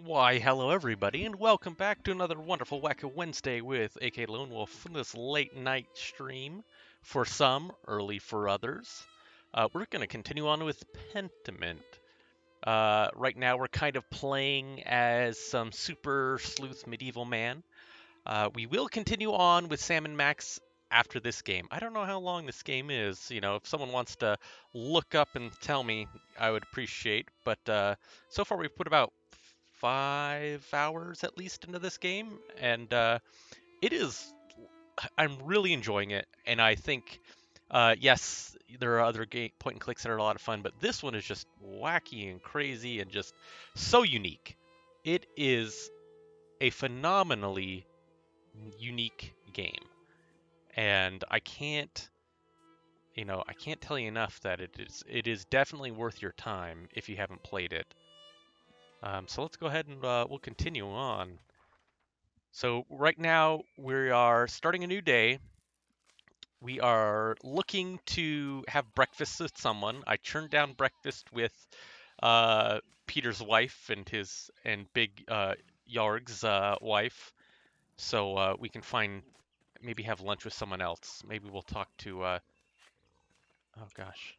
Why, hello everybody, and welcome back to another wonderful Wacky Wednesday with AK Lone Wolf in this late night stream. For some, early for others. We're going to continue on with Pentiment. Right now we're kind of playing as some super sleuth medieval man. We will continue on with Sam and Max after this game. I don't know how long this game is. You know, if someone wants to look up and tell me, I would appreciate. But so far we've put about 5 hours at least into this game, and it is. I'm really enjoying it, and I think, yes, there are other point and clicks that are a lot of fun, but this one is just wacky and crazy and just so unique. It is a phenomenally unique game, and I can't tell you enough that it is definitely worth your time if you haven't played it. So let's go ahead and we'll continue on. So right now we are starting a new day. We are looking to have breakfast with someone. I turned down breakfast with Peter's wife and Big Yarg's wife, so we can maybe have lunch with someone else. Maybe we'll talk to oh gosh,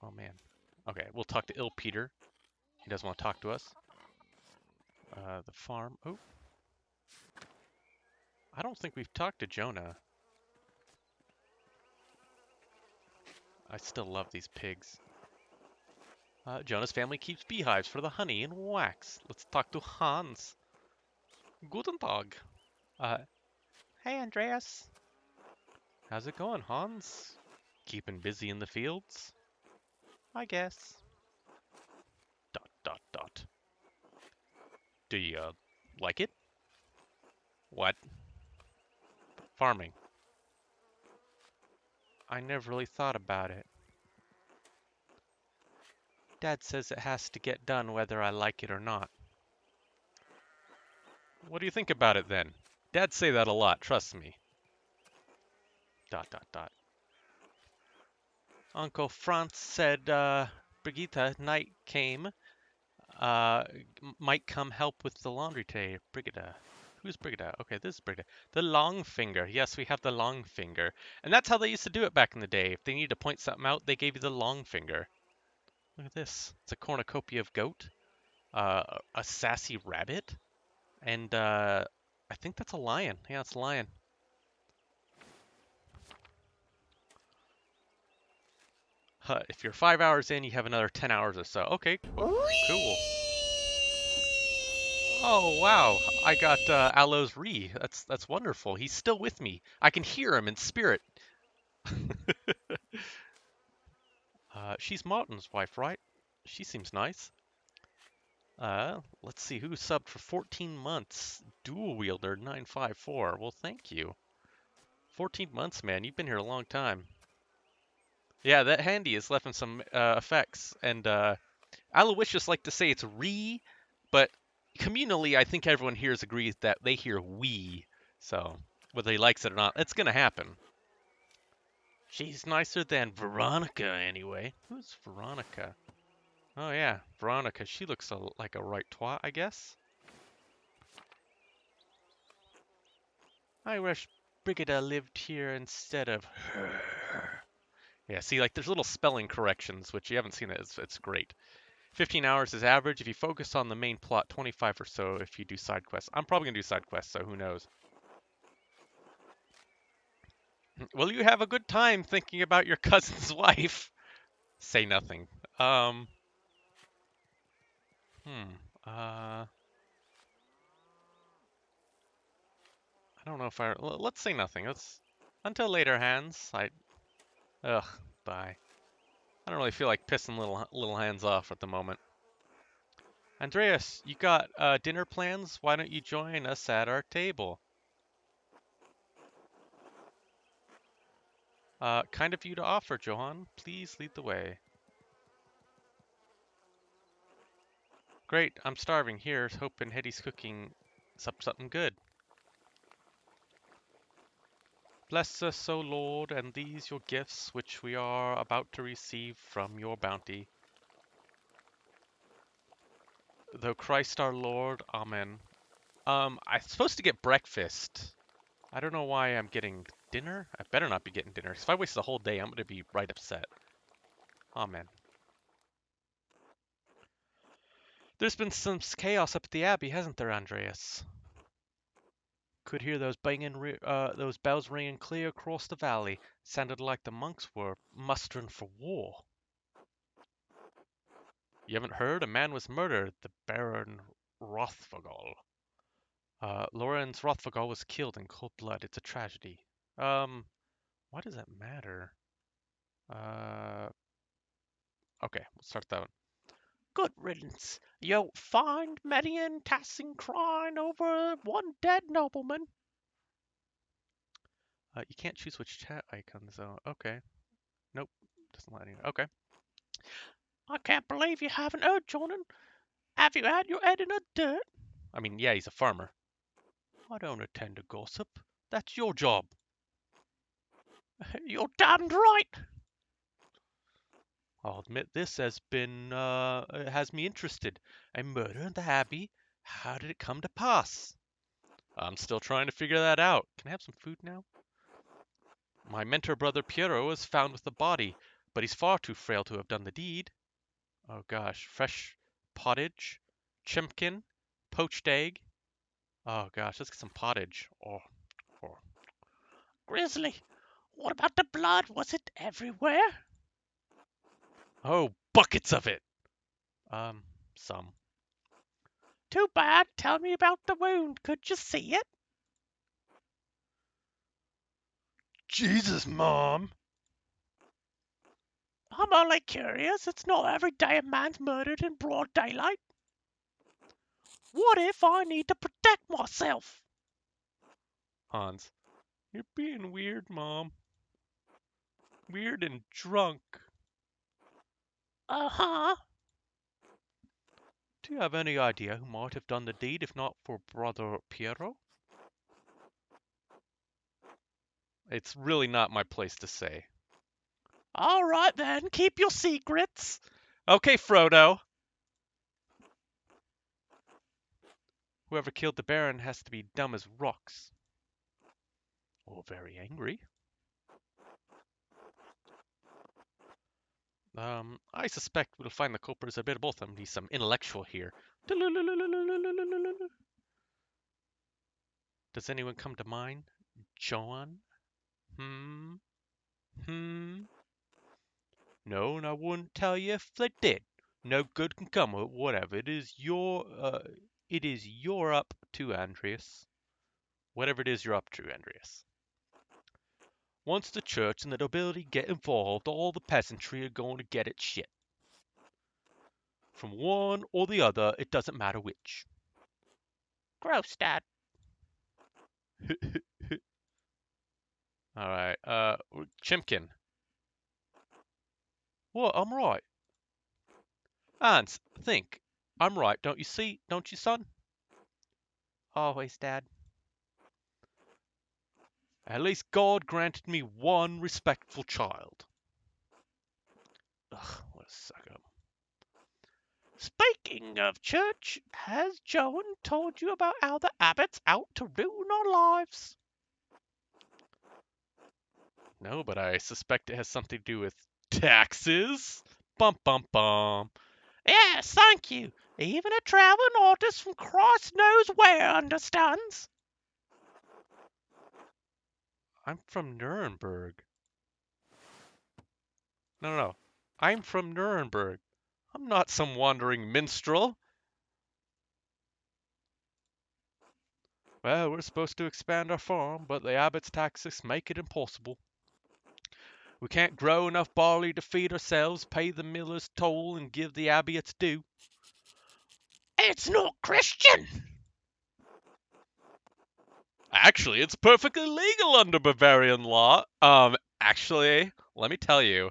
oh man. Okay, we'll talk to Ill Peter. He doesn't want to talk to us. The farm. Oh, I don't think we've talked to Jonah. I still love these pigs. Jonah's family keeps beehives for the honey and wax. Let's talk to Hans. Guten Tag. Uh, hey Andreas. How's it going, Hans? Keeping busy in the fields? I guess. Dot dot dot. Do you like it? What? Farming. I never really thought about it. Dad says it has to get done whether I like it or not. What do you think about it then? Dads say that a lot, trust me. Dot dot dot. Uncle Franz said Brigitte night came. Uh, might come help with the laundry today. Brigitte. Who's Brigitte? Okay, this is Brigitte. The long finger. Yes, we have the long finger. And that's how they used to do it back in the day. If they needed to point something out, they gave you the long finger. Look at this. It's a cornucopia of goat, a sassy rabbit, and I think that's a lion. Yeah, it's a lion. If you're 5 hours in, you have another 10 hours or so. Okay, cool. Oh wow, I got Aloe's Ree. That's wonderful. He's still with me. I can hear him in spirit. She's Martin's wife, right? She seems nice. Let's see who subbed for 14 months. Dual Wielder 954. Well, thank you. 14 months, man. You've been here a long time. Yeah, that handy is left in some effects, and Aloysius like to say it's re, but communally, I think everyone here agrees that they hear we. So whether he likes it or not, it's gonna happen. She's nicer than Veronica, anyway. Who's Veronica? Oh yeah, Veronica. She looks like a right twat, I guess. I wish Brigida lived here instead of her. Yeah, see, like there's little spelling corrections, which you haven't seen. It's great. 15 hours is average. If you focus on the main plot, 25 or so if you do side quests. I'm probably gonna do side quests, so who knows. Well, you have a good time thinking about your cousin's wife. Say nothing. Um. Hmm. I don't know if let's say nothing. Let's until later, Hans. Ugh. Bye. I don't really feel like pissing little hands off at the moment. Andreas, you got dinner plans? Why don't you join us at our table? Kind of you to offer, Johan. Please lead the way. Great, I'm starving. Here, hoping Hetty's cooking something good. Bless us, O Lord, and these your gifts, which we are about to receive from your bounty. Though Christ our Lord, Amen. I'm supposed to get breakfast. I don't know why I'm getting dinner. I better not be getting dinner. 'Cause if I waste the whole day, I'm gonna be right upset. Amen. There's been some chaos up at the Abbey, hasn't there, Andreas? Could hear those those bells ringing clear across the valley. Sounded like the monks were mustering for war. You haven't heard? A man was murdered, the Baron Rothvogel. Lorenz Rothvogel was killed in cold blood. It's a tragedy. Why does that matter? Okay, we'll start that one. Good riddance. You'll find many in passing crying over one dead nobleman. You can't choose which chat icons though. Okay. Nope. Doesn't let you. Okay. I can't believe you haven't heard, Jordan. Have you had your head in the dirt? I mean, yeah, he's a farmer. I don't attend to gossip. That's your job. You're damned right. I'll admit this has me interested. A murder in the Abbey? How did it come to pass? I'm still trying to figure that out. Can I have some food now? My mentor brother Piero was found with the body, but he's far too frail to have done the deed. Oh gosh, fresh pottage, chimkin, poached egg. Oh gosh, let's get some pottage. Oh. Grizzly, what about the blood? Was it everywhere? Oh, buckets of it. Some. Too bad. Tell me about the wound. Could you see it? Jesus, Mom. I'm only curious. It's not every day a man's murdered in broad daylight. What if I need to protect myself? Hans, you're being weird, Mom. Weird and drunk. Uh-huh. Do you have any idea who might have done the deed if not for Brother Piero? It's really not my place to say. All right then, keep your secrets. Okay, Frodo. Whoever killed the Baron has to be dumb as rocks. Or very angry. I suspect we'll find the culprits a bit of both of them. He's some intellectual here. Does anyone come to mind? John? Hmm? No, and I wouldn't tell you if they did. No good can come of whatever. It is your up to, Andreas. Whatever it is you're up to, Andreas. Once the church and the nobility get involved, all the peasantry are going to get its shit. From one or the other, it doesn't matter which. Gross, Dad. Alright, Chimkin. What? I'm right. Hans, think. I'm right, don't you see? Don't you, son? Always, Dad. At least God granted me one respectful child. Ugh, what a suck up. Speaking of church, has Joan told you about how the abbot's out to ruin our lives? No, but I suspect it has something to do with taxes. Bum bum bum. Yes, thank you. Even a traveling artist from Christ knows where understands. I'm from Nuremberg. No. I'm from Nuremberg. I'm not some wandering minstrel. Well, we're supposed to expand our farm, but the abbot's taxes make it impossible. We can't grow enough barley to feed ourselves, pay the miller's toll, and give the abbey its due. It's not Christian! Actually, it's perfectly legal under Bavarian law. Actually, let me tell you,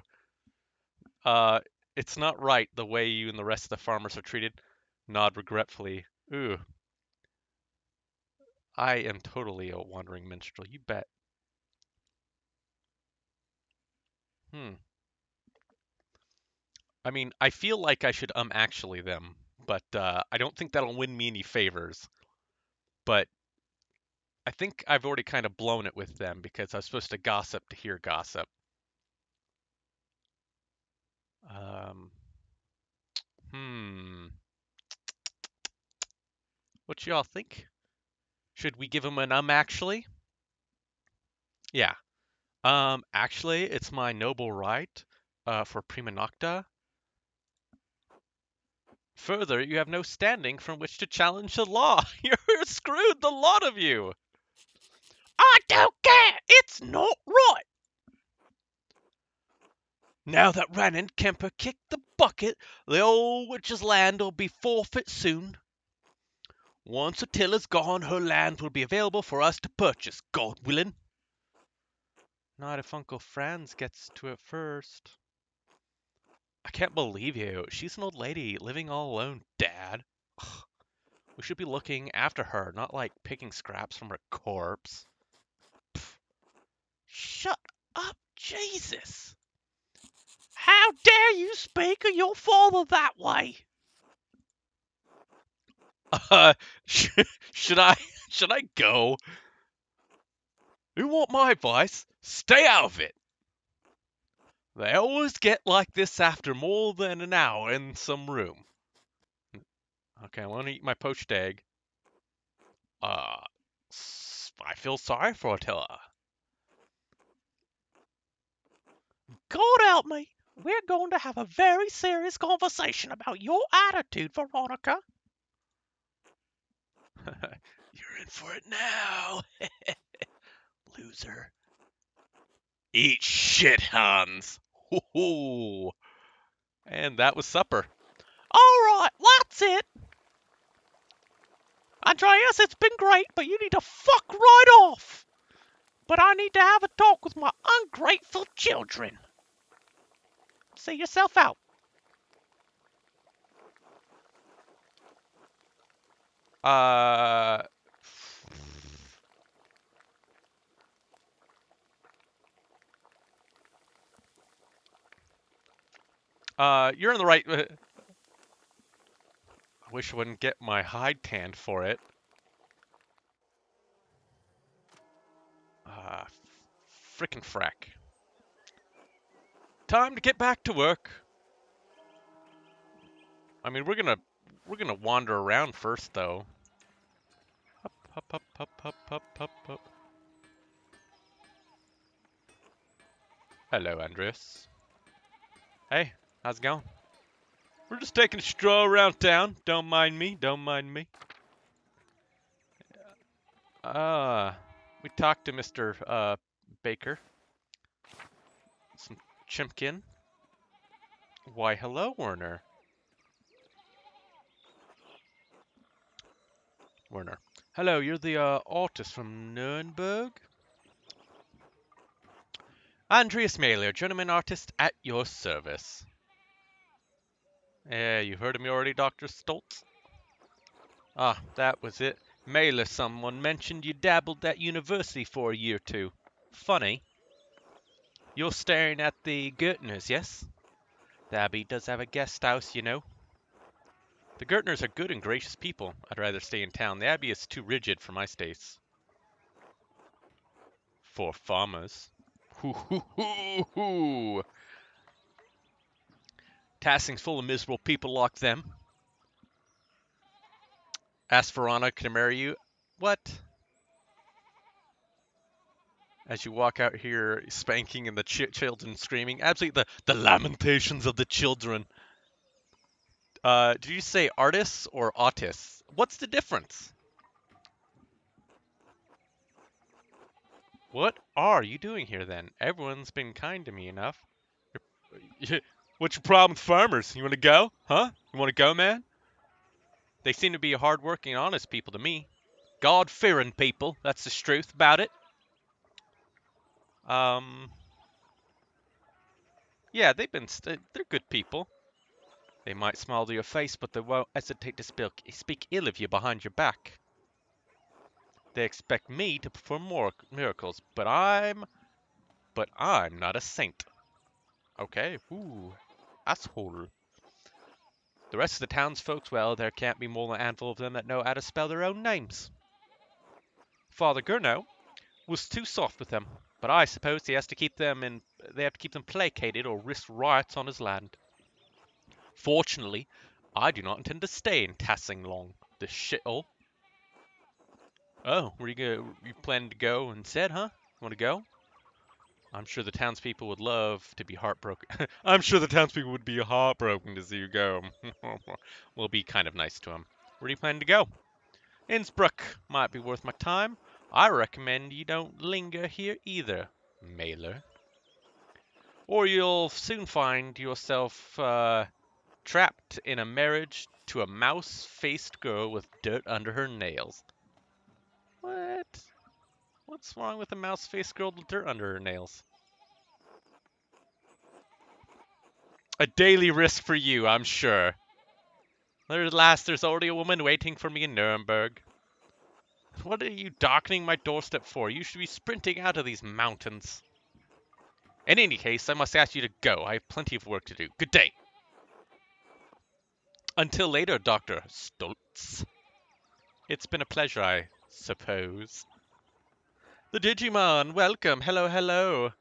it's not right the way you and the rest of the farmers are treated. Nod regretfully. Ooh, I am totally a wandering minstrel, you bet. I mean, I feel like I should actually them, but I don't think that'll win me any favors. But I think I've already kind of blown it with them because I was supposed to gossip to hear gossip. Um, hmm. What y'all think? Should we give him an actually? Yeah. Actually, it's my noble right, for prima nocta. Further, you have no standing from which to challenge the law. You're screwed, the lot of you. I don't care. It's not right. Now that Ran and Kemper kicked the bucket, the old witch's land will be forfeit soon. Once Attila's gone, her land will be available for us to purchase, God willing. Not if Uncle Franz gets to it first. I can't believe you. She's an old lady living all alone, Dad. Ugh. We should be looking after her, not like picking scraps from her corpse. Pff. Shut up, Jesus! How dare you speak of your father that way? Uh, should I go? You want my advice? Stay out of it. They always get like this after more than an hour in some room. Okay, I want to eat my poached egg. I feel sorry for Attila. God help me. We're going to have a very serious conversation about your attitude, Veronica. You're in for it now. Loser. Eat shit, Hans. Hoo-hoo. And that was supper. All right, that's it. Andreas, it's been great, but you need to fuck right off. But I need to have a talk with my ungrateful children. See yourself out. Uh... You're in the right... I wish I wouldn't get my hide tanned for it. Frickin' frack. Time to get back to work. I mean, we're gonna wander around first, though. Hup, hup, hup, hup, hup, hup, hup, hup. Hello, Andreas. Hey, how's it going? We're just taking a stroll around town. Don't mind me, don't mind me. We talked to Mr. Baker. Some Chimkin. Why, hello, Werner. Werner. Hello, you're the artist from Nuremberg? Andreas Mailer, journeyman artist at your service. Yeah, you heard of me already, Dr. Stoltz? Ah, that was it. Mailer, someone mentioned you dabbled at university for a year or two. Funny. You're staring at the Gertners, yes? The Abbey does have a guest house, you know. The Gertners are good and gracious people. I'd rather stay in town. The Abbey is too rigid for my tastes. For farmers. Hoo hoo hoo hoo! Tassing's full of miserable people like them. Ask Veronica to marry you. What? As you walk out here, spanking and the children screaming. Absolutely, the lamentations of the children. Did you say artists or autists? What's the difference? What are you doing here then? Everyone's been kind to me enough. What's your problem with farmers? You want to go? Huh? You want to go, man? They seem to be hard-working, honest people to me. God-fearing people. That's the truth about it. Yeah, they're good people. They might smile to your face, but they won't hesitate to speak ill of you behind your back. They expect me to perform more miracles, but I'm not a saint. Okay, ooh, asshole. The rest of the townsfolk, well, there can't be more than a handful of them that know how to spell their own names. Father Gurno was too soft with them, but I suppose they have to keep them placated or risk riots on his land. Fortunately, I do not intend to stay in Tassing long, this shithole. Oh, you planning to go instead, huh? Want to go? I'm sure the townspeople would love to be heartbroken. I'm sure the townspeople would be heartbroken to see you go. We'll be kind of nice to him. Where do you plan to go? Innsbruck might be worth my time. I recommend you don't linger here either, Mailer. Or you'll soon find yourself trapped in a marriage to a mouse-faced girl with dirt under her nails. What? What's wrong with a mouse-faced girl with dirt under her nails? A daily risk for you, I'm sure. Alas, there's already a woman waiting for me in Nuremberg. What are you darkening my doorstep for? You should be sprinting out of these mountains. In any case, I must ask you to go. I have plenty of work to do. Good day. Until later, Dr. Stoltz. It's been a pleasure, I suppose. The Digimon, welcome. Hello, hello.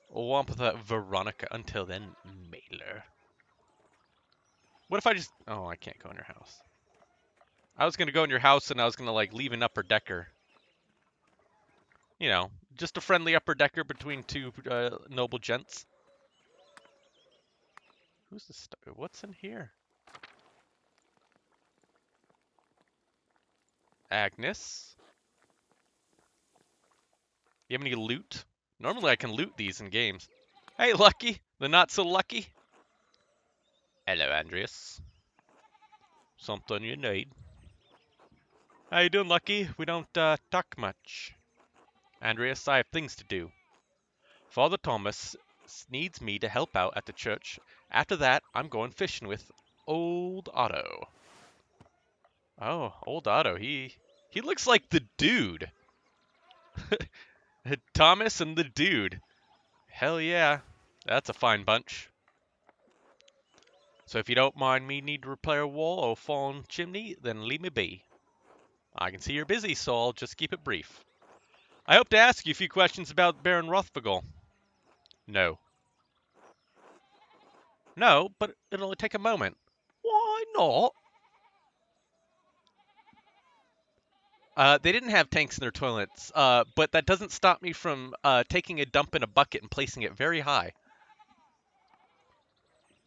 Wampatha Veronica. Until then, Mailer. What if I just... Oh, I can't go in your house. I was going to go in your house and I was going to, like, leave an upper decker. You know, just a friendly upper decker between two noble gents. Who's this? What's in here? Agnes. You have any loot? Normally I can loot these in games. Hey, Lucky. The not so lucky. Hello, Andreas. Something you need. How you doing, Lucky? We don't talk much. Andreas, I have things to do. Father Thomas needs me to help out at the church. After that, I'm going fishing with old Otto. Oh, old Otto. He looks like the dude. Thomas and the dude. Hell yeah. That's a fine bunch. So if you don't mind me need to repair a wall or fallen chimney, then leave me be. I can see you're busy, so I'll just keep it brief. I hope to ask you a few questions about Baron Rothvogel. No. No, but it'll only take a moment. Why not? They didn't have tanks in their toilets, but that doesn't stop me from taking a dump in a bucket and placing it very high.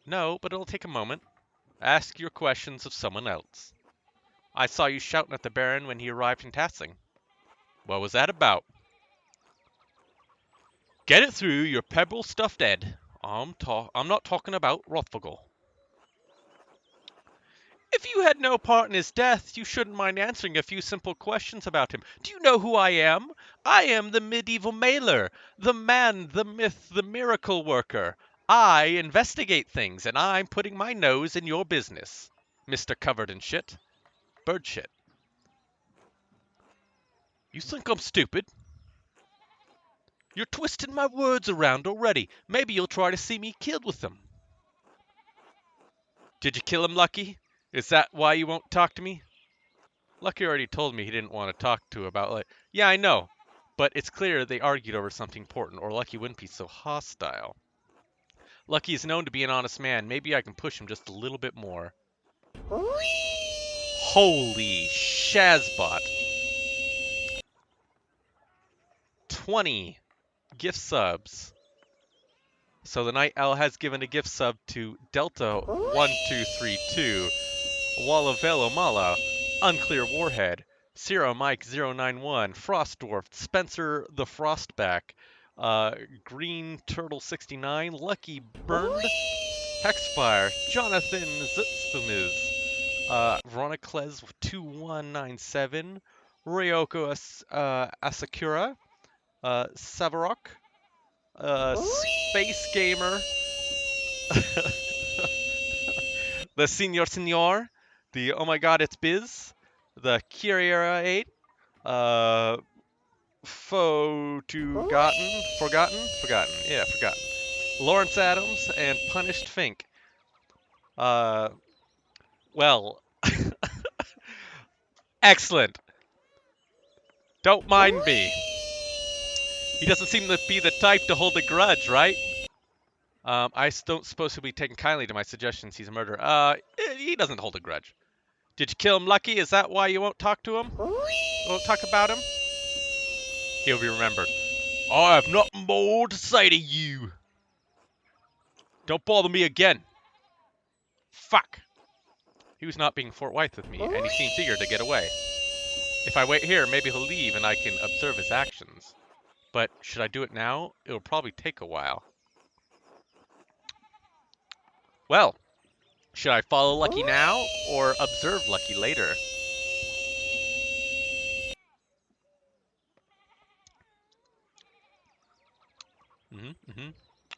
No, but it'll take a moment. Ask your questions of someone else. I saw you shouting at the Baron when he arrived in Tassing. What was that about? Get it through, your pebble stuffed head. I'm not talking about Rothvogel. If you had no part in his death, you shouldn't mind answering a few simple questions about him. Do you know who I am? I am the medieval mailer, the man, the myth, the miracle worker. I investigate things, and I'm putting my nose in your business, Mr. Covered in Shit. Bird shit. You think I'm stupid? You're twisting my words around already. Maybe you'll try to see me killed with them. Did you kill him, Lucky? Is that why you won't talk to me? Lucky already told me he didn't want to talk to about, like... Yeah, I know. But it's clear they argued over something important, or Lucky wouldn't be so hostile. Lucky is known to be an honest man. Maybe I can push him just a little bit more. Holy Shazbot. 20 gift subs. So the Night Owl has given a gift sub to Delta1232, Walavelo Mala, Unclear Warhead, Zero Mike 091, Frost Dwarf, Spencer the Frostback, Green Turtle 69, Lucky Burned, Hexfire, Jonathan Zutsumiz, Veronicles 2197, Ryoko Asakura, Savarok, Space Gamer, the Senor, the Oh My God It's Biz, the Kyriera 8, Forgotten, Lawrence Adams, and Punished Fink. Uh, well, excellent. Don't mind me. He doesn't seem to be the type to hold a grudge, right? I don't suppose he'll be taking kindly to my suggestions. He's a murderer. He doesn't hold a grudge. Did you kill him, Lucky? Is that why you won't talk to him? Won't talk about him? He'll be remembered. I have nothing more to say to you. Don't bother me again. Fuck. He was not being forthright with me, and he seems eager to get away. If I wait here, maybe he'll leave and I can observe his actions. But should I do it now? It'll probably take a while. Well, should I follow Lucky now or observe Lucky later?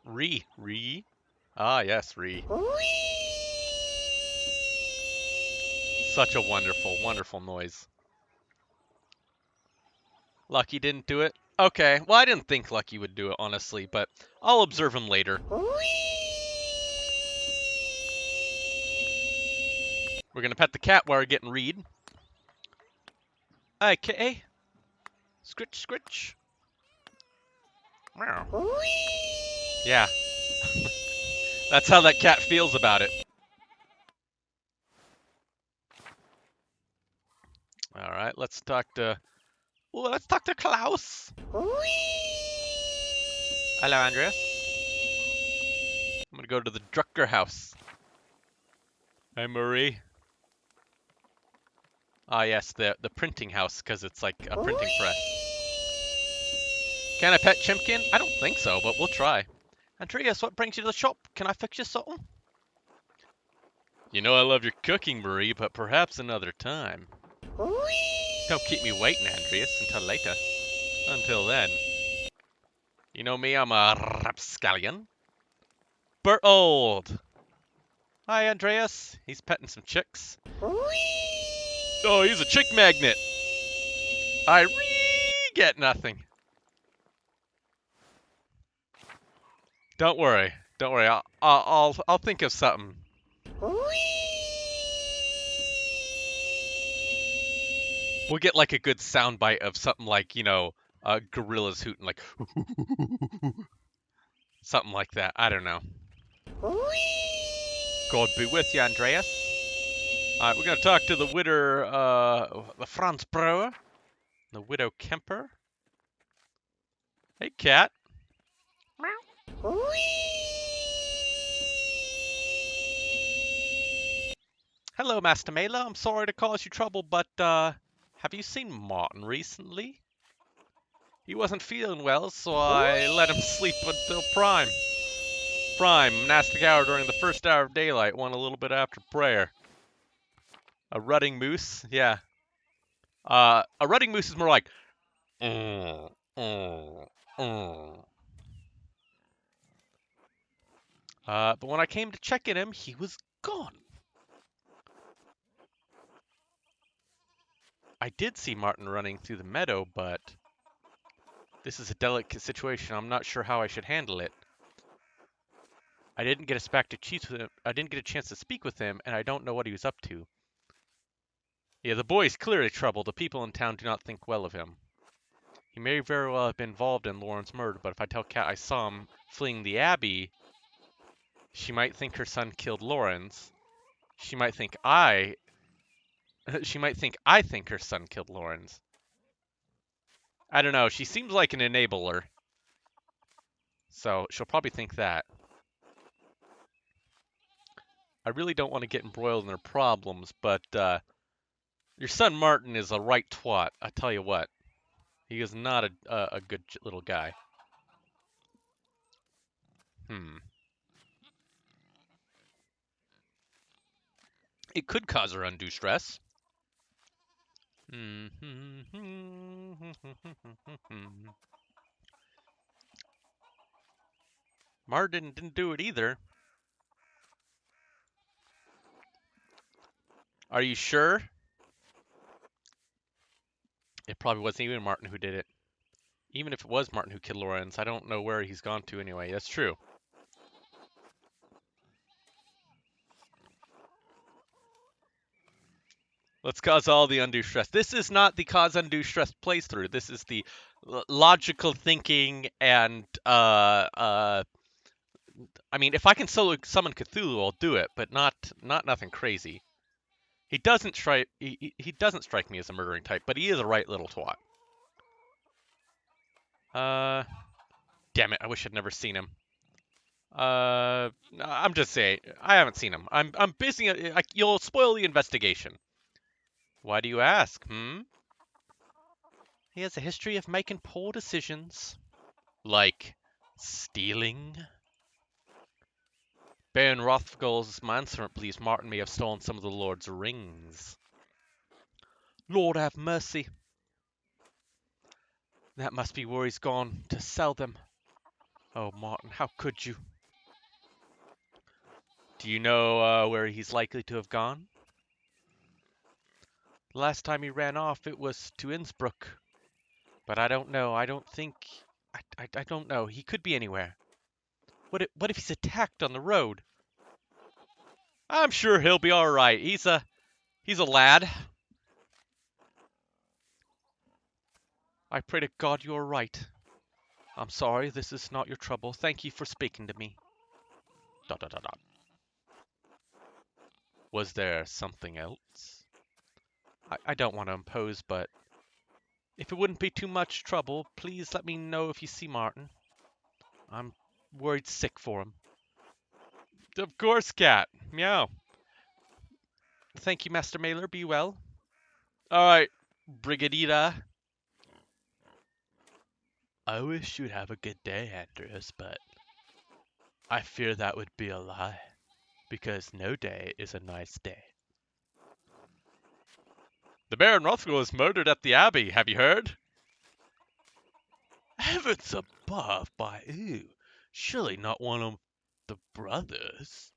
Re. Ah, yes, Re. Such a wonderful, wonderful noise. Lucky didn't do it? Okay, well, I didn't think Lucky would do it, honestly, but I'll observe him later. We're gonna pet the cat while we're getting Reed. Hi, kitty. Scritch, scritch. Meow. Yeah. That's how that cat feels about it. Alright, let's talk to Klaus. Hello, Andreas. I'm gonna go to the Drucker house. Hi, Marie. Ah, yes, the printing house, because it's like a printing press. Can I pet Chimkin? I don't think so, but we'll try. Andreas, what brings you to the shop? Can I fix you something? You know I love your cooking, Marie, but perhaps another time. Don't keep me waiting, Andreas, until later. Until then. You know me, I'm a rapscallion. Bertold! Hi, Andreas. He's petting some chicks. Oh, he's a chick magnet. I get nothing. Don't worry. Don't worry. I'll think of something. We'll get like a good soundbite of something like, you know, gorillas hooting, like something like that. I don't know. God be with you, Andreas. All right, we're gonna talk to the widow, the Franz Brewer, the widow Kemper. Hey, cat. Hello, Master Mela. I'm sorry to cause you trouble, but have you seen Martin recently? He wasn't feeling well, so I let him sleep until prime. Prime, monastic hour during the first hour of daylight, one a little bit after prayer. A rutting moose? Yeah. A rutting moose is more like mm, mm, mm. But when I came to check on him, he was gone. I did see Martin running through the meadow, but this is a delicate situation. I'm not sure how I should handle it. I didn't get a chance to speak with him, and I don't know what he was up to. Yeah, the boy is clearly troubled. The people in town do not think well of him. He may very well have been involved in Lauren's murder, but if I tell Kat I saw him fleeing the Abbey, she might think her son killed Lawrence. She might think I think her son killed Lawrence. I don't know. She seems like an enabler. So she'll probably think that. I really don't want to get embroiled in their problems, but your son Martin is a right twat. I tell you what. He is not a good little guy. It could cause her undue stress. Martin didn't do it either. Are you sure? It probably wasn't even Martin who did it. Even if it was Martin who killed Lawrence, I don't know where he's gone to anyway. That's true. Let's cause all the undue stress. This is not the cause undue stress playthrough. This is the logical thinking and I mean, if I can solo summon Cthulhu, I'll do it, but not nothing crazy. He doesn't strike he doesn't strike me as a murdering type, but he is a right little twat. Damn it! I wish I'd never seen him. I'm just saying, I haven't seen him. I'm busy. You'll spoil the investigation. Why do you ask? He has a history of making poor decisions, like stealing. Baron Rothgul's manservant believes Martin may have stolen some of the Lord's rings. Lord have mercy. That must be where he's gone to sell them. Oh, Martin, how could you? Do you know where he's likely to have gone? The last time he ran off, it was to Innsbruck. But I don't know. I don't think... I don't know. He could be anywhere. What if he's attacked on the road? I'm sure he'll be all right. He's a lad. I pray to God you're right. I'm sorry, this is not your trouble. Thank you for speaking to me. ... Was there something else? I don't want to impose, but if it wouldn't be too much trouble, please let me know if you see Martin. I'm worried sick for him. Of course, cat. Meow. Thank you, Master Mailer. Be well. All right, Brigadita. I wish you'd have a good day, Andreas, but I fear that would be a lie, because no day is a nice day. The Baron Rothgul was murdered at the Abbey, have you heard? Heavens above, by who? Surely not one of the brothers.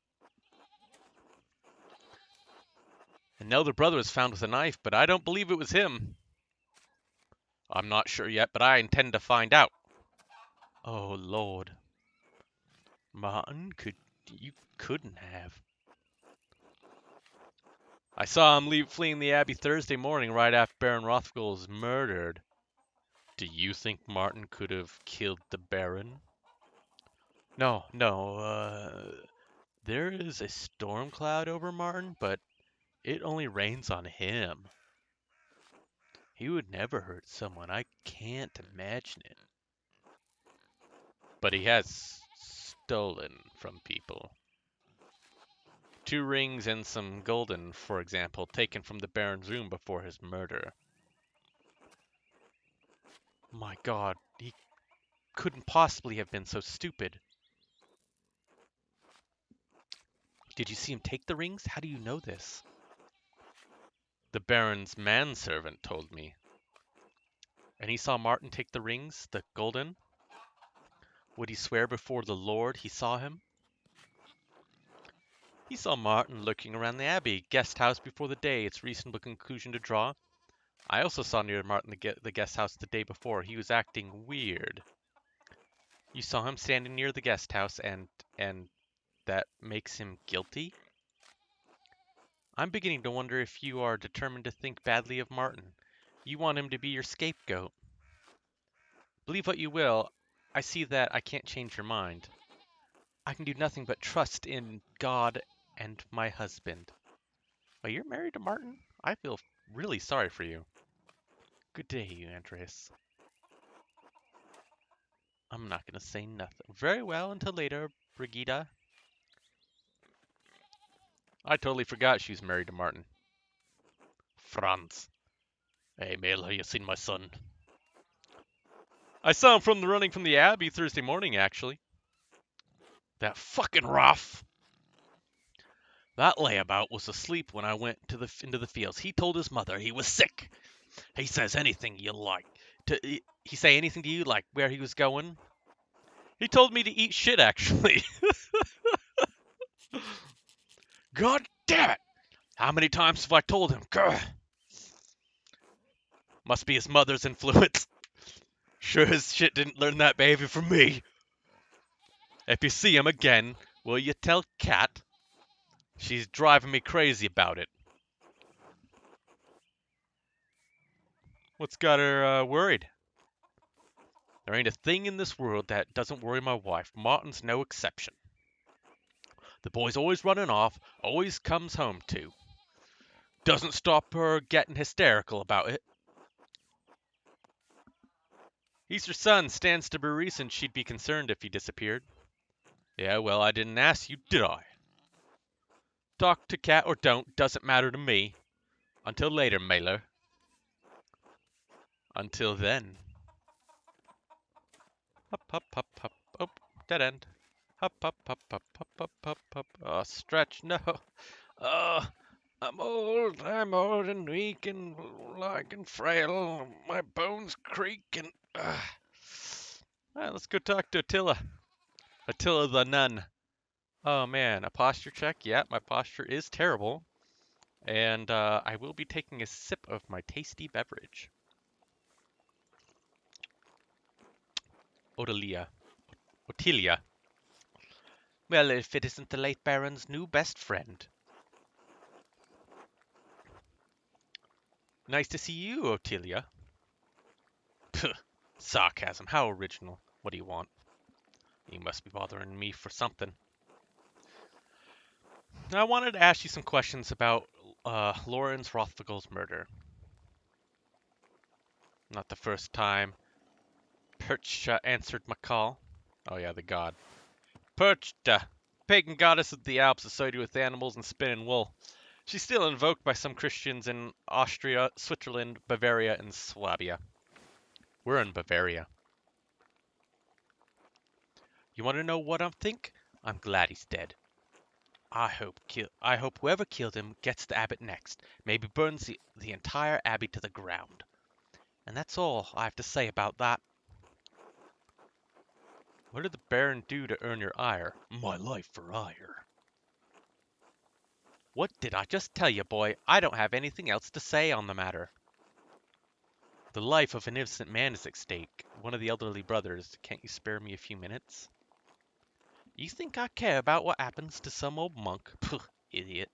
An elder brother was found with a knife, but I don't believe it was him. I'm not sure yet, but I intend to find out. Oh, Lord. Martin, you couldn't have. I saw him fleeing the Abbey Thursday morning right after Baron Rothgul was murdered. Do you think Martin could have killed the Baron? No. There is a storm cloud over Martin, but it only rains on him. He would never hurt someone. I can't imagine it. But he has stolen from people. 2 rings and some golden, for example, taken from the Baron's room before his murder. My God, he couldn't possibly have been so stupid. Did you see him take the rings? How do you know this? The Baron's manservant told me. And he saw Martin take the rings, the golden? Would he swear before the Lord he saw him? He saw Martin looking around the Abbey guest house before the day. It's reasonable conclusion to draw. I also saw near Martin the guest house the day before. He was acting weird. You saw him standing near the guest house and that makes him guilty? I'm beginning to wonder if you are determined to think badly of Martin. You want him to be your scapegoat. Believe what you will, I see that I can't change your mind. I can do nothing but trust in God and my husband. Well, you're married to Martin? I feel really sorry for you. Good day, Andreas. I'm not going to say nothing. Very well, until later, Brigida. I totally forgot she was married to Martin. Franz. Hey, Mailer, you seen my son? I saw him running from the Abbey Thursday morning, actually. That fucking Roth. That layabout was asleep when I went into the fields. He told his mother he was sick. He says anything you like. He say anything to you, like where he was going? He told me to eat shit, actually. God damn it! How many times have I told him? Grr. Must be his mother's influence. Sure his shit didn't learn that behavior from me. If you see him again, will you tell Kat? She's driving me crazy about it. What's got her worried? There ain't a thing in this world that doesn't worry my wife. Martin's no exception. The boy's always running off, always comes home too. Doesn't stop her getting hysterical about it. He's her son, stands to be reason she'd be concerned if he disappeared. Yeah, well, I didn't ask you, did I? Talk to cat or don't, doesn't matter to me. Until later, Mailer. Until then. Hop, hop, hop, hop. Oh, dead end. Hop, hop, hop, hop, hop, hop, hop, hop. Oh, stretch, no. Oh, I'm old and weak and like and frail. My bones creak and. Alright, let's go talk to Attila. Attila the nun. Oh man, a posture check? Yeah, my posture is terrible. And I will be taking a sip of my tasty beverage. Otilia. Otilia. Well, if it isn't the late Baron's new best friend. Nice to see you, Otilia. Puh, sarcasm, how original. What do you want? You must be bothering me for something. Now, I wanted to ask you some questions about Lawrence Rothfugl's murder. Not the first time Perchta answered my call. Oh yeah, the god. Perchta, pagan goddess of the Alps associated with animals and spinning wool. She's still invoked by some Christians in Austria, Switzerland, Bavaria, and Swabia. We're in Bavaria. You want to know what I think? I'm glad he's dead. I hope whoever killed him gets the abbot next. Maybe burns the entire abbey to the ground. And that's all I have to say about that. What did the Baron do to earn your ire? My life for ire. What did I just tell you, boy? I don't have anything else to say on the matter. The life of an innocent man is at stake. One of the elderly brothers. Can't you spare me a few minutes? You think I care about what happens to some old monk? Pooh, idiot.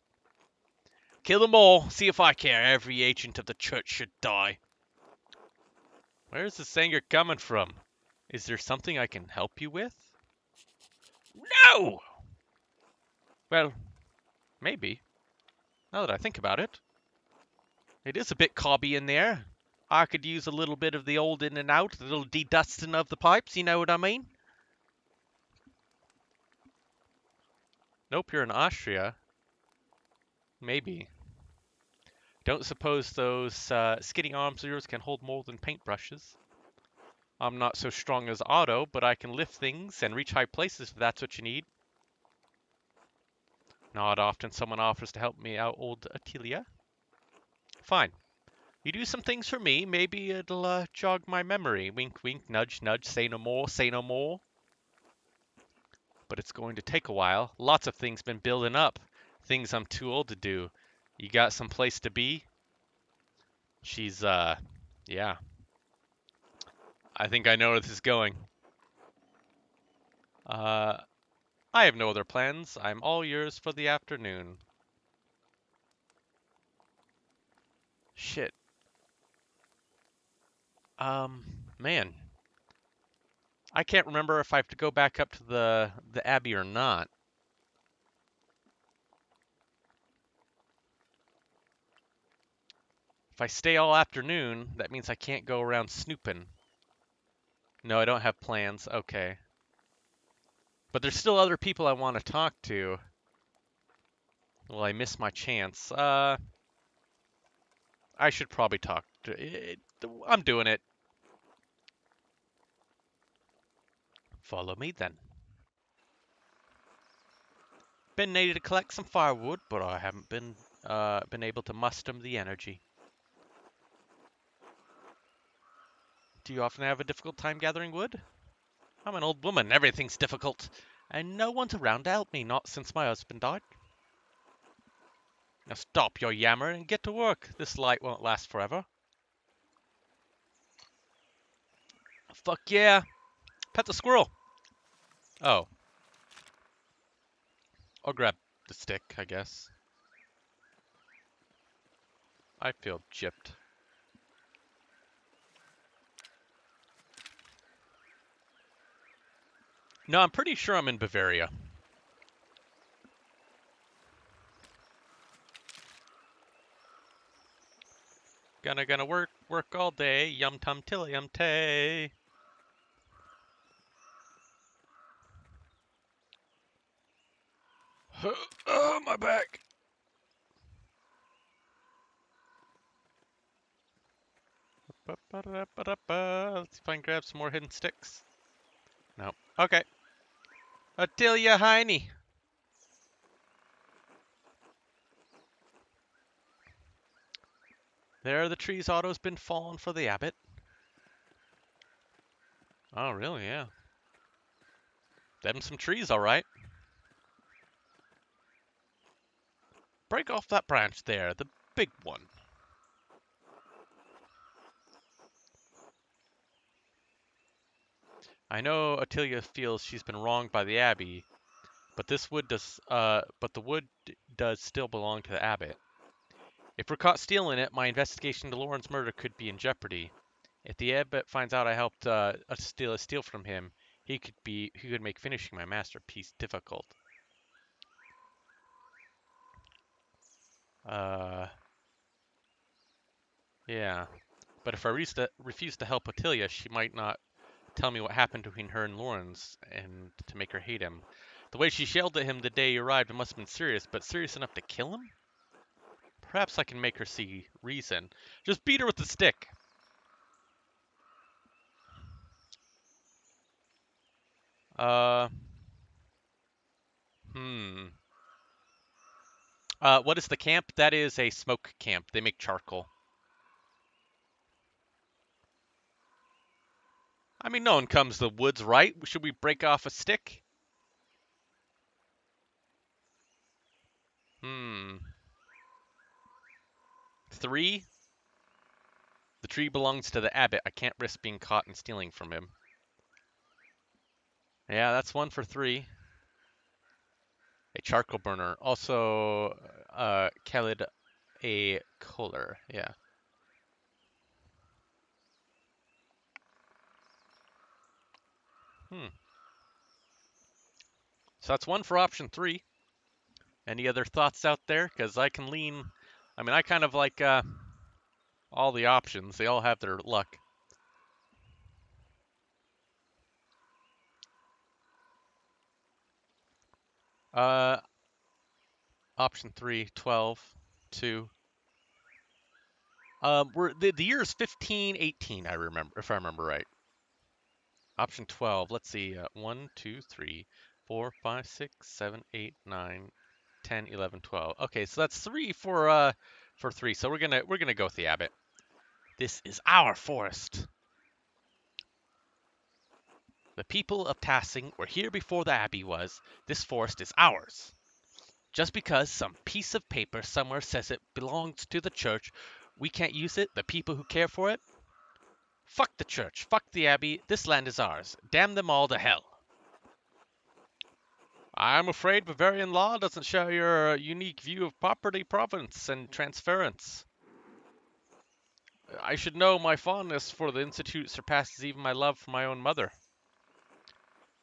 Kill them all. See if I care. Every agent of the church should die. Where's this anger coming from? Is there something I can help you with? No! Well, maybe. Now that I think about it. It is a bit cobby in there. I could use a little bit of the old in and out, a little de-dusting of the pipes, you know what I mean? Nope, you're in Austria. Maybe. Don't suppose those skinny arms of yours can hold more than paintbrushes. I'm not so strong as Otto, but I can lift things and reach high places if that's what you need. Not often someone offers to help me out, old Attilia. Fine. You do some things for me, maybe it'll jog my memory. Wink, wink, nudge, nudge, say no more, say no more. But it's going to take a while. Lots of things been building up. Things I'm too old to do. You got some place to be? She's, yeah. I think I know where this is going. I have no other plans. I'm all yours for the afternoon. Shit. Man. I can't remember if I have to go back up to the Abbey or not. If I stay all afternoon, that means I can't go around snooping. No, I don't have plans. Okay. But there's still other people I want to talk to. Well, I missed my chance. I should probably talk to... I'm doing it. Follow me then. Been needing to collect some firewood, but I haven't been able to muster the energy. Do you often have a difficult time gathering wood? I'm an old woman, everything's difficult. And no one's around to help me, not since my husband died. Now stop your yammer and get to work. This light won't last forever. Fuck yeah. Pet the squirrel. Oh. I'll grab the stick, I guess. I feel gypped. No, I'm pretty sure I'm in Bavaria. Gonna work all day. Yum tum till yum tay. Oh, my back. Let's see if I can grab some more hidden sticks. No. Okay. Attilia Heine. There the trees Otto's been falling for the abbot. Oh, really? Yeah. Them some trees, all right. Break off that branch there, the big one. I know Attilia feels she's been wronged by the abbey, but the wood does still belong to the abbot. If we're caught stealing it, my investigation into Lauren's murder could be in jeopardy. If the abbot finds out I helped steal from him, he could make finishing my masterpiece difficult. Yeah. But if I refuse to help Attilia, she might not tell me what happened between her and Lawrence, and to make her hate him. The way she yelled at him the day he arrived, it must have been serious, but serious enough to kill him? Perhaps I can make her see reason. Just beat her with the stick. Uh, hmm. What is the camp? That is a smoke camp. They make charcoal. I mean, no one comes to the woods, right? Should we break off a stick? Hmm. 3? The tree belongs to the abbot. I can't risk being caught and stealing from him. Yeah, that's 1 for 3. A charcoal burner. Also, Khalid a kohler. Yeah. Hmm. So that's 1 for option 3. Any other thoughts out there? Because I can lean. I mean, I kind of like all the options. They all have their luck. Uh, option 3, 12, 2. The year is 1518. I remember, if I remember right. Option 12. Let's see. 1, 2, 3, 4, 5, 6, 7, 8, 9, 10, 11, 12. Okay, so that's 3 for 3. So we're gonna go with the abbot. This is our forest. The people of Tassing were here before the abbey was. This forest is ours. Just because some piece of paper somewhere says it belongs to the church, we can't use it. The people who care for it. Fuck the church. Fuck the abbey. This land is ours. Damn them all to hell. I'm afraid Bavarian law doesn't share your unique view of property province and transference. I should know my fondness for the Institute surpasses even my love for my own mother.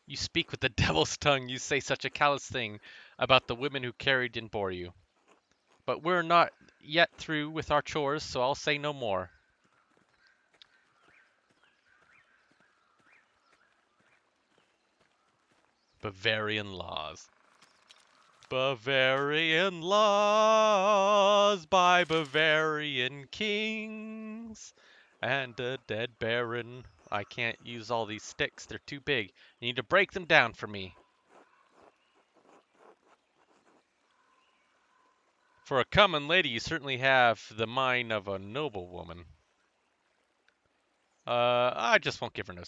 You speak with the devil's tongue. You say such a callous thing about the women who carried and bore you. But we're not yet through with our chores, so I'll say no more. Bavarian laws. Bavarian laws by Bavarian kings and a dead baron. I can't use all these sticks. They're too big. You need to break them down for me. For a common lady, you certainly have the mind of a noblewoman. I just won't give her no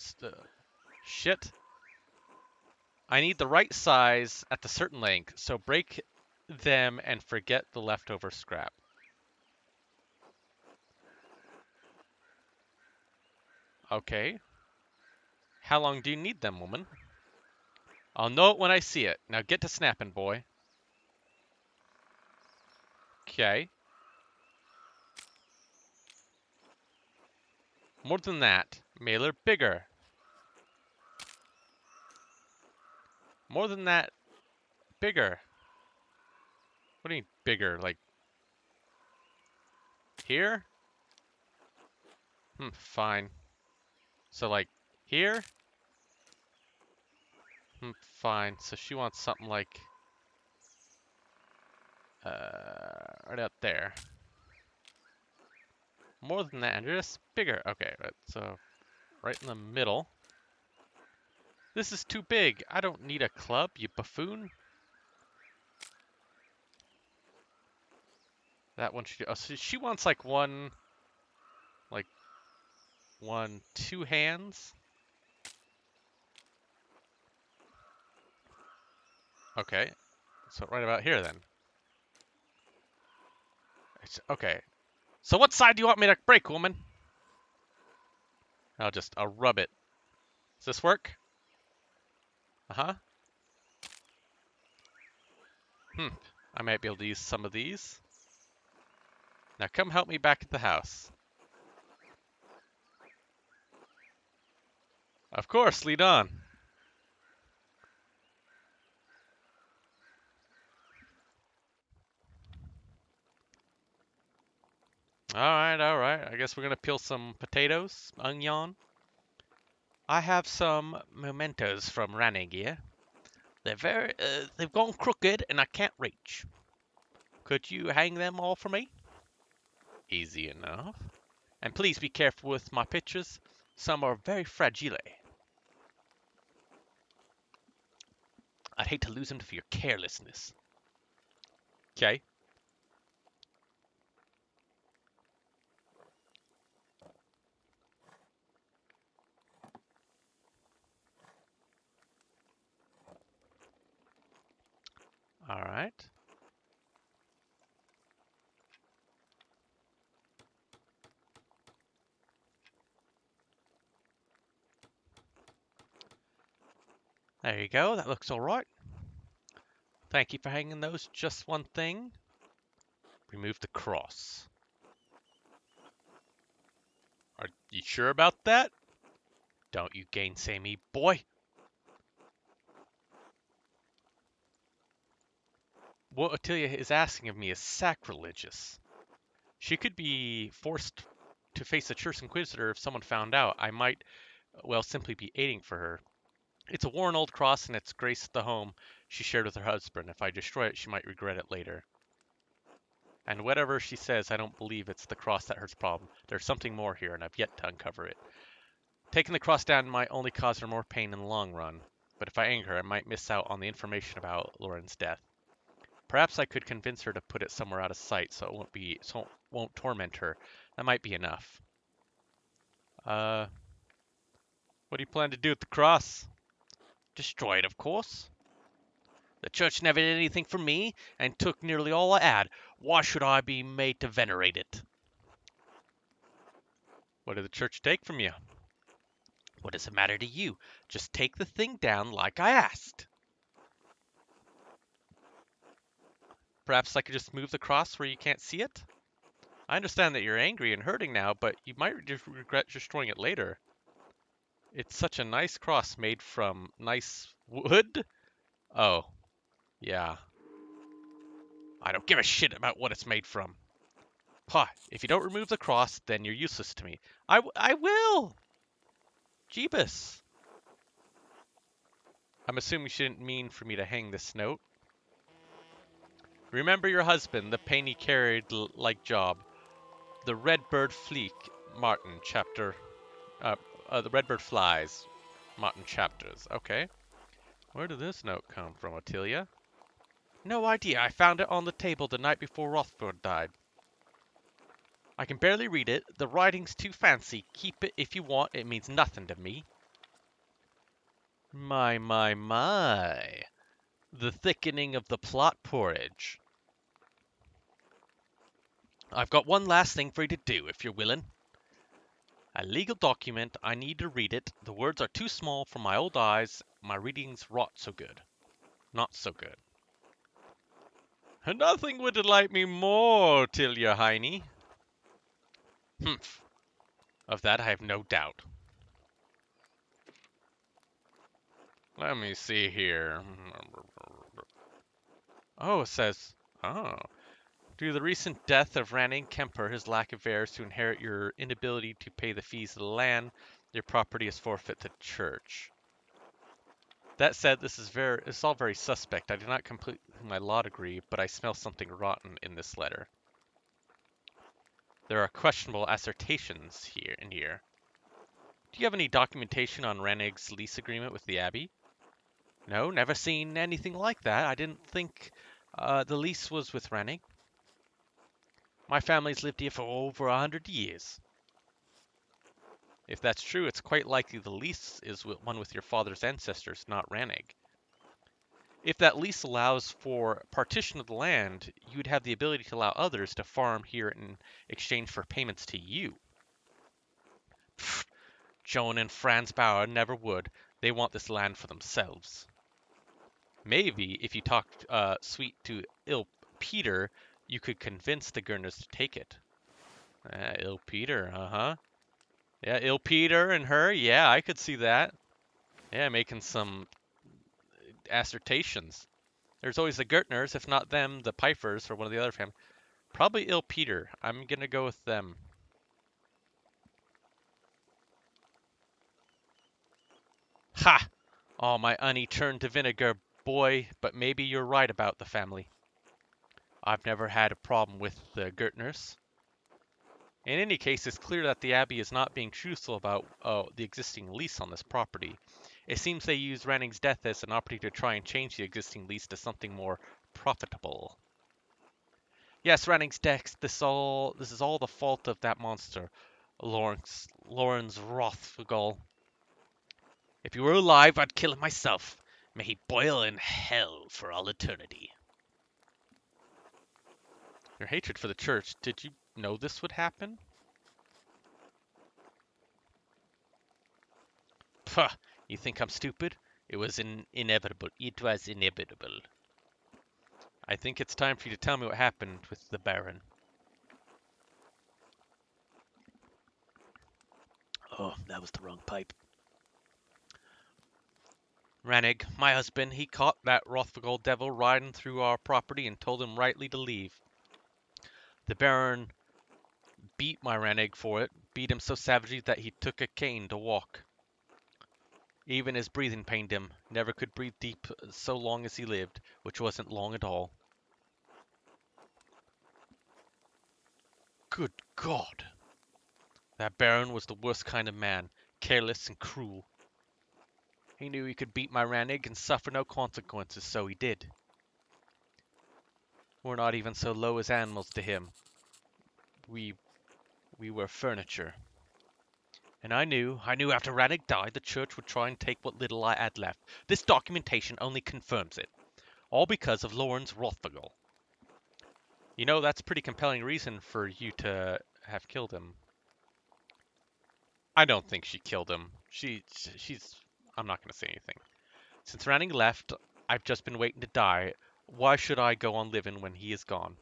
shit. I need the right size at the certain length, so break them and forget the leftover scrap. Okay. How long do you need them, woman? I'll know it when I see it. Now get to snapping, boy. Okay. More than that. Mailer bigger. More than that. Bigger. What do you mean bigger? Like here? Fine. So like here? Fine. So she wants something like right out there. More than that, and just bigger. Okay, right, so right in the middle. This is too big. I don't need a club, you buffoon. That one she, oh, so she wants like one, two hands. Okay, so right about here then. Okay, so what side do you want me to break, woman? I'll rub it. Does this work? Uh-huh. I might be able to use some of these. Now come help me back at the house. Of course, lead on. Alright. I guess we're gonna peel some potatoes, onion. I have some mementos from Ranagir. They've gone crooked and I can't reach. Could you hang them all for me? Easy enough. And please be careful with my pictures. Some are very fragile. I'd hate to lose them for your carelessness. Okay. Alright. There you go. That looks alright. Thank you for hanging those. Just one thing. Remove the cross. Are you sure about that? Don't you gainsay me, boy. What Attilia is asking of me is sacrilegious. She could be forced to face a Church Inquisitor if someone found out. I might, well, simply be aiding for her. It's a worn old cross and it's graced the home she shared with her husband. If I destroy it, she might regret it later. And whatever she says, I don't believe it's the cross that hurts problem. There's something more here, and I've yet to uncover it. Taking the cross down might only cause her more pain in the long run, but if I anger her, I might miss out on the information about Lauren's death. Perhaps I could convince her to put it somewhere out of sight so it won't torment her. That might be enough. What do you plan to do with the cross? Destroy it, of course. The church never did anything for me, and took nearly all I had. Why should I be made to venerate it? What did the church take from you? What does it matter to you? Just take the thing down like I asked. Perhaps I could just move the cross where you can't see it? I understand that you're angry and hurting now, but you might just regret destroying it later. It's such a nice cross made from nice wood? Oh, yeah. I don't give a shit about what it's made from. Pa, if you don't remove the cross, then you're useless to me. I will! Jeebus. I'm assuming she didn't mean for me to hang this note. Remember your husband, the pain he carried like Job. The Redbird Fleek, Martin, chapter... the Redbird Flies, Martin chapters. Okay. Where did this note come from, Attilia? No idea. I found it on the table the night before Rothford died. I can barely read it. The writing's too fancy. Keep it if you want. It means nothing to me. My. The thickening of the plot porridge. I've got one last thing for you to do, if you're willing. A legal document. I need to read it. The words are too small for my old eyes. My reading's rot so good. Not so good. Nothing would delight me more, Tilya Heine. Humph. Of that I have no doubt. Let me see here. Oh, it says, oh. Due to the recent death of Ranning Kemper, his lack of heirs to inherit your inability to pay the fees of the land, your property is forfeit to church. That said, it's all very suspect. I did not complete my law degree, but I smell something rotten in this letter. There are questionable assertions here. Do you have any documentation on Rannig's lease agreement with the Abbey? No, never seen anything like that. I didn't think the lease was with Rannig. My family's lived here for over 100 years. If that's true, it's quite likely the lease is one with your father's ancestors, not Rannig. If that lease allows for partition of the land, you would have the ability to allow others to farm here in exchange for payments to you. Pfft, Joan and Franz Bauer never would. They want this land for themselves. Maybe if you talked sweet to Il Peter, you could convince the Gurners to take it. Il Peter, uh-huh. Yeah, Il Peter and her, yeah, I could see that. Yeah, making some assertions. There's always the Gertners, if not them, the Pfeiffers or one of the other families. Probably Il Peter. I'm gonna go with them. Ha! All my honey turned to vinegar, boy, but maybe you're right about the family. I've never had a problem with the Gertners. In any case, it's clear that the Abbey is not being truthful about the existing lease on this property. It seems they used Ranning's death as an opportunity to try and change the existing lease to something more profitable. Yes, Ranning's death. This is all the fault of that monster, Lawrence Rothfugal. If he were alive, I'd kill him myself. May he boil in hell for all eternity. Your hatred for the church, did you know this would happen? Puh, you think I'm stupid? It was inevitable. It was inevitable. I think it's time for you to tell me what happened with the Baron. Oh, that was the wrong pipe. Rannig, my husband, he caught that Rothfugal devil riding through our property and told him rightly to leave. The Baron beat my Rannig for it, beat him so savagely that he took a cane to walk. Even his breathing pained him, never could breathe deep so long as he lived, which wasn't long at all. Good God! That Baron was the worst kind of man, careless and cruel. He knew he could beat my Rannig and suffer no consequences, so he did. We're not even so low as animals to him. We were furniture. And I knew after Rannig died, the church would try and take what little I had left. This documentation only confirms it. All because of Lawrence Rothfugal. You know, that's a pretty compelling reason for you to have killed him. I don't think she killed him. She's... I'm not going to say anything. Since Rannig left, I've just been waiting to die. Why should I go on living when he is gone?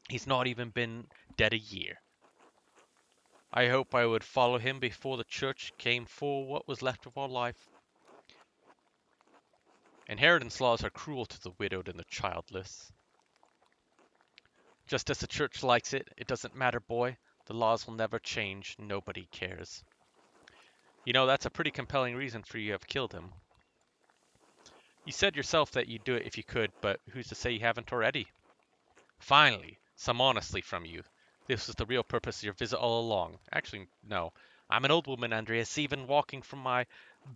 He's not even been dead a year. I hope I would follow him before the church came for what was left of our life. Inheritance laws are cruel to the widowed and the childless. Just as the church likes it, it doesn't matter, boy. The laws will never change. Nobody cares. You know, that's a pretty compelling reason for you to have killed him. You said yourself that you'd do it if you could, but who's to say you haven't already? Finally, some honesty from you. This was the real purpose of your visit all along. Actually, no. I'm an old woman, Andreas. Even walking from my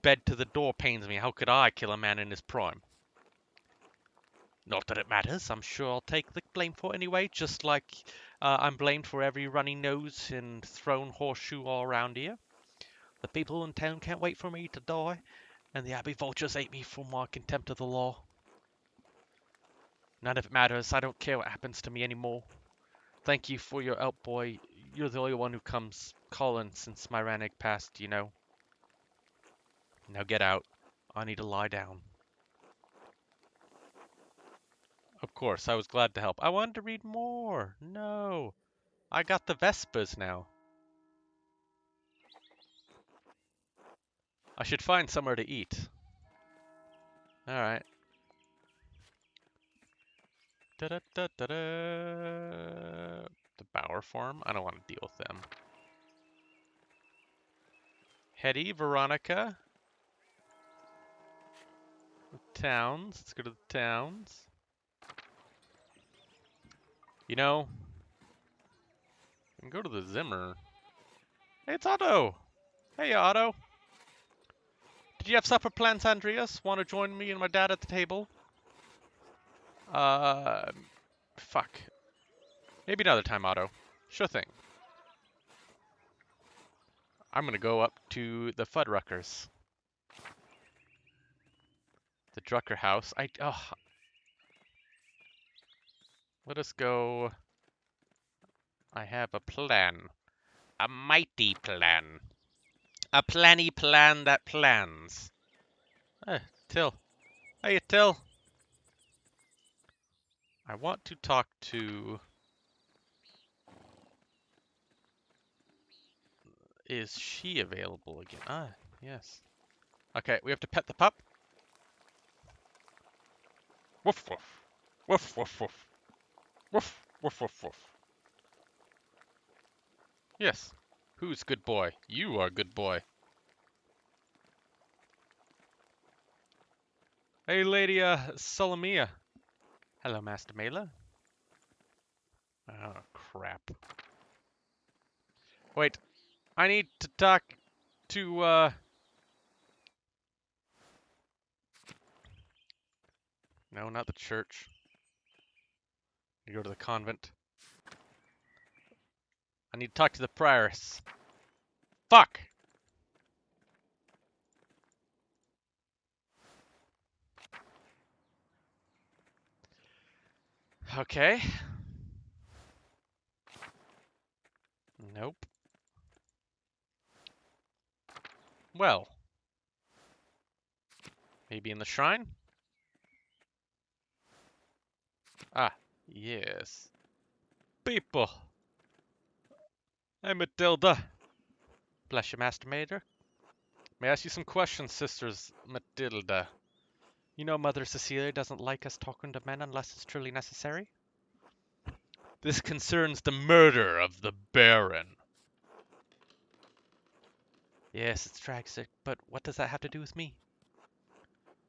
bed to the door pains me. How could I kill a man in his prime? Not that it matters. I'm sure I'll take the blame for it anyway, just like I'm blamed for every runny nose and thrown horseshoe all around here. The people in town can't wait for me to die, and the Abbey vultures hate me for my contempt of the law. None of it matters. I don't care what happens to me anymore. Thank you for your help, boy. You're the only one who comes calling since my Rannig passed, you know. Now get out. I need to lie down. Of course, I was glad to help. I wanted to read more. No. I got the Vespers now. I should find somewhere to eat. Alright. Da-da-da-da-da. The Bower Farm? I don't want to deal with them. Hetty, Veronica. The towns. Let's go to the towns. You know, we can go to the Zimmer. Hey, it's Otto! Hey, Otto. Did you have supper plans, Andreas? Want to join me and my dad at the table? Fuck. Maybe another time, Otto. Sure thing. I'm gonna go up to the Fuddruckers. The Drucker house. Let us go. I have a plan. A mighty plan. A planny plan that plans. Till. Hey, Till. I want to talk to... Is she available again? Ah, yes. Okay, we have to pet the pup. Woof, woof. Woof, woof, woof. Woof, woof, woof, woof. Yes. Who's good boy? You are good boy. Hey, Lady, Solomia. Hello, Master Mela. Oh, crap. Wait, I need to talk to, No, not the church. You go to the convent. I need to talk to the prioress. Fuck! Okay. Nope. Well. Maybe in the shrine? Ah, yes. People! Hey, Matilda. Bless you, Master Major. May I ask you some questions, Sisters Matilda? You know Mother Cecilia doesn't like us talking to men unless it's truly necessary? This concerns the murder of the Baron. Yes, it's tragic, but what does that have to do with me?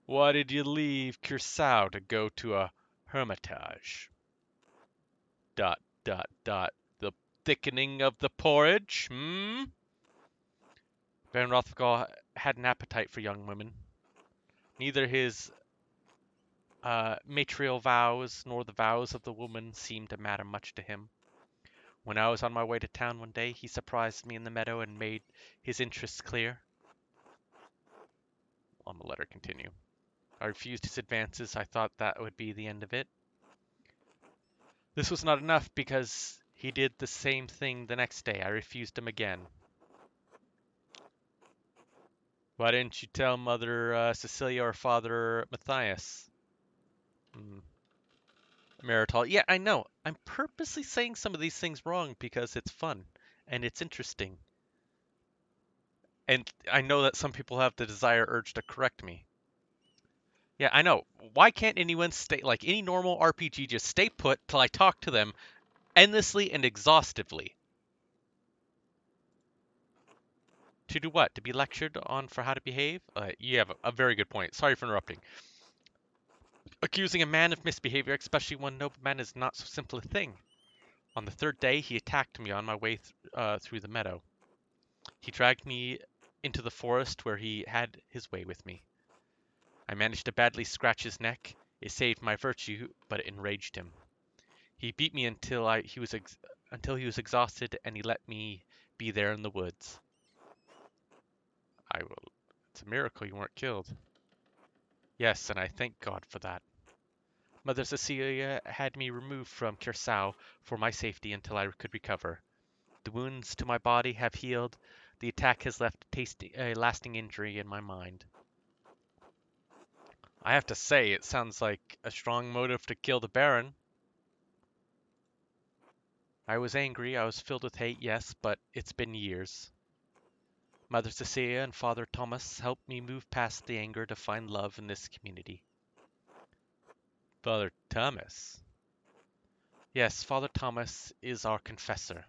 Why did you leave Curacao to go to a hermitage? ... The thickening of the porridge, hmm? Baron Rothgall had an appetite for young women. Neither his matrial vows nor the vows of the woman seemed to matter much to him. When I was on my way to town one day, he surprised me in the meadow and made his interests clear. I'm gonna let her continue. I refused his advances. I thought that would be the end of it. This was not enough because he did the same thing the next day. I refused him again. Why didn't you tell Mother Cecilia or Father Matthias? Marital. Yeah, I know. I'm purposely saying some of these things wrong because it's fun and it's interesting. And I know that some people have the desire urge to correct me. Yeah, I know. Why can't anyone stay, like any normal RPG, just stay put till I talk to them endlessly and exhaustively? To do what? To be lectured on for how to behave? You have a very good point. Sorry for interrupting. Accusing a man of misbehavior, especially one nobleman, is not so simple a thing. On the third day, he attacked me on my way through the meadow. He dragged me into the forest where he had his way with me. I managed to badly scratch his neck. It saved my virtue, but it enraged him. He beat me until he was exhausted, and he let me be there in the woods. It's a miracle you weren't killed. Yes, and I thank God for that. Mother Cecilia had me removed from Curacao for my safety until I could recover. The wounds to my body have healed. The attack has left a lasting injury in my mind. I have to say, it sounds like a strong motive to kill the Baron. I was angry, I was filled with hate, yes, but it's been years. Mother Cecilia and Father Thomas helped me move past the anger to find love in this community. Father Thomas? Yes, Father Thomas is our confessor.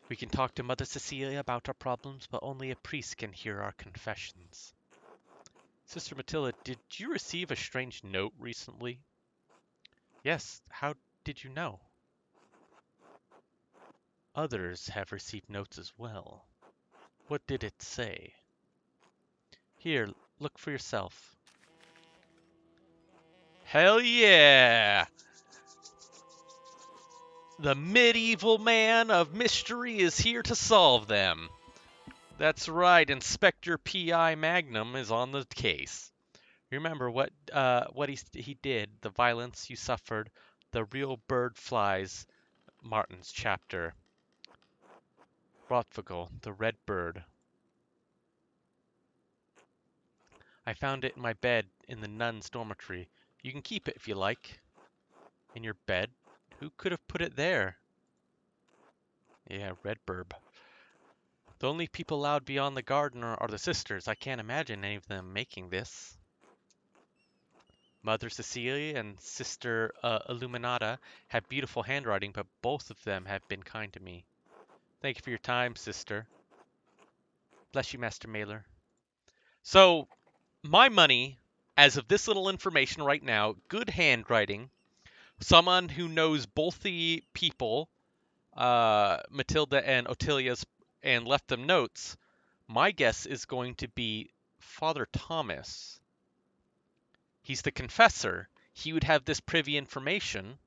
We can talk to Mother Cecilia about our problems, but only a priest can hear our confessions. Sister Matilda, did you receive a strange note recently? Yes, how did you know? Others have received notes as well. What did it say? Here, look for yourself. Hell yeah! The medieval man of mystery is here to solve them. That's right, Inspector P.I. Magnum is on the case. Remember what he did, the violence you suffered, the real bird flies, Martin's chapter. Rothvogel, the red bird. I found it in my bed in the nuns' dormitory. You can keep it if you like. In your bed? Who could have put it there? Yeah, red burb. The only people allowed beyond the garden are the sisters. I can't imagine any of them making this. Mother Cecilia and Sister Illuminata have beautiful handwriting, but both of them have been kind to me. Thank you for your time, sister. Bless you, Master Mailer. So, my money, as of this little information right now, good handwriting, someone who knows both the people, Matilda and Otilia's, and left them notes, my guess is going to be Father Thomas. He's the confessor. He would have this privy information.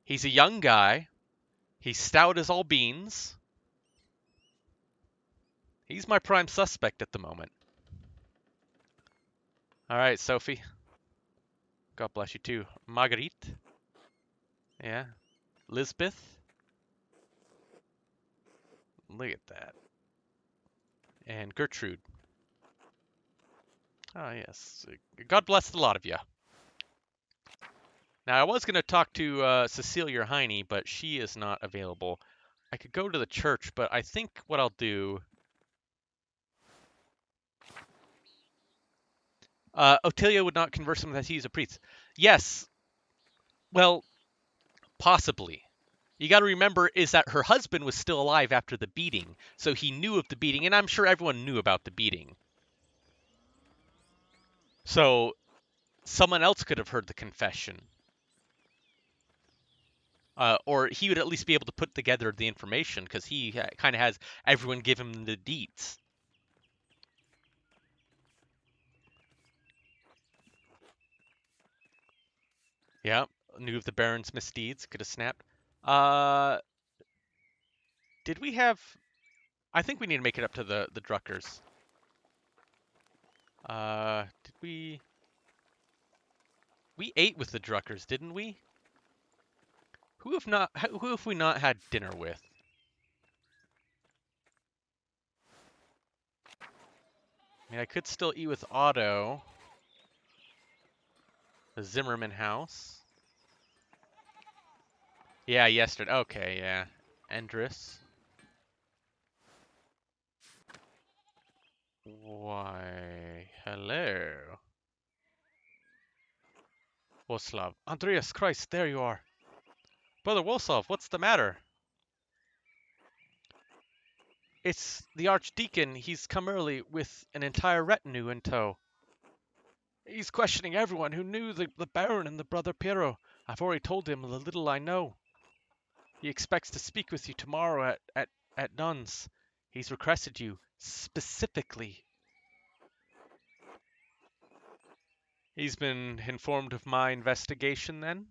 He's a young guy. He's stout as all beans. He's my prime suspect at the moment. All right, Sophie. God bless you too. Marguerite. Yeah. Lisbeth. Look at that. And Gertrude. Oh, yes. God bless a lot of you. Now, I was going to talk to Cecilia Heine, but she is not available. I could go to the church, but I think what I'll do... Otilia would not converse with him that he's a priest. Yes. Well, possibly. You got to remember is that her husband was still alive after the beating, so he knew of the beating, and I'm sure everyone knew about the beating. So someone else could have heard the confession. Or he would at least be able to put together the information, because he kind of has everyone give him the deets. Yeah, knew of the Baron's misdeeds, could have snapped. Did we have... I think we need to make it up to the Druckers. Did we... We ate with the Druckers, didn't we? Who have we not had dinner with? I mean, I could still eat with Otto. The Zimmerman house. Yeah, yesterday. Okay, yeah. Endris. Why, hello. Woslav. Andreas, Christ, there you are. Brother Woslav, what's the matter? It's the Archdeacon. He's come early with an entire retinue in tow. He's questioning everyone who knew the Baron and the brother Piero. I've already told him the little I know. He expects to speak with you tomorrow at Nuns. He's requested you specifically. He's been informed of my investigation, then?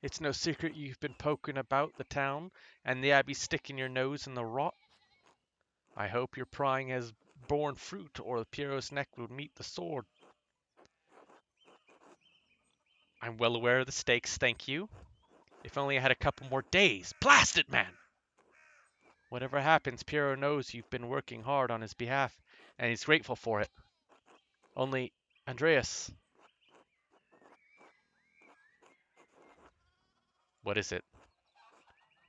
It's no secret you've been poking about the town, and the Abbey sticking your nose in the rot. I hope your prying has borne fruit, or Piero's neck will meet the sword. I'm well aware of the stakes, thank you. If only I had a couple more days. Blast it, man! Whatever happens, Piero knows you've been working hard on his behalf, and he's grateful for it. Only, Andreas... What is it?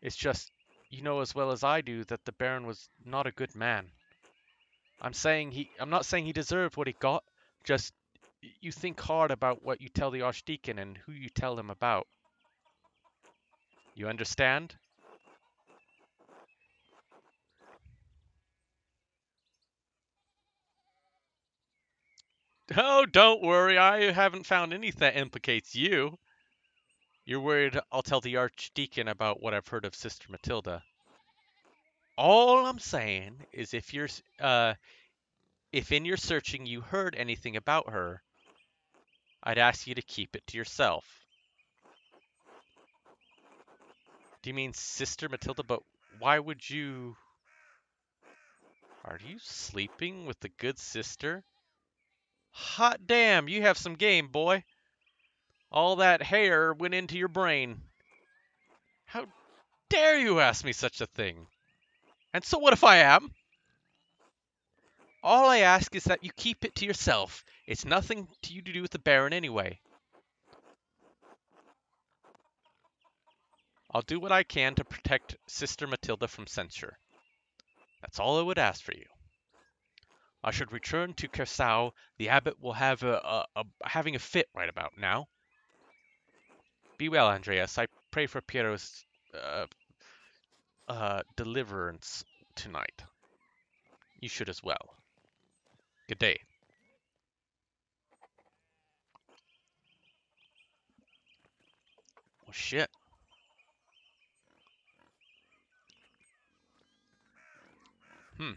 It's just... You know as well as I do that the Baron was not a good man. I'm not saying he deserved what he got, just you think hard about what you tell the Archdeacon and who you tell him about. You understand? Oh, don't worry, I haven't found anything that implicates you. You're worried I'll tell the Archdeacon about what I've heard of Sister Matilda. All I'm saying is if in your searching you heard anything about her, I'd ask you to keep it to yourself. Do you mean Sister Matilda? But why would you... Are you sleeping with the good sister? Hot damn, you have some game, boy. All that hair went into your brain. How dare you ask me such a thing? And so what if I am? All I ask is that you keep it to yourself. It's nothing to you to do with the Baron anyway. I'll do what I can to protect Sister Matilda from censure. That's all I would ask for you. I should return to Kersau. The abbot will have having a fit right about now. Be well, Andreas. I pray for Piero's deliverance tonight. You should as well. Good day. Oh shit. Hmm.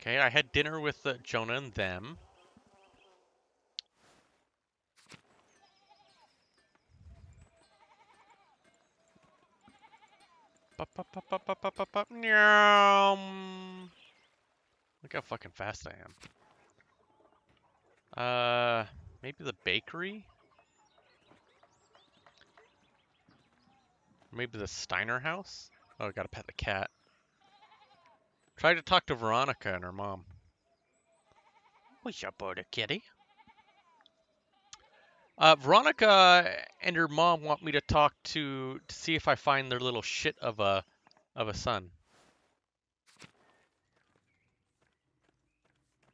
Okay, I had dinner with Jonah and them. Look how fucking fast I am. Maybe the bakery? Maybe the Steiner house? Oh, I gotta pet the cat. Try to talk to Veronica and her mom. What's up, border kitty? Veronica and her mom want me to talk to see if I find their little shit of a son.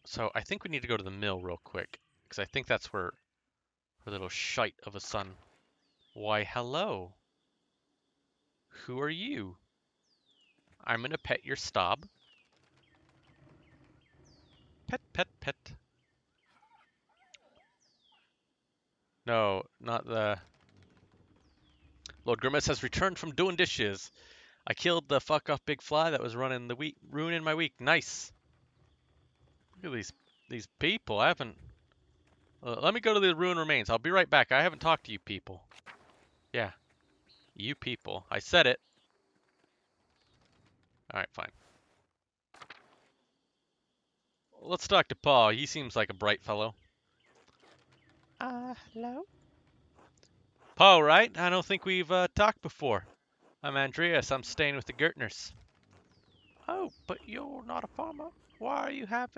So I think we need to go to the mill real quick, because I think that's where her little shite of a son. Why, hello. Who are you? I'm gonna pet your stob. Pet, pet, pet. No, not the... Lord Grimace has returned from doing dishes. I killed the fuck off big fly that was ruining my week. Nice. Look at these people. I haven't... let me go to the ruined remains. I'll be right back. I haven't talked to you people. Yeah, you people. I said it. Alright, fine. Let's talk to Paul. He seems like a bright fellow. Hello? Paul, right? I don't think we've talked before. I'm Andreas. I'm staying with the Gertners. Oh, but you're not a farmer. Why are you why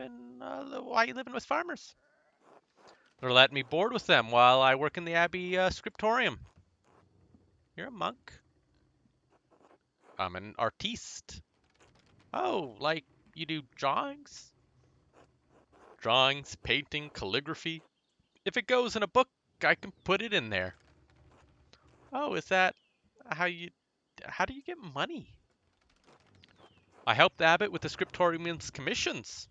are you living with farmers? They're letting me board with them while I work in the Abbey scriptorium. You're a monk? I'm an artiste. Oh, like you do drawings? Drawings, painting, calligraphy. If it goes in a book, I can put it in there. Oh, is that how do you get money? I help the abbot with the scriptorium's commissions.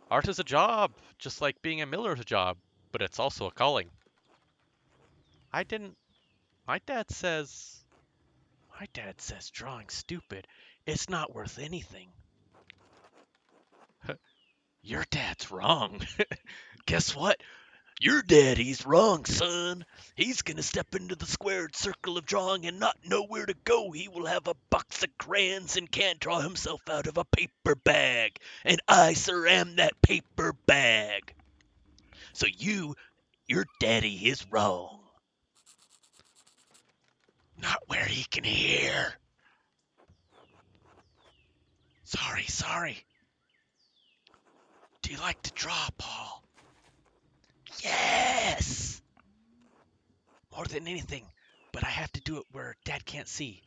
Art is a job, just like being a miller is a job, but it's also a calling. I didn't... My dad says drawing's stupid. It's not worth anything. Your dad's wrong. Guess what? Your daddy's wrong, son. He's gonna step into the squared circle of drawing and not know where to go. He will have a box of crayons and can't draw himself out of a paper bag. And I, sir, am that paper bag. So your daddy is wrong. Not where he can hear. Sorry. Do you like to draw, Paul? Yes! More than anything, but I have to do it where Dad can't see.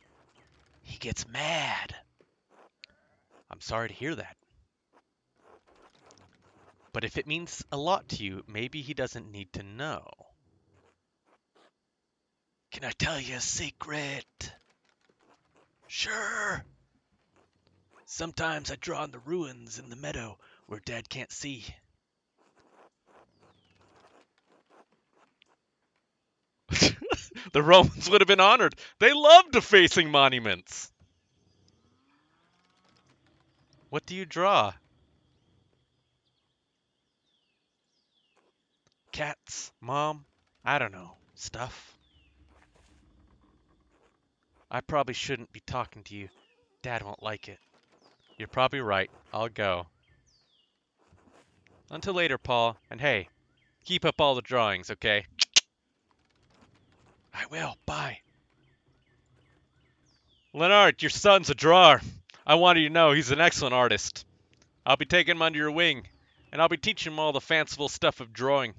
He gets mad. I'm sorry to hear that. But if it means a lot to you, maybe he doesn't need to know. Can I tell you a secret? Sure. Sometimes I draw on the ruins in the meadow where Dad can't see. The Romans would have been honored. They loved defacing monuments. What do you draw? Cats, Mom, I don't know, stuff. I probably shouldn't be talking to you. Dad won't like it. You're probably right. I'll go. Until later, Paul. And hey, keep up all the drawings, okay? I will. Bye. Leonard, your son's a drawer. I wanted you to know he's an excellent artist. I'll be taking him under your wing, and I'll be teaching him all the fanciful stuff of drawing.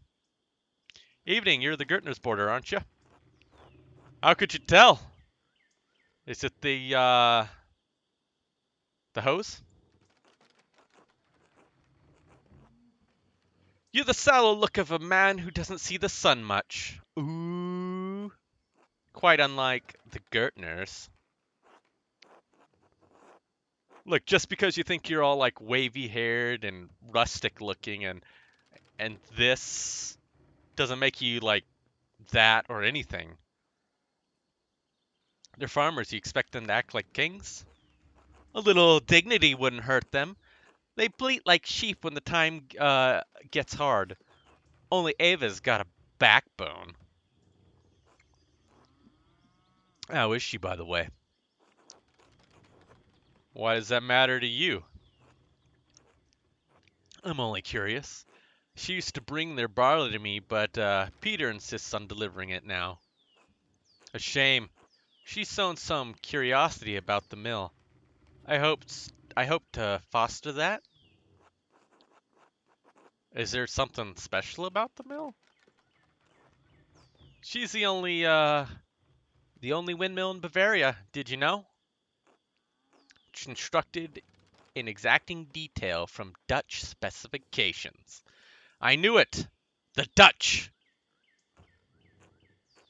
Evening, you're the Gertner's boarder, aren't you? How could you tell? Is it the hose? You're the sallow look of a man who doesn't see the sun much. Ooh. Quite unlike the Gertners. Look, just because you think you're all like wavy-haired and rustic-looking and this doesn't make you like that or anything. They're farmers. You expect them to act like kings? A little dignity wouldn't hurt them. They bleat like sheep when the time gets hard. Only Ava's got a backbone. How is she, by the way? Why does that matter to you? I'm only curious. She used to bring their barley to me, but Peter insists on delivering it now. A shame. She's shown some curiosity about the mill. I hope to foster that. Is there something special about the mill? She's the only windmill in Bavaria. Did you know? Constructed in exacting detail from Dutch specifications. I knew it! The Dutch!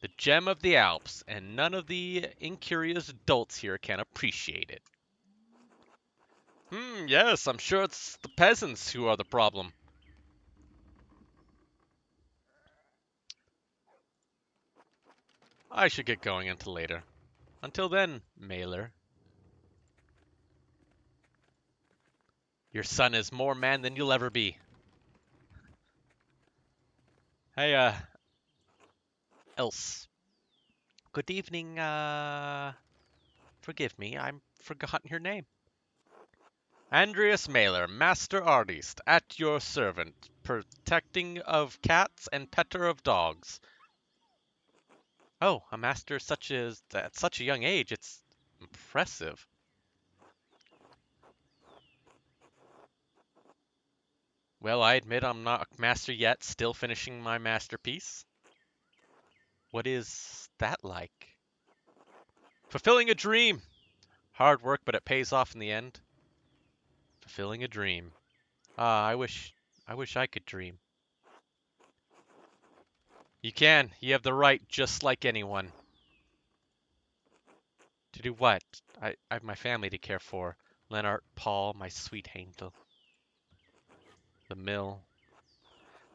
The gem of the Alps, and none of the incurious adults here can appreciate it. Yes, I'm sure it's the peasants who are the problem. I should get going until later. Until then, Mailer. Your son is more man than you'll ever be. Hey, Else. Good evening, forgive me, I've forgotten your name. Andreas Mailer, master artist, at your servant, protecting of cats and petter of dogs. Oh, a master such as at such a young age, it's impressive. Well, I admit I'm not a master yet, still finishing my masterpiece. What is that like? Fulfilling a dream. Hard work, but it pays off in the end. Fulfilling a dream. Ah, I wish I could dream. You can. You have the right, just like anyone. To do what? I have my family to care for. Lennart, Paul, my sweet angel. The mill.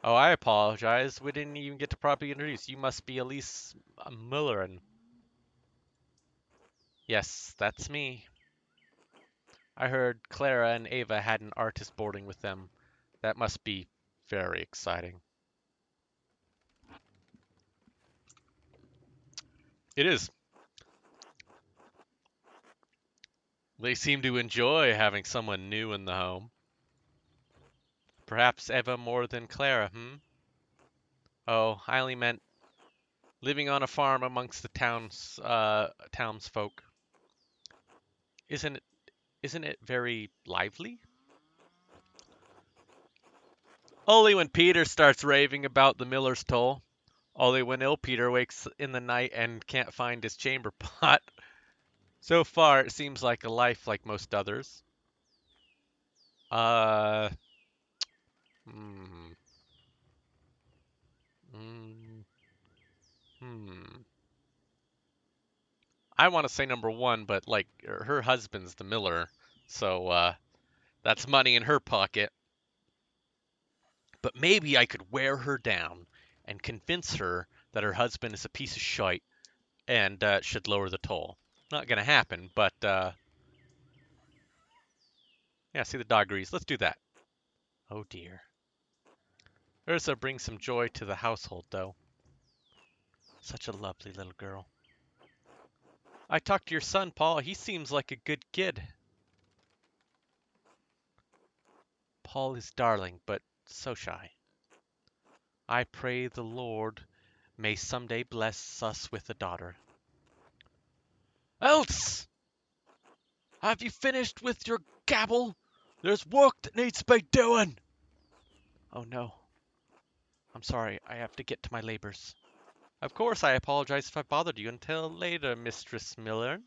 Oh, I apologize. We didn't even get to properly introduce. You must be Elise Millerin. Yes, that's me. I heard Clara and Ava had an artist boarding with them. That must be very exciting. It is. They seem to enjoy having someone new in the home. Perhaps Eva more than Clara, hmm? Oh, I only meant living on a farm amongst the townsfolk. Isn't it very lively? Only when Peter starts raving about the miller's toll. Only when ill Peter wakes in the night and can't find his chamber pot. So far, it seems like a life like most others. Uh, hmm, mm, hmm. I want to say number one, but like her husband's the miller, so that's money in her pocket. But maybe I could wear her down and convince her that her husband is a piece of shite and should lower the toll. Not gonna happen, but yeah. See the dog agrees. Let's do that. Oh dear. Ursa brings some joy to the household, though. Such a lovely little girl. I talked to your son, Paul. He seems like a good kid. Paul is darling, but so shy. I pray the Lord may someday bless us with a daughter. Else! Have you finished with your gabble? There's work that needs to be doing. Oh no. I'm sorry, I have to get to my labors. Of course, I apologize if I bothered you. Until later, Mistress Miller.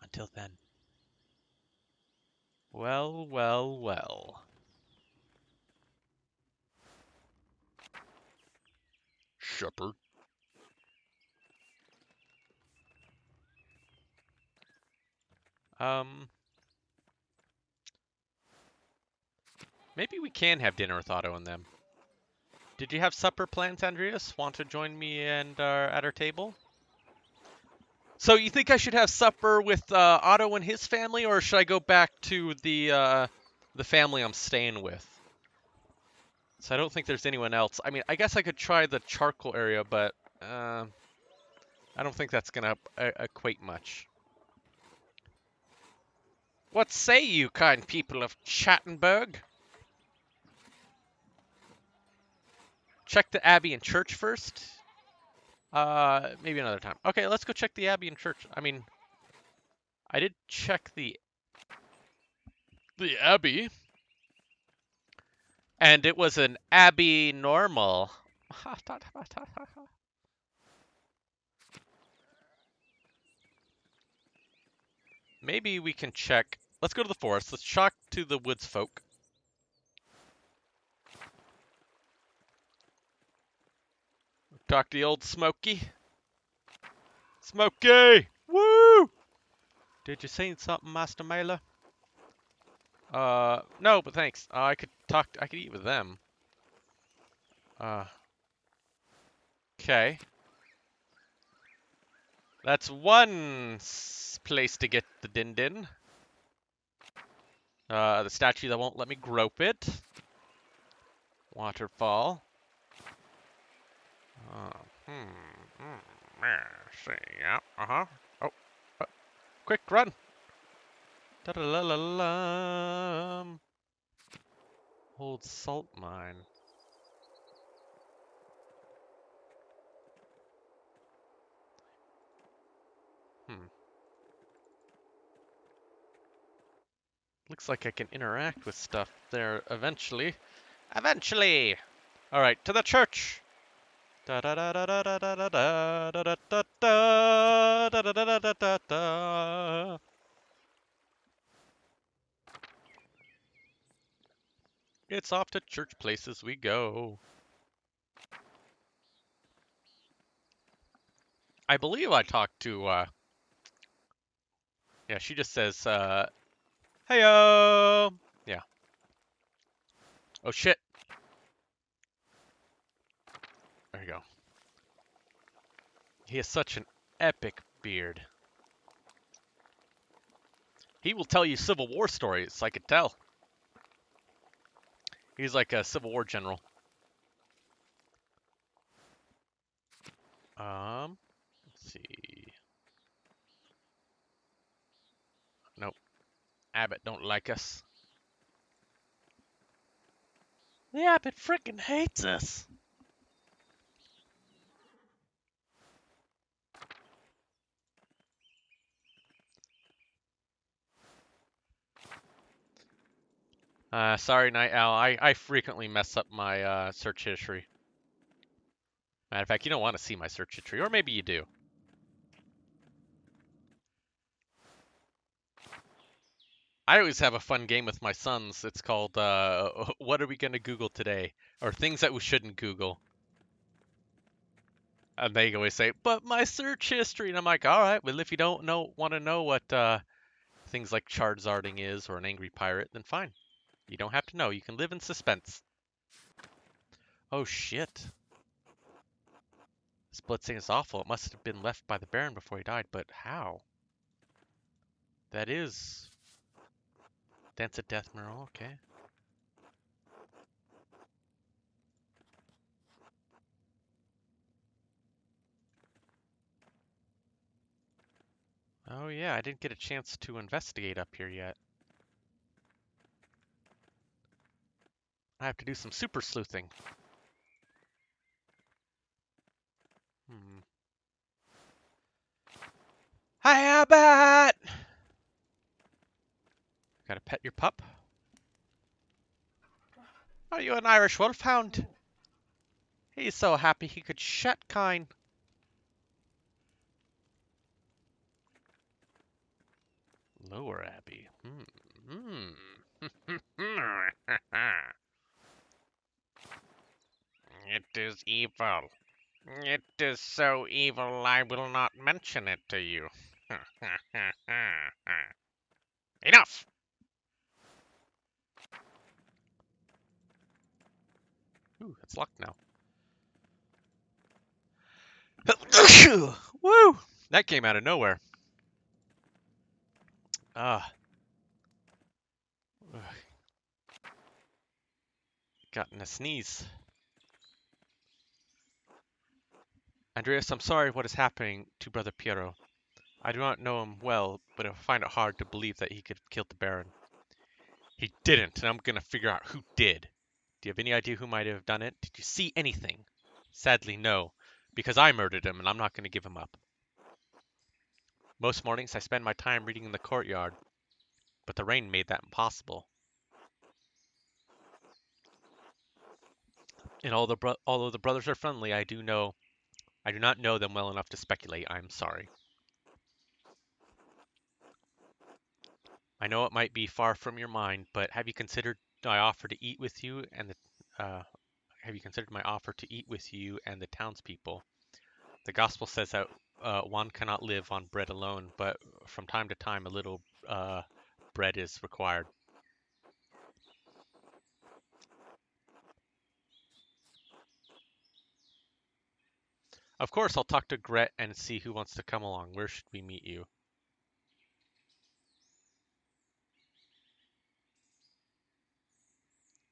Until then. Well, well, well. Shepherd. Um, maybe we can have dinner with Otto and them. Did you have supper plans, Andreas? Want to join me and at our table? So you think I should have supper with Otto and his family, or should I go back to the family I'm staying with? So I don't think there's anyone else. I mean, I guess I could try the charcoal area, but I don't think that's gonna equate much. What say you, kind people of Chattenburg? Check the abbey and church first. Maybe another time. Okay, let's go check the abbey and church. I mean, I did check the abbey, and it was an abbey normal. Maybe we can check. Let's go to the forest. Let's talk to the woods folk. Talk to the old Smokey. Smokey! Woo! Did you say something, Master Mailer? No, but thanks. I could talk. I could eat with them. Okay. That's one place to get the din-din. The statue that won't let me grope it. Waterfall. See, yeah, Oh, quick, run! Da-da-la-la-la. Old salt mine. Looks like I can interact with stuff there eventually. Eventually! Alright, to the church! Da da da da da da da da da da da da da da da da da. It's off to church places we go. I believe I talked to, yeah, she just says, heyo! Yeah. Oh shit. There you go. He has such an epic beard. He will tell you Civil War stories, I could tell. He's like a Civil War general. Let's see. Nope. Abbott don't like us. The Abbott frickin' hates us. Sorry, Night Owl. I frequently mess up my search history. Matter of fact, you don't want to see my search history, or maybe you do. I always have a fun game with my sons. It's called What Are We Gonna Google Today? Or Things That We Shouldn't Google. And they always say, but my search history. And I'm like, all right, well, if you don't want to know what things like Charizarding is or an angry pirate, then fine. You don't have to know. You can live in suspense. Oh, shit. This bloodstained is awful. It must have been left by the Baron before he died, but how? That is... Dance at Death mural, okay. Oh yeah, I didn't get a chance to investigate up here yet. I have to do some super sleuthing. Hmm. Hi, Abbott! Gotta pet your pup? Are you an Irish wolfhound? He's so happy he could shat kine. Lower Abbey. It is evil. It is so evil I will not mention it to you. Enough! Ooh, it's locked now. Woo! That came out of nowhere. Ah. Gotten a sneeze. Andreas, I'm sorry what is happening to Brother Piero. I do not know him well, but I find it hard to believe that he could have killed the Baron. He didn't, and I'm gonna figure out who did. Do you have any idea who might have done it? Did you see anything? Sadly, no, because I murdered him, and I'm not gonna give him up. Most mornings I spend my time reading in the courtyard, but the rain made that impossible. And although the brothers are friendly, I do not know them well enough to speculate. I'm sorry. I know it might be far from your mind, but have you considered my offer to eat with you and have you considered my offer to eat with you and the townspeople? The gospel says that one cannot live on bread alone, but from time to time a little bread is required. Of course, I'll talk to Gret and see who wants to come along. Where should we meet you?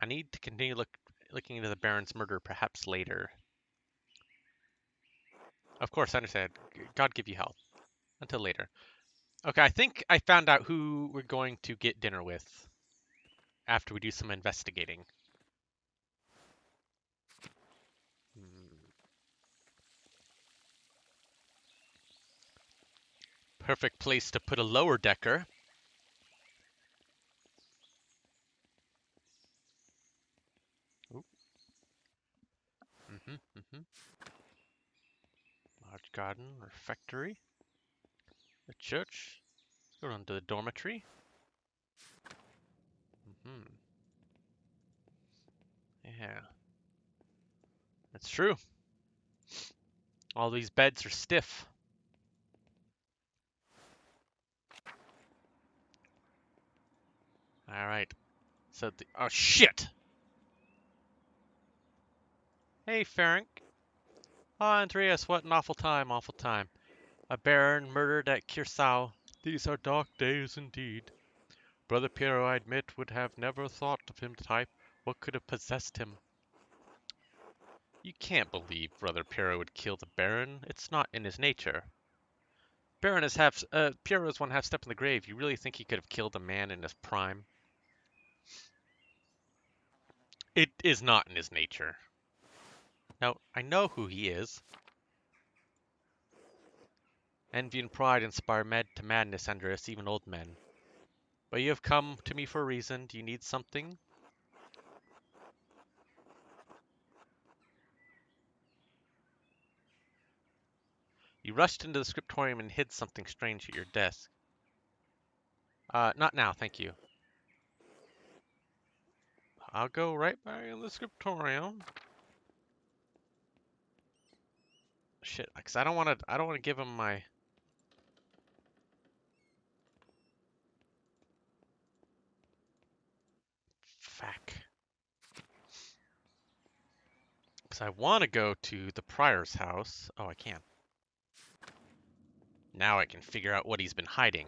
I need to continue looking into the Baron's murder, perhaps later. Of course, I understand. God give you health. Until later. Okay, I think I found out who we're going to get dinner with after we do some investigating. Perfect place to put a lower decker. Large garden, refectory, a church. Go on to the dormitory. Yeah, that's true. All these beds are stiff. All right. So oh shit! Hey, Ferenc. Oh, Andreas, what an awful time, awful time. A baron murdered at Kirsau. These are dark days indeed. Brother Piero, I admit, would have never thought of him type. What could have possessed him? You can't believe Brother Piero would kill the Baron. It's not in his nature. Baron is Piero is one half step in the grave. You really think he could have killed a man in his prime? It is not in his nature. Now, I know who he is. Envy and pride inspire men to madness, Andreas, even old men. But you have come to me for a reason. Do you need something? You rushed into the scriptorium and hid something strange at your desk. Not now, thank you. I'll go right back in the scriptorium. Shit, because I don't want to give him my... Fuck. Because I want to go to the prior's house. Oh, I can. Now I can figure out what he's been hiding.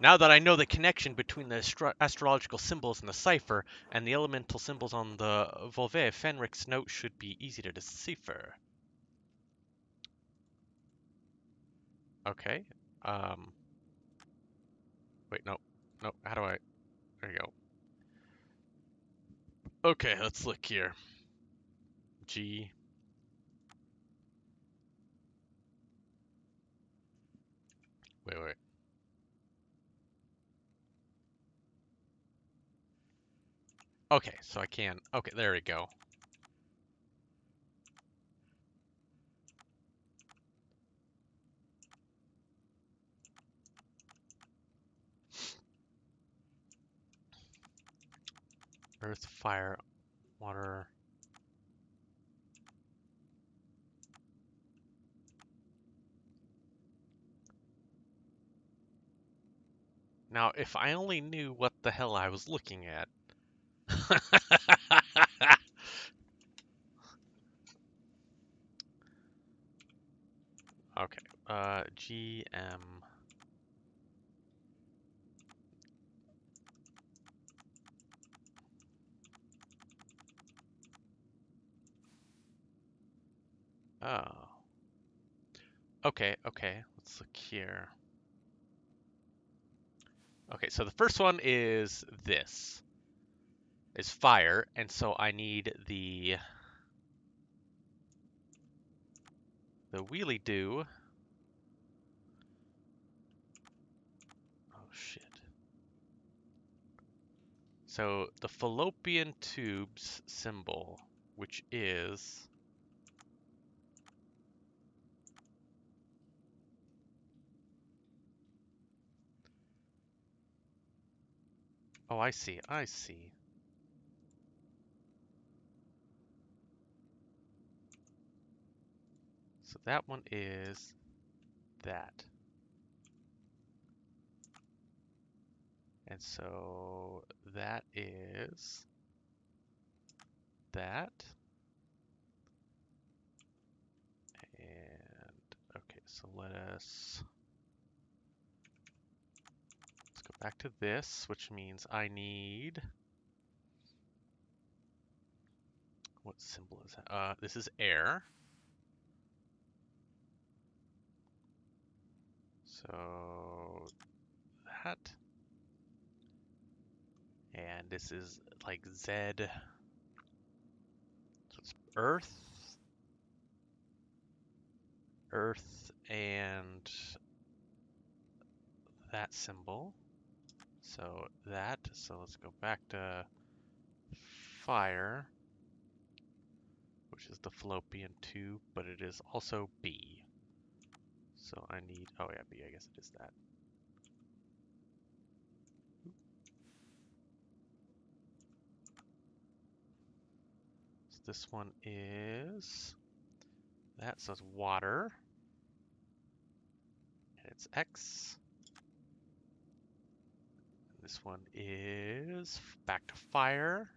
Now that I know the connection between the astrological symbols in the cipher and the elemental symbols on the Volve, Fenric's note should be easy to decipher. Okay. Wait, no. No, how do I... There you go. Okay, let's look here. G. Wait. Okay, so I can... Okay, there we go. Earth, fire, water... Now, if I only knew what the hell I was looking at. Okay, GM. Oh. Okay, let's look here. Okay, so the first one is this. Is fire, and so I need the wheelie-do. Oh, shit. So the fallopian tubes symbol, which is... Oh, I see. So that one is that. And so that is that. And okay, so let's go back to this, which means I need... What symbol is that? This is air. So that. And this is like Z. So it's Earth, and that symbol. So that. So let's go back to fire, which is the fallopian tube, but it is also B. So I need, oh yeah, B, I guess it is that. So this one is that, so it's water. And it's X. And this one is back to fire.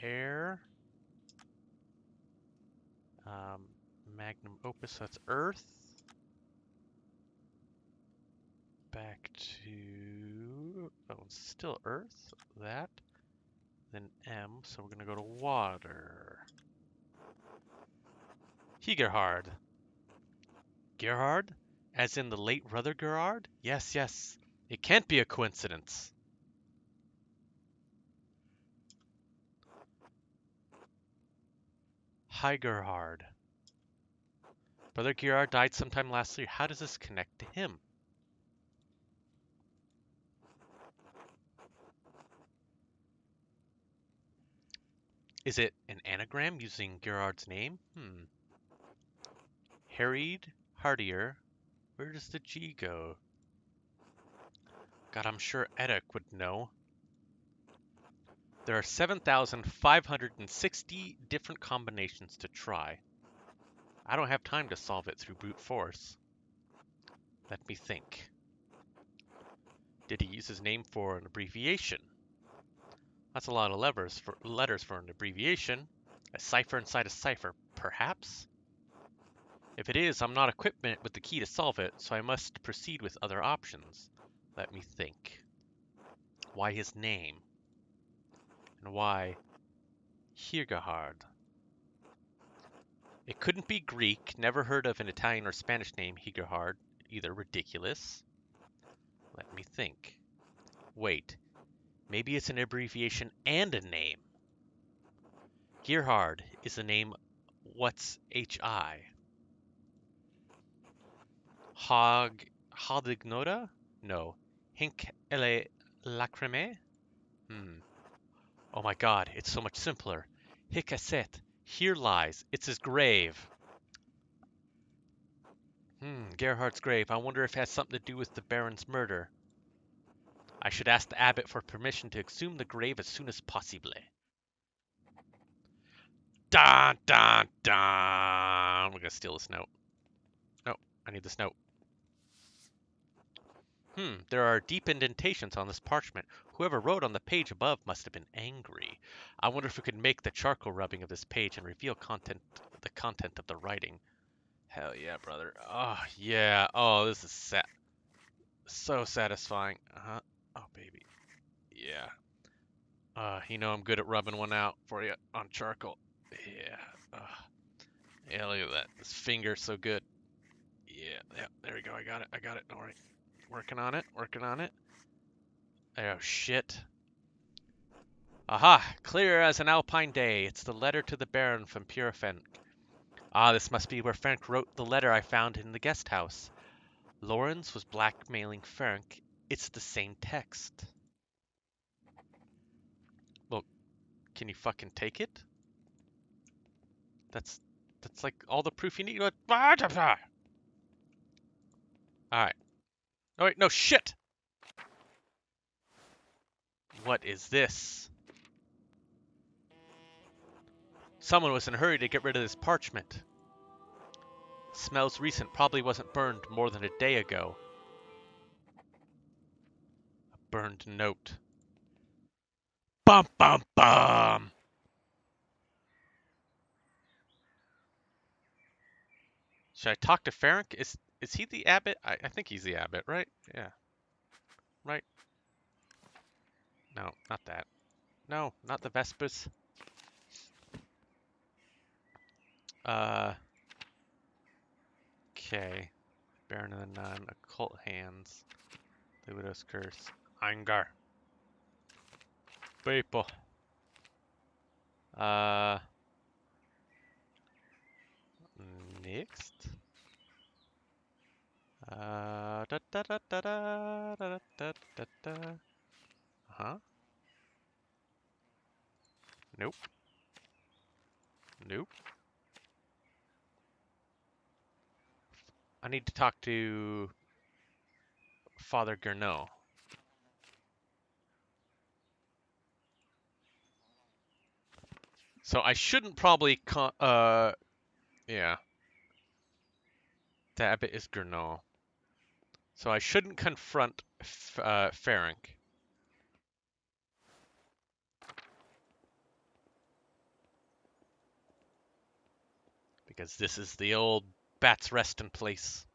Air. Magnum opus, so that's Earth. Back to, oh, it's still Earth, that. Then M, so we're gonna go to water. Gerhard. Gerhard? As in the late Ruther Gerhard? Yes. It can't be a coincidence. Hi, Gerhard. Brother Gerhard died sometime last year. How does this connect to him? Is it an anagram using Gerard's name? Harried, hardier. Where does the G go? God, I'm sure Edek would know. There are 7,560 different combinations to try. I don't have time to solve it through brute force. Let me think. Did he use his name for an abbreviation? That's a lot of letters for an abbreviation. A cipher inside a cipher, perhaps? If it is, I'm not equipped with the key to solve it, so I must proceed with other options. Let me think. Why his name? And why Hiergehard? It couldn't be Greek. Never heard of an Italian or Spanish name Hiergehard. Either ridiculous. Let me think. Wait. Maybe it's an abbreviation and a name. Gerhard is the name. What's H-I? Hodignota? No. Hinc ele lacrime? Oh my god, it's so much simpler. Hic asset. Here lies. It's his grave. Gerhard's grave. I wonder if it has something to do with the Baron's murder. I should ask the abbot for permission to exhume the grave as soon as possible. Dun, dun, dun. We're gonna steal this note. No, I need this note. There are deep indentations on this parchment. Whoever wrote on the page above must have been angry. I wonder if we could make the charcoal rubbing of this page and reveal the content of the writing. Hell yeah, brother. Oh, yeah. Oh, this is so satisfying. Oh, baby. Yeah. You know I'm good at rubbing one out for you on charcoal. Yeah. Yeah, look at that. This finger's so good. Yeah, there we go. I got it. All right. Working on it. Oh, shit. Aha! Clear as an alpine day. It's the letter to the Baron from Pure Fenk. Ah, this must be where Fenk wrote the letter I found in the guest house. Lawrence was blackmailing Fenk. It's the same text. Well, can you fucking take it? That's like all the proof you need. Alright. Oh wait, no, shit! What is this? Someone was in a hurry to get rid of this parchment. Smells recent, probably wasn't burned more than a day ago. A burned note. Bum bum bum! Should I talk to Ferenc? Is he the abbot? I think he's the abbot, right? Yeah. Right? No, not that. No, not the Vespers. Okay. Baron of the Nun, Occult Hands, the Widow's Curse, Anger. People. Next. Da da da da da da da da da. Huh? Nope. Nope. I need to talk to Father Gernot. So I shouldn't probably yeah. The abbot is Gernot. So I shouldn't confront Ferenc. Because this is the old bat's resting place.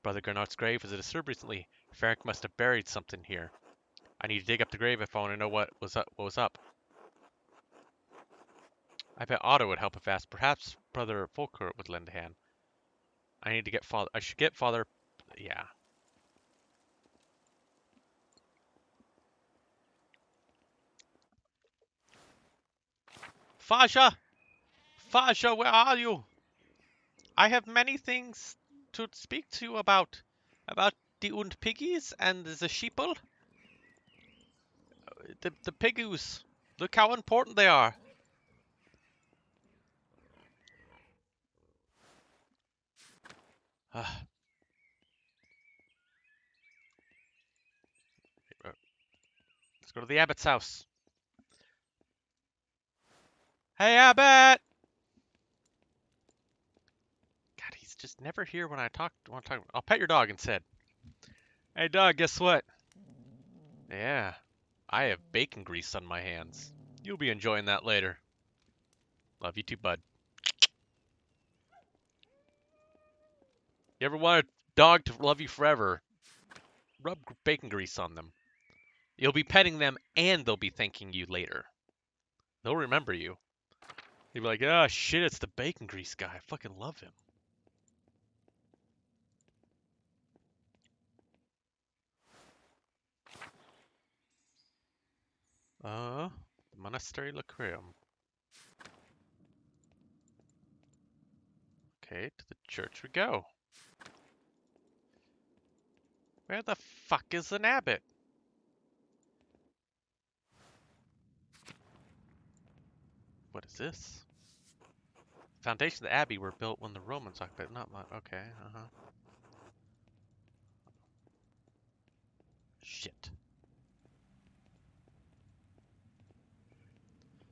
Brother Gernot's grave was disturbed recently. Ferenc must have buried something here. I need to dig up the grave if I want to know what was up. I bet Otto would help if asked. Perhaps Brother Volker would lend a hand. I need to get Father. I should get Father. Yeah. Faja! Faja, where are you? I have many things to speak to you about. About the und piggies and the sheeple. The piggoos. Look how important they are. Let's go to the Abbot's house. Hey, Abbott! God, he's just never here when I talk. I'll pet your dog instead. Hey, dog, guess what? Yeah, I have bacon grease on my hands. You'll be enjoying that later. Love you too, bud. You ever want a dog to love you forever? Rub bacon grease on them. You'll be petting them and they'll be thanking you later. They'll remember you. They'll be like, oh shit, it's the bacon grease guy. I fucking love him. The Monastery Lacrium. Okay, to the church we go. Where the fuck is an abbot? What is this? Foundations of the abbey were built when the Romans occupied. Not much. Okay. Shit.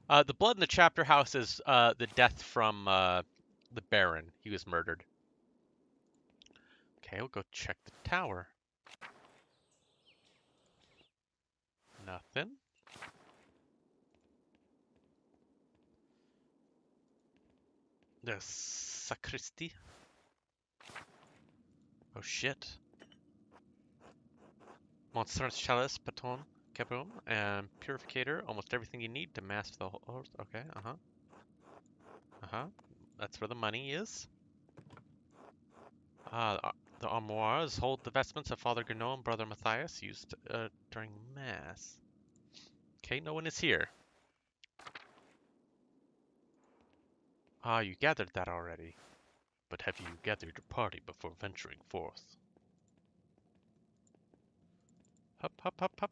The blood in the chapter house is the death from the Baron. He was murdered. Okay, we'll go check the tower. Nothing. The sacristy. Oh shit. Monstrous chalice, baton, kaboom, and purificator. Almost everything you need to master the whole. Okay, That's where the money is. The armoires hold the vestments of Father Gano and Brother Matthias used during Mass. Okay, no one is here. Ah, you gathered that already. But have you gathered your party before venturing forth? Hup, hup, hup, hup.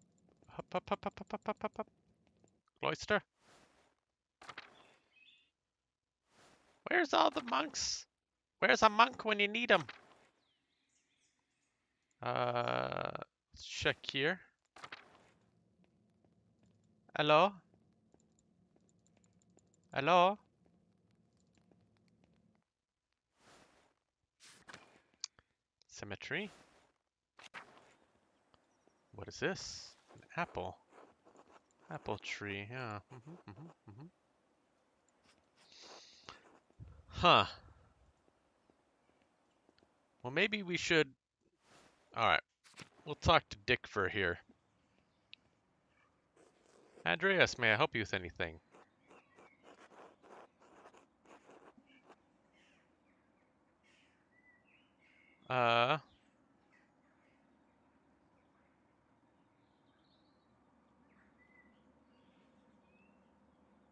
Hup, hup, hup, hup, hup, hup, hup, hup. Cloister? Where's all the monks? Where's a monk when you need him? Let's check here. Hello? Hello? Cemetery. What is this? An apple. Apple tree, yeah. Huh. Well, maybe we should... Alright. We'll talk to Dick for here. Andreas, may I help you with anything?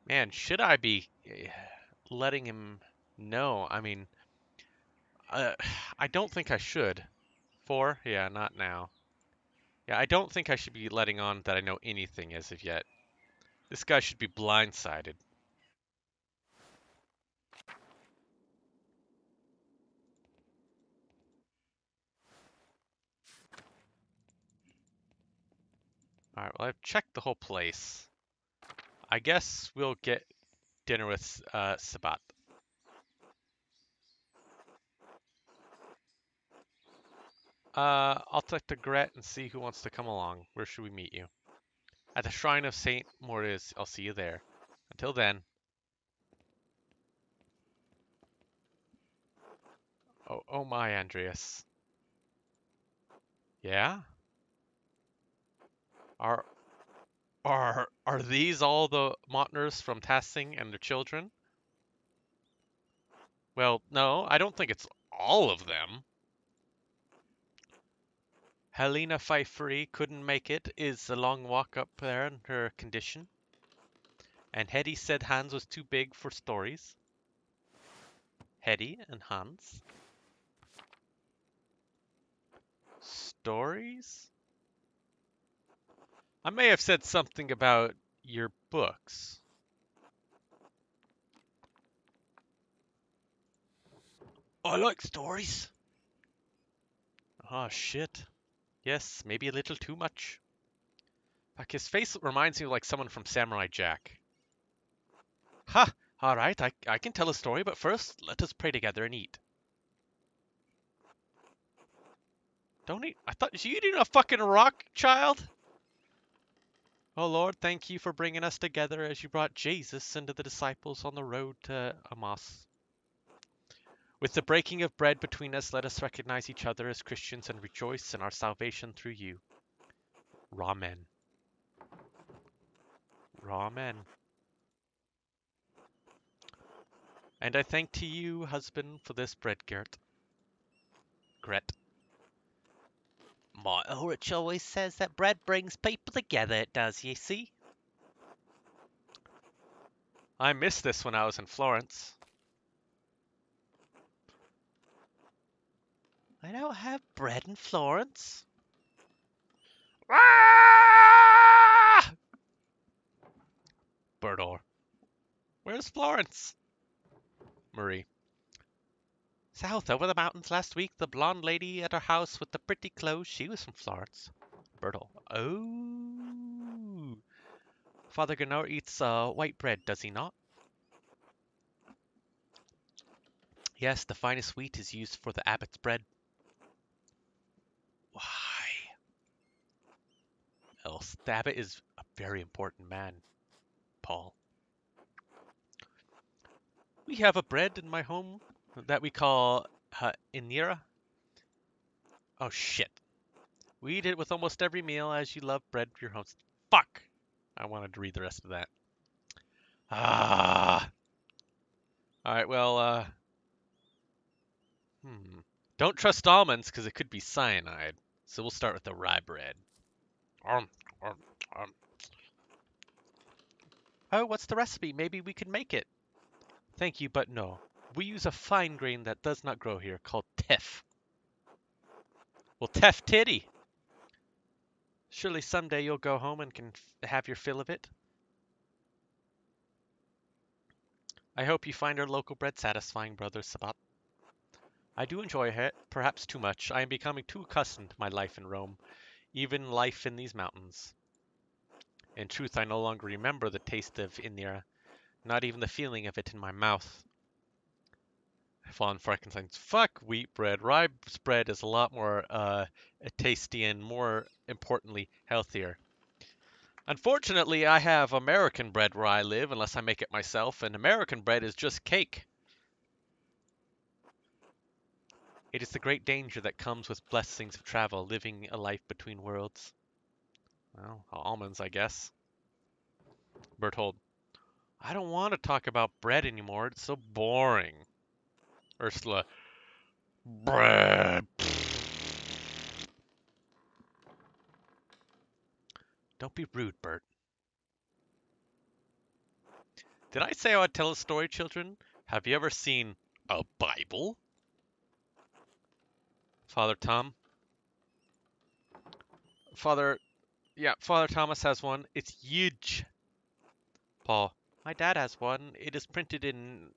Man, should I be letting him know? I mean, I don't think I should. 4? Yeah, not now. Yeah, I don't think I should be letting on that I know anything as of yet. This guy should be blindsided. Alright, well, I've checked the whole place. I guess we'll get dinner with Sabat. I'll talk to Gret and see who wants to come along. Where should we meet you? At the Shrine of St. Mortis. I'll see you there. Until then. Oh my, Andreas. Yeah? Are these all the Montners from Tassing and their children? Well, no, I don't think it's all of them. Helena Pfeiffery couldn't make it, is a long walk up there in her condition. And Hetty said Hans was too big for stories. Hetty and Hans. Stories? I may have said something about your books. I like stories. Oh, shit. Yes, maybe a little too much. Like, his face reminds me of like someone from Samurai Jack. Ha! Alright, I can tell a story, but first, let us pray together and eat. Don't eat. I thought you eating a fucking rock, child? Oh Lord, thank you for bringing us together as you brought Jesus and the disciples on the road to Emmaus. With the breaking of bread between us, let us recognize each other as Christians and rejoice in our salvation through you. Ramen. Ramen. And I thank to you, husband, for this bread, Gert. Gret. My Ulrich always says that bread brings people together, it does, you see? I missed this when I was in Florence. I don't have bread in Florence. Ah! Berdor. Where's Florence? Marie. South over the mountains last week, the blonde lady at her house with the pretty clothes, she was from Florence. Bertle. Oh. Father Gunnar eats white bread, does he not? Yes, the finest wheat is used for the abbot's bread. Why? Else, the abbot is a very important man, Paul. We have a bread in my home that we call inira. Oh shit. We eat it with almost every meal as you love bread for your homes. Fuck! I wanted to read the rest of that. Ah. Alright, well, Don't trust almonds because it could be cyanide. So we'll start with the rye bread. Um, um, um. Oh, what's the recipe? Maybe we could make it. Thank you, but no. We use a fine grain that does not grow here called teff. Well, teff titty. Surely someday you'll go home and can have your fill of it. I hope you find our local bread satisfying, Brother Sabat. I do enjoy it, perhaps too much. I am becoming too accustomed to my life in Rome, even life in these mountains. In truth, I no longer remember the taste of Inira, not even the feeling of it in my mouth. Von Frankenstein's fuck wheat bread. Rye bread is a lot more tasty and, more importantly, healthier. Unfortunately, I have American bread where I live, unless I make it myself, and American bread is just cake. It is the great danger that comes with blessings of travel, living a life between worlds. Well, almonds, I guess. Berthold. I don't want to talk about bread anymore. It's so boring. Ursula. Bread. Don't be rude, Bert. Did I say I would tell a story, children? Have you ever seen a Bible? Father Tom? Father Thomas has one. It's huge. Paul. My dad has one. It is printed in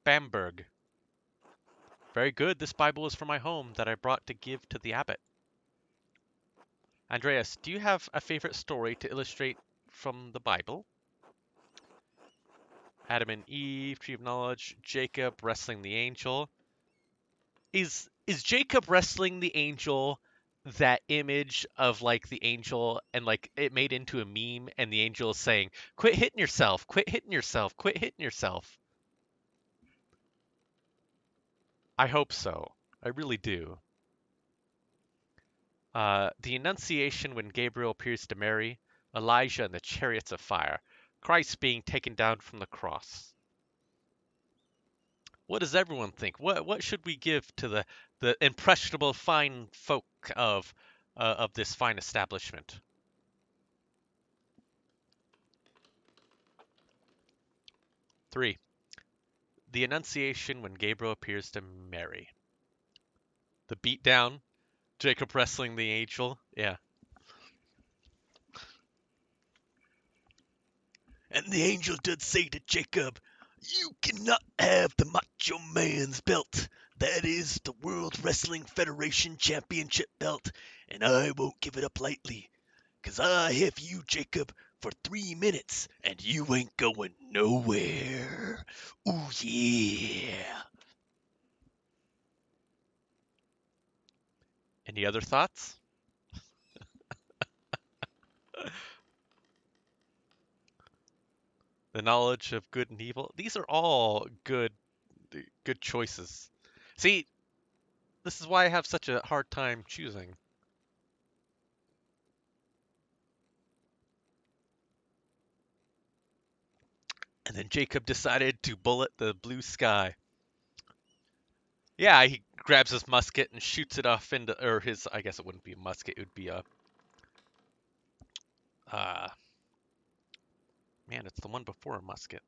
Bamberg. Very good. This Bible is from my home that I brought to give to the abbot. Andreas, do you have a favorite story to illustrate from the Bible? Adam and Eve, Tree of Knowledge, Jacob wrestling the angel. Is Jacob wrestling the angel that image of like the angel and like it made into a meme and the angel is saying, "Quit hitting yourself, quit hitting yourself, quit hitting yourself." I hope so. I really do. The Annunciation when Gabriel appears to Mary, Elijah and the chariots of fire, Christ being taken down from the cross. What does everyone think? What should we give to the impressionable fine folk of this fine establishment? Three. The Annunciation when Gabriel appears to Mary. The beatdown, Jacob wrestling the angel. Yeah. And the angel did say to Jacob, "You cannot have the macho man's belt. That is the World Wrestling Federation Championship belt, and I won't give it up lightly. 'Cause I have you, Jacob, for 3 minutes, and you ain't going nowhere. Ooh, yeah. Any other thoughts? The knowledge of good and evil. These are all good choices. See, this is why I have such a hard time choosing. And then Jacob decided to bullet the blue sky. Yeah, he grabs his musket and shoots it off into, or his, I guess it wouldn't be a musket, it would be a, uh, man, it's the one before a musket.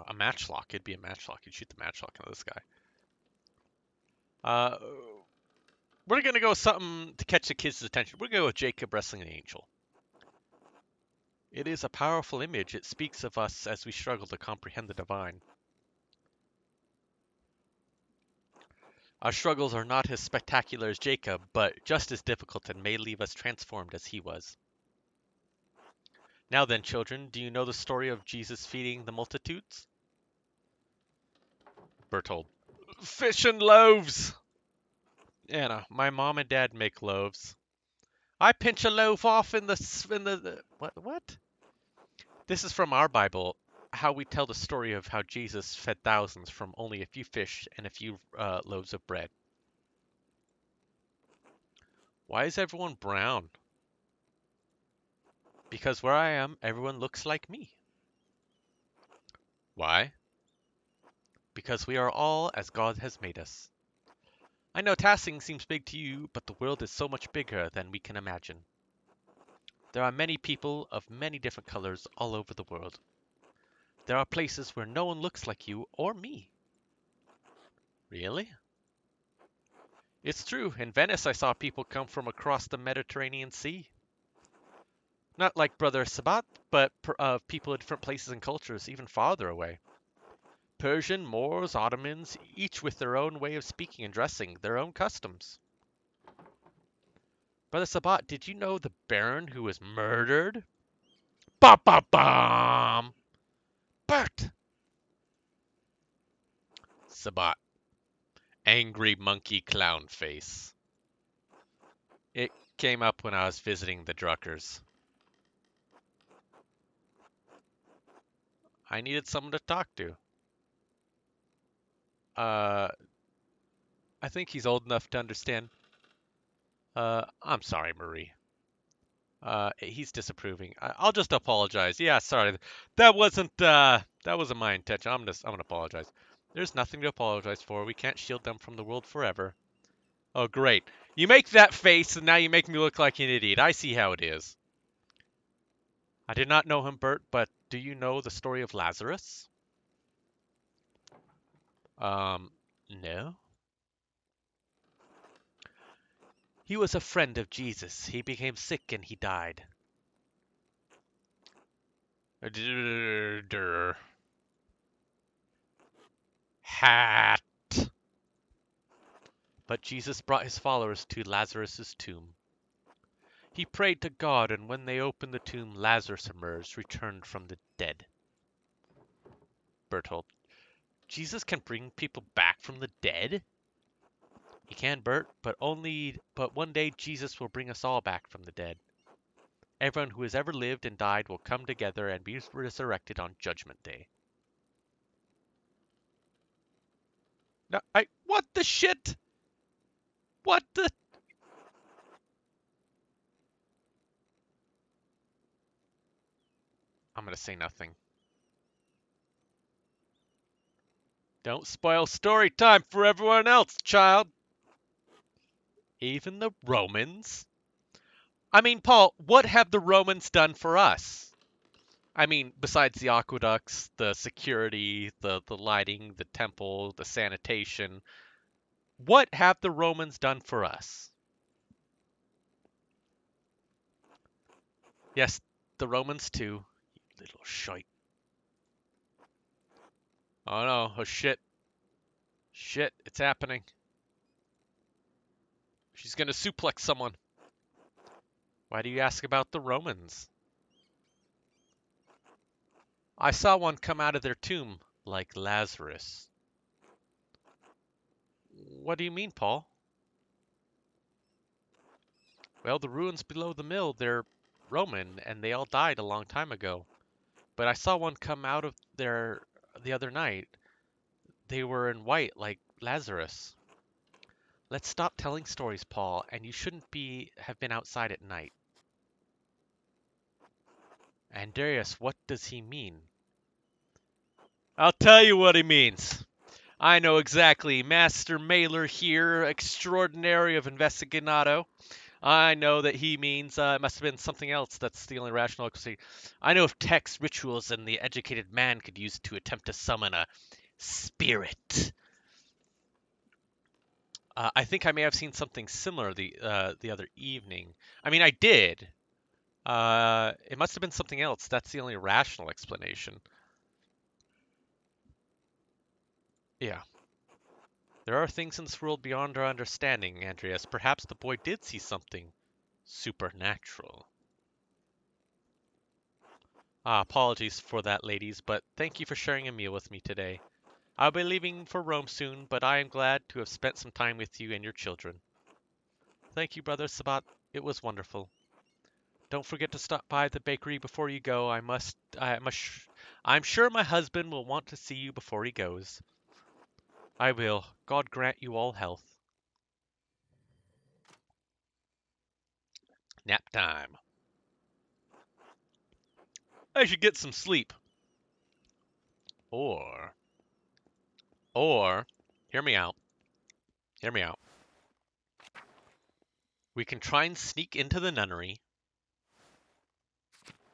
A matchlock, it'd be a matchlock. You'd shoot the matchlock into the sky. Uh, we're gonna go with something to catch the kids' attention. We're gonna go with Jacob wrestling an angel. It is a powerful image. It speaks of us as we struggle to comprehend the divine. Our struggles are not as spectacular as Jacob, but just as difficult and may leave us transformed as he was. Now then, children, do you know the story of Jesus feeding the multitudes? Bertold. Fish and loaves! Anna, my mom and dad make loaves. I pinch a loaf off in the what? This is from our Bible, how we tell the story of how Jesus fed thousands from only a few fish and a few loaves of bread. Why is everyone brown? Because where I am, everyone looks like me. Why? Because we are all as God has made us. I know Tassing seems big to you, but the world is so much bigger than we can imagine. There are many people of many different colors all over the world. There are places where no one looks like you or me. Really? It's true. In Venice, I saw people come from across the Mediterranean Sea. Not like Brother Sabat, but people in different places and cultures, even farther away. Persian, Moors, Ottomans, each with their own way of speaking and dressing, their own customs. Brother Sabat, did you know the Baron who was murdered? Ba-ba-bum! Bert! Sabat. Angry monkey clown face. It came up when I was visiting the Druckers. I needed someone to talk to. I think he's old enough to understand. I'm sorry, Marie. He's disapproving. I'll just apologize. Yeah, sorry. That wasn't my intention. I'm gonna apologize. There's nothing to apologize for. We can't shield them from the world forever. Oh, great. You make that face, and now you make me look like an idiot. I see how it is. I did not know him, Bert, but do you know the story of Lazarus? No. He was a friend of Jesus. He became sick and he died. Hat. But Jesus brought his followers to Lazarus' tomb. He prayed to God, and when they opened the tomb, Lazarus emerged, returned from the dead. Bertold. Jesus can bring people back from the dead? He can, Bert, but one day Jesus will bring us all back from the dead. Everyone who has ever lived and died will come together and be resurrected on Judgment Day. No, what the shit? What the? I'm gonna say nothing. Don't spoil story time for everyone else, child. Even the Romans? I mean, Paul, what have the Romans done for us? I mean, besides the aqueducts, the security, the lighting, the temple, the sanitation, what have the Romans done for us? Yes, the Romans too. You little shite. Oh no, oh shit. Shit, it's happening. She's gonna suplex someone. Why do you ask about the Romans? I saw one come out of their tomb, like Lazarus. What do you mean, Paul? Well, the ruins below the mill, they're Roman, and they all died a long time ago. But I saw one come out of there the other night. They were in white, like Lazarus. Let's stop telling stories, Paul, and you shouldn't have been outside at night. Andreas, what does he mean? I'll tell you what he means. I know exactly. Master Mailer here, extraordinary of Investigado. I know that he means it must have been something else that's the only rational equity. I know of texts, rituals, and the educated man could use to attempt to summon a spirit. I think I may have seen something similar the other evening. I mean, I did. It must have been something else. That's the only rational explanation. Yeah. There are things in this world beyond our understanding, Andreas. Perhaps the boy did see something supernatural. Apologies for that, ladies, but thank you for sharing a meal with me today. I'll be leaving for Rome soon, but I am glad to have spent some time with you and your children. Thank you, Brother Sabat. It was wonderful. Don't forget to stop by the bakery before you go. I'm sure my husband will want to see you before he goes. I will. God grant you all health. Nap time. I should get some sleep. Or, or, hear me out. Hear me out. We can try and sneak into the nunnery.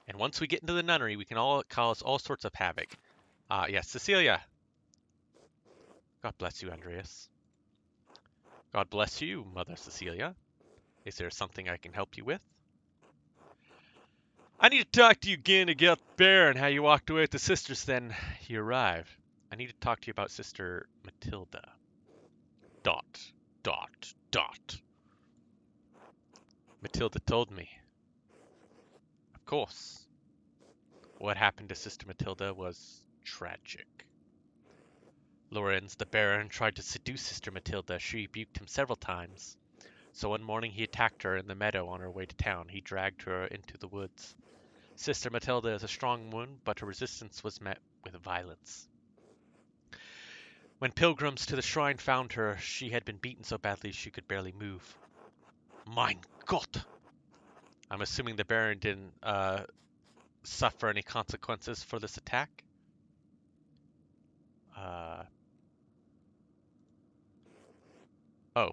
And once we get into the nunnery, we can all cause all sorts of havoc. Yes, Cecilia. God bless you, Andreas. God bless you, Mother Cecilia. Is there something I can help you with? I need to talk to you again about Bear and how you walked away with the sisters, then you arrived. I need to talk to you about Sister Matilda. Dot, dot, dot. Matilda told me. Of course. What happened to Sister Matilda was tragic. Lorenz the Baron tried to seduce Sister Matilda. She rebuked him several times. So one morning he attacked her in the meadow on her way to town. He dragged her into the woods. Sister Matilda is a strong woman, but her resistance was met with violence. When pilgrims to the shrine found her, she had been beaten so badly she could barely move. Mein Gott! I'm assuming the Baron didn't suffer any consequences for this attack? Oh,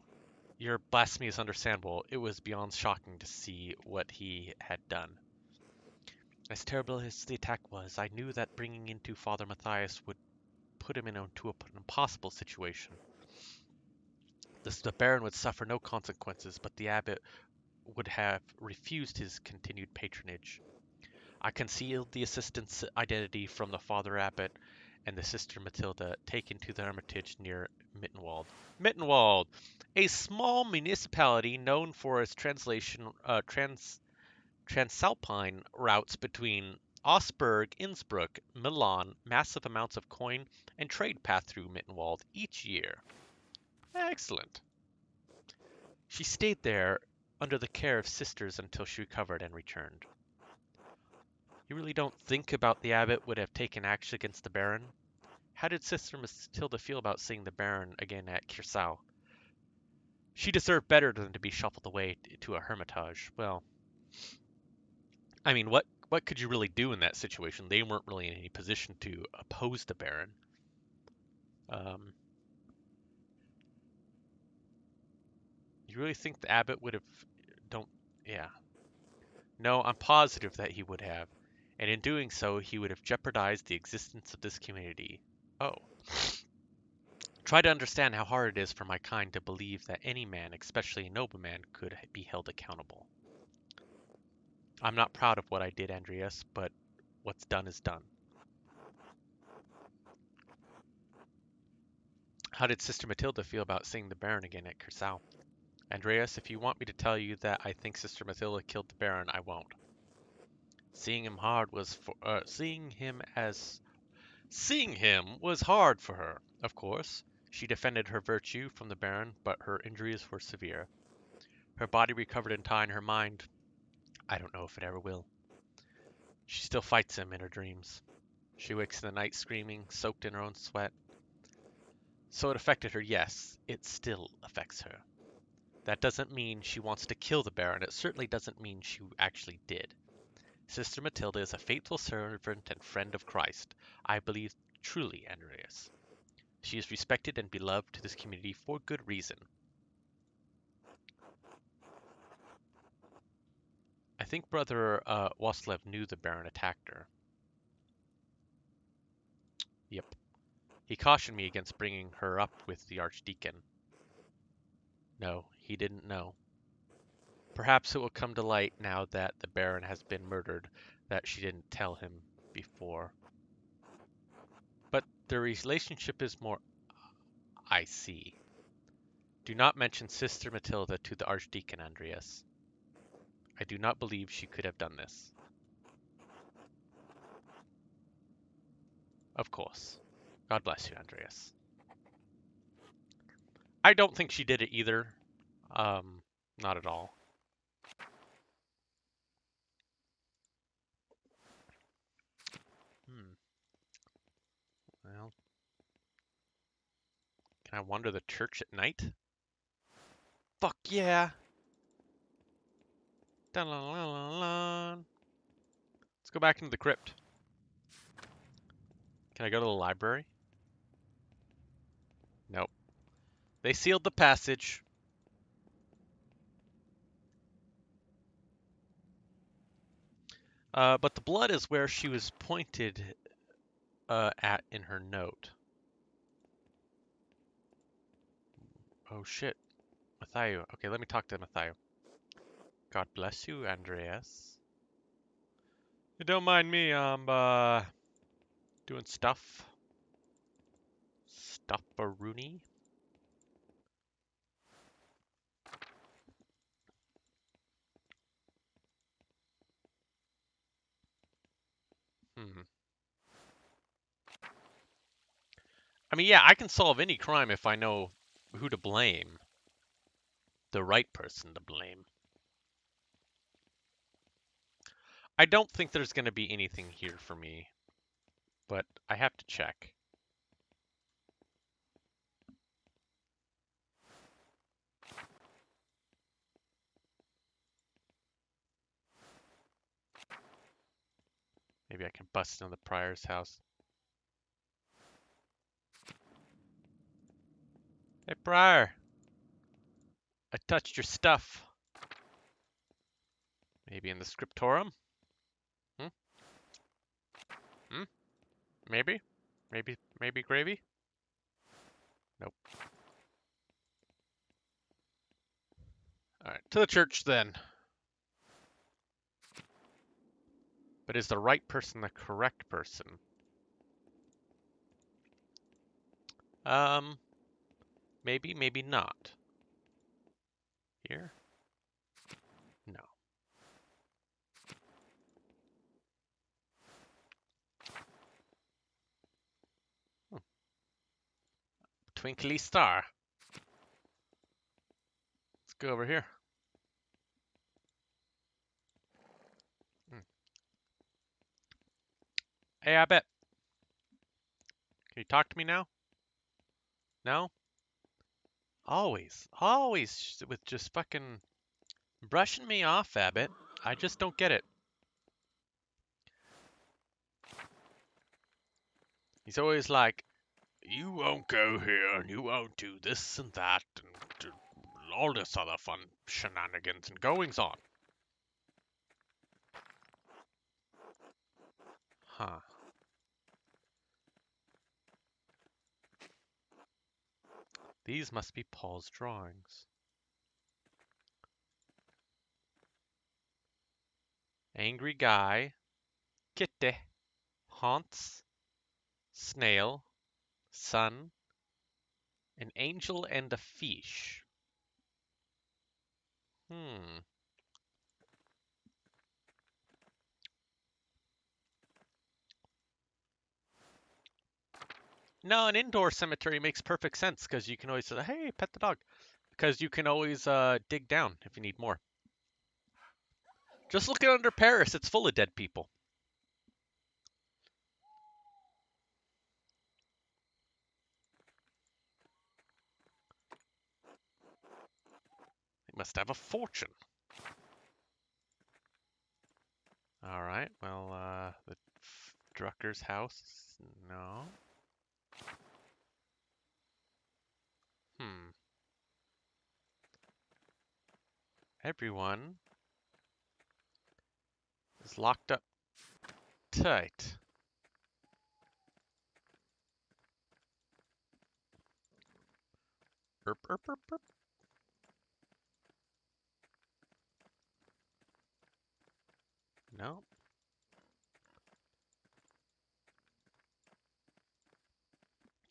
your blasphemy is understandable. It was beyond shocking to see what he had done. As terrible as the attack was, I knew that bringing into Father Matthias would put him into an impossible situation. The Baron would suffer no consequences, but the abbot would have refused his continued patronage. I concealed the assistant's identity from the Father Abbot and the Sister Matilda, taken to the hermitage near Mittenwald. Mittenwald, a small municipality known for its transalpine routes between Augsburg, Innsbruck, Milan. Massive amounts of coin and trade pass through Mittenwald each year. Excellent. She stayed there under the care of sisters until she recovered and returned. You really don't think about the abbot would have taken action against the Baron? How did Sister Matilda feel about seeing the Baron again at Kirsau? She deserved better than to be shuffled away to a hermitage. Well, I mean, what could you really do in that situation? They weren't really in any position to oppose the Baron. You really think the abbot would have... Don't... Yeah. No, I'm positive that he would have. And in doing so, he would have jeopardized the existence of this community. Oh. Try to understand how hard it is for my kind to believe that any man, especially a nobleman, could be held accountable. I'm not proud of what I did, Andreas, but what's done is done. How did Sister Matilda feel about seeing the Baron again at Curacao? Andreas, if you want me to tell you that I think Sister Matilda killed the Baron, I won't. Seeing him hard was for seeing him was hard for her. Of course, she defended her virtue from the Baron, but her injuries were severe. Her body recovered in time, her mind, I don't know if it ever will. She still fights him in her dreams. She wakes in the night screaming, soaked in her own sweat. So it affected her, yes, it still affects her. That doesn't mean she wants to kill the Baron. It certainly doesn't mean she actually did. Sister Matilda is a faithful servant and friend of Christ. I believe truly, Andreas. She is respected and beloved to this community for good reason. I think Brother Waslev knew the Baron attacked her. Yep. He cautioned me against bringing her up with the Archdeacon. No, he didn't know. Perhaps it will come to light now that the Baron has been murdered that she didn't tell him before. But the relationship is more... I see. Do not mention Sister Matilda to the Archdeacon, Andreas. I do not believe she could have done this. Of course. God bless you, Andreas. I don't think she did it either. Not at all. Well, can I wander the church at night? Fuck yeah! Dun, dun, dun, dun, dun. Let's go back into the crypt. Can I go to the library? Nope. They sealed the passage. But the blood is where she was pointed at in her note. Oh shit. Matthew. Okay, let me talk to Matthew. God bless you, Andreas. Don't mind me, I'm doing stuff. Stuff-a-rooney. I mean, yeah, I can solve any crime if I know who to blame. The right person to blame. I don't think there's going to be anything here for me, but I have to check. Maybe I can bust into the Prior's house. Hey, Prior. I touched your stuff. Maybe in the scriptorum? Hmm? Hmm? Maybe? Maybe gravy? Nope. Alright, to the church then. But is the right person the correct person? Maybe, maybe not. Here? No. Hmm. Twinkly star. Let's go over here. Hmm. Hey, I bet. Can you talk to me now? No? Always with just fucking brushing me off, Abbott. I just don't get it. He's always like, you won't go here and you won't do this and that and do all this other fun shenanigans and goings on. Huh. These must be Paul's drawings. Angry guy, kitty, haunts, snail, sun, An angel and a fish. Hmm. No, an indoor cemetery makes perfect sense because you can always say, hey, pet the dog. Because you can always dig down if you need more. Just look at under Paris. It's full of dead people. They must have a fortune. All right. Well, the Drucker's house. No. Hmm. Everyone is locked up tight. Erp, erp, erp, erp. No.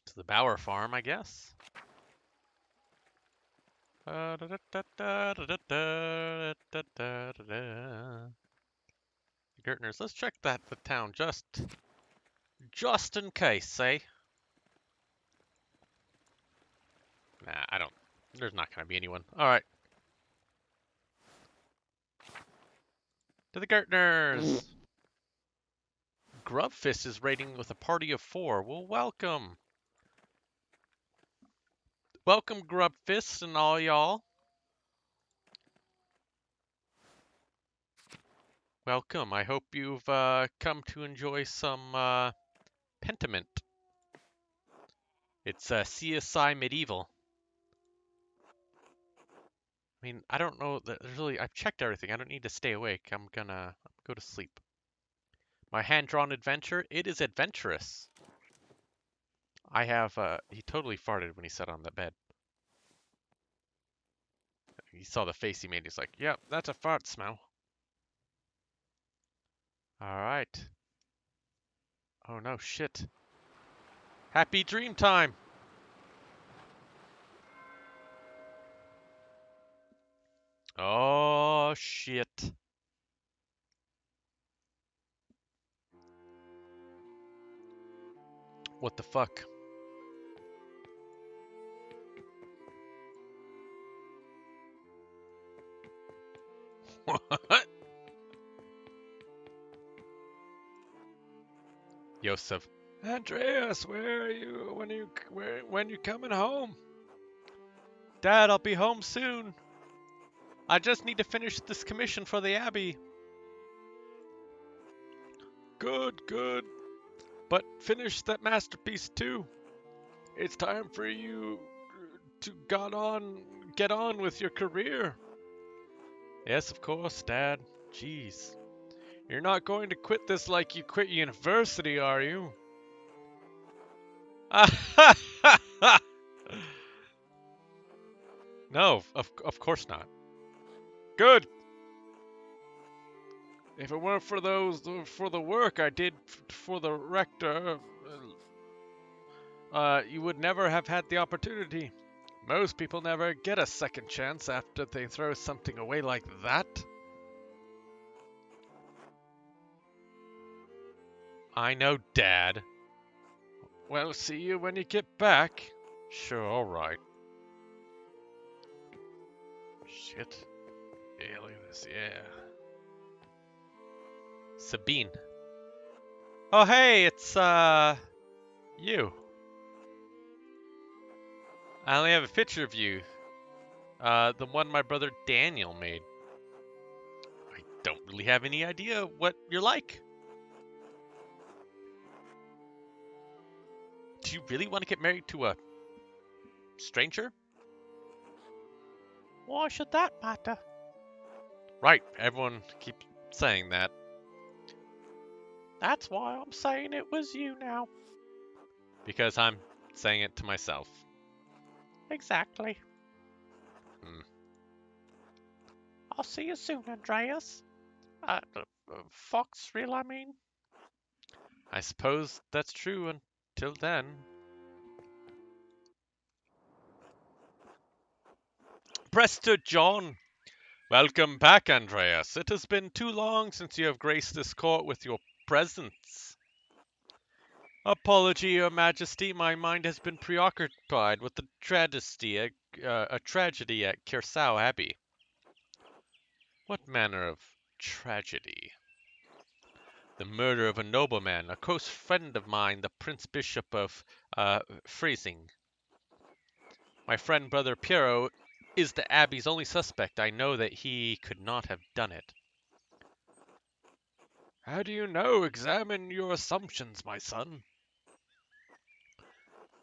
To the Bauer farm, I guess. Gertners, let's check the town just in case, eh? Nah, I don't. There's not gonna be anyone. All right. To the Gertners. Grubfist is raiding with a party of 4. Well, welcome. Welcome, Grubfist and all y'all. Welcome. I hope you've come to enjoy some Pentiment. It's CSI Medieval. I mean, I don't know. There's really, I've checked everything. I don't need to stay awake. I'm gonna go to sleep. My hand-drawn adventure. It is adventurous. I have. He totally farted when he sat on the bed. He saw the face he made. He's like, "Yep, that's a fart smell." All right. Oh no, shit. Happy dream time. Oh shit. What the fuck? What? Yosef. Andreas, where are you? When you coming home? Dad, I'll be home soon. I just need to finish this commission for the Abbey. Good, good. But finish that masterpiece too. It's time for you to get on with your career. Yes, of course, Dad. Jeez. You're not going to quit this like you quit university, are you? No, of course not. Good. If it weren't for for the work I did for the rector, you would never have had the opportunity. Most people never get a second chance after they throw something away like that. I know, Dad. Well, see you when you get back. Sure, alright. Shit. Yeah, look at this, yeah. Sabine. Oh, hey, it's, you. I only have a picture of you. The one my brother Daniel made. I don't really have any idea what you're like. Do you really want to get married to a stranger? Why should that matter? Right, everyone keeps saying that. That's why I'm saying it was you now. Because I'm saying it to myself. Exactly. I'll see you soon, Andreas. Foxville, I mean. I suppose that's true until then. Prester John. Welcome back, Andreas. It has been too long since you have graced this court with your presence. Apology, Your Majesty. My mind has been preoccupied with a tragedy at Kirsau Abbey. What manner of tragedy? The murder of a nobleman, a close friend of mine, the Prince Bishop of Freising. My friend Brother Piero is the Abbey's only suspect. I know that he could not have done it. How do you know? Examine your assumptions, my son.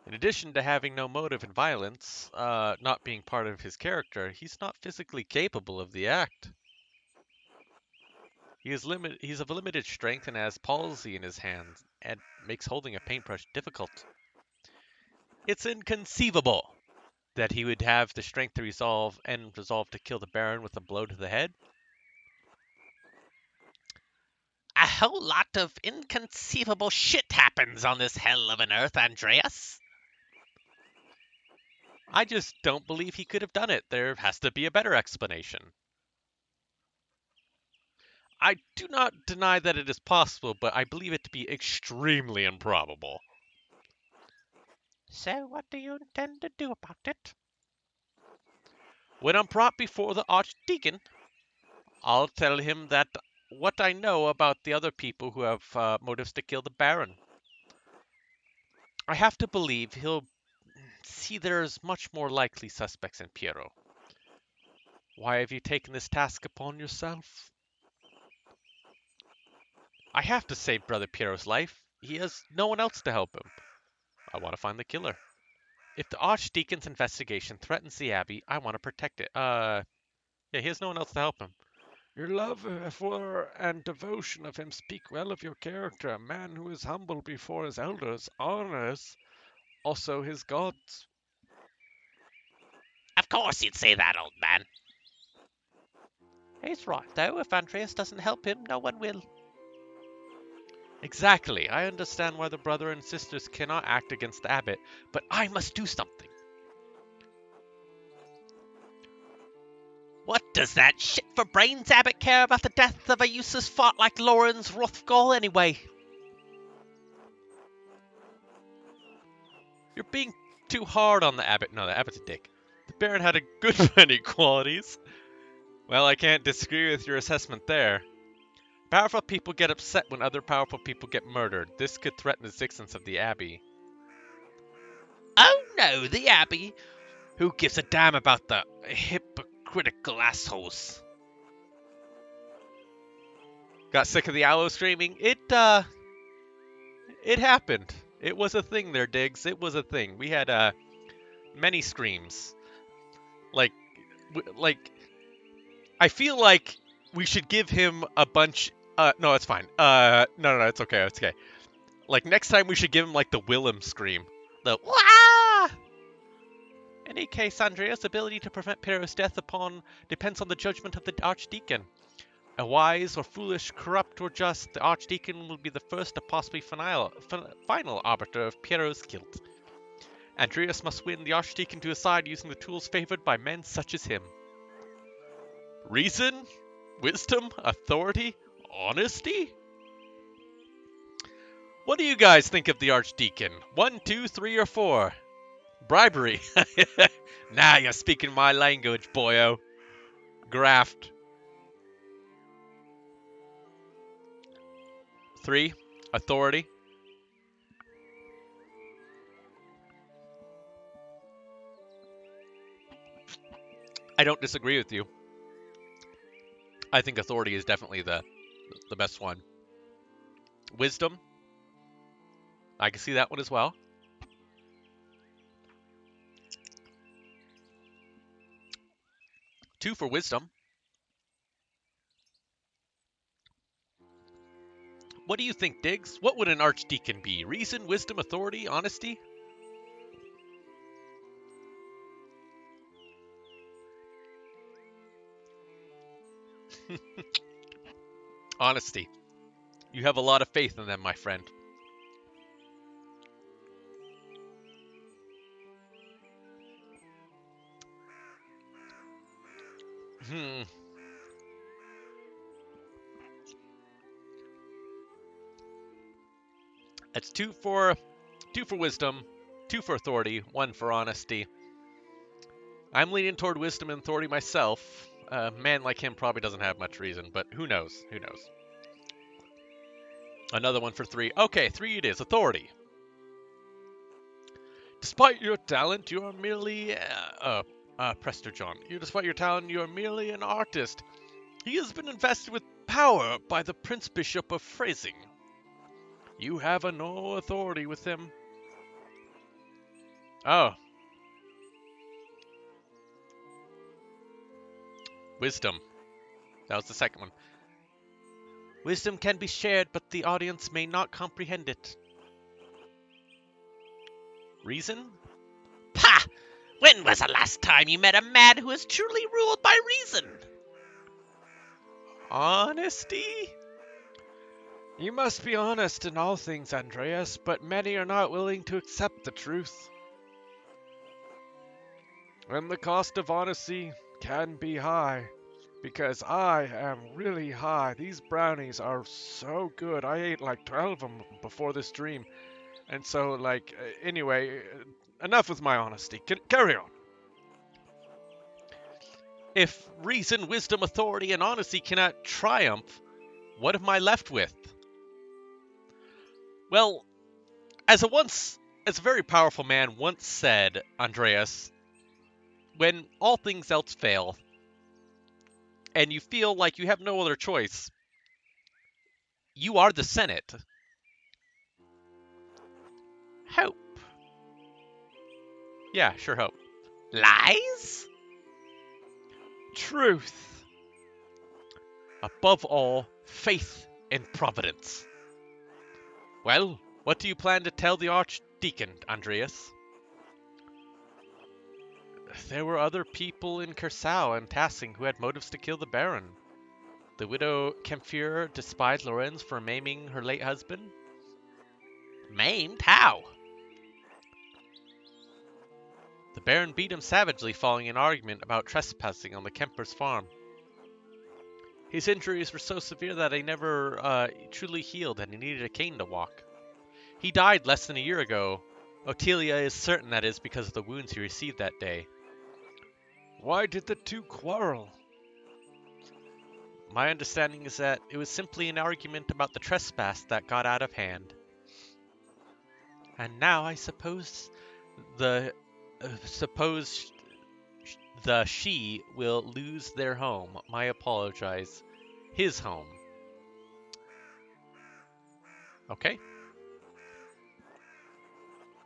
In addition to having no motive in violence, not being part of his character, he's not physically capable of the act. He's of limited strength and has palsy in his hands, and makes holding a paintbrush difficult. It's inconceivable that he would have the strength to resolve to kill the Baron with a blow to the head. A whole lot of inconceivable shit happens on this hell of an earth, Andreas. I just don't believe he could have done it. There has to be a better explanation. I do not deny that it is possible, but I believe it to be extremely improbable. So what do you intend to do about it? When I'm brought before the Archdeacon, I'll tell him that what I know about the other people who have motives to kill the Baron. I have to believe he'll see there's much more likely suspects than Piero. Why have you taken this task upon yourself? I have to save Brother Piero's life. He has no one else to help him. I want to find the killer. If the Archdeacon's investigation threatens the Abbey, I want to protect it. Yeah, he has no one else to help him. Your love for and devotion of him speak well of your character. A man who is humble before his elders honors also his gods. Of course you'd say that, old man. He's right, though. If Andreas doesn't help him, no one will. Exactly. I understand why the brother and sisters cannot act against the abbot, but I must do something. What does that shit for brains abbot care about the death of a useless fart like Lawrence Rothgall anyway? You're being too hard on the abbot. No, the abbot's a dick. The Baron had a good many qualities. Well, I can't disagree with your assessment there. Powerful people get upset when other powerful people get murdered. This could threaten the existence of the Abbey. Oh no, the Abbey? Who gives a damn about the hypocritical assholes? Got sick of the owl screaming? It happened. It was a thing there, Diggs. It was a thing. We had, many screams. Like, I feel like we should give him a bunch. No, it's fine. No, it's okay. It's okay. Like, next time we should give him, like, the Willem scream. The wah! In any case, Andreas' ability to prevent Piero's death depends on the judgment of the Archdeacon. A wise or foolish, corrupt or just, the Archdeacon will be the first and possibly final arbiter of Piero's guilt. Andreas must win the Archdeacon to his side using the tools favored by men such as him. Reason? Wisdom? Authority? Honesty? What do you guys think of the Archdeacon? 1, 2, 3, or 4? Bribery. Now you're speaking my language, boyo. Graft. 3. Authority. I don't disagree with you. I think authority is definitely the best one. Wisdom. I can see that one as well. Two for wisdom. What do you think, Diggs? What would an archdeacon be? Reason, wisdom, authority, honesty? Honesty. You have a lot of faith in them, my friend. Hmm. It's two for wisdom, two for authority, one for honesty. I'm leaning toward wisdom and authority myself. A man like him probably doesn't have much reason, but who knows? Who knows? Another one for three. Okay, three it is. Authority. Despite your talent, you are merely Prester John. Despite your talent, you are merely an artist. He has been invested with power by the Prince Bishop of Phrasing. You have no authority with him. Oh. Wisdom. That was the second one. Wisdom can be shared, but the audience may not comprehend it. Reason? Pah! When was the last time you met a man who is truly ruled by reason? Honesty? You must be honest in all things, Andreas, but many are not willing to accept the truth. And the cost of honesty can be high, because I am really high. These brownies are so good. I ate like 12 of them before this stream. And so, like, anyway, enough with my honesty. Carry on. If reason, wisdom, authority, and honesty cannot triumph, what am I left with? Well, as a very powerful man once said, Andreas, when all things else fail, and you feel like you have no other choice, you are the Senate. Hope. Yeah, sure hope. Lies? Truth. Above all, faith in providence. Well, what do you plan to tell the Archdeacon, Andreas? There were other people in Kersau and Tassing who had motives to kill the Baron. The widow Kempfur despised Lorenz for maiming her late husband. Maimed? How? The Baron beat him savagely following an argument about trespassing on the Kemper's farm. His injuries were so severe that they never truly healed and he needed a cane to walk. He died less than a year ago. Otelia is certain that is because of the wounds he received that day. Why did the two quarrel? My understanding is that it was simply an argument about the trespass that got out of hand. And now I suppose the she will lose their home. I apologize. His home. Okay.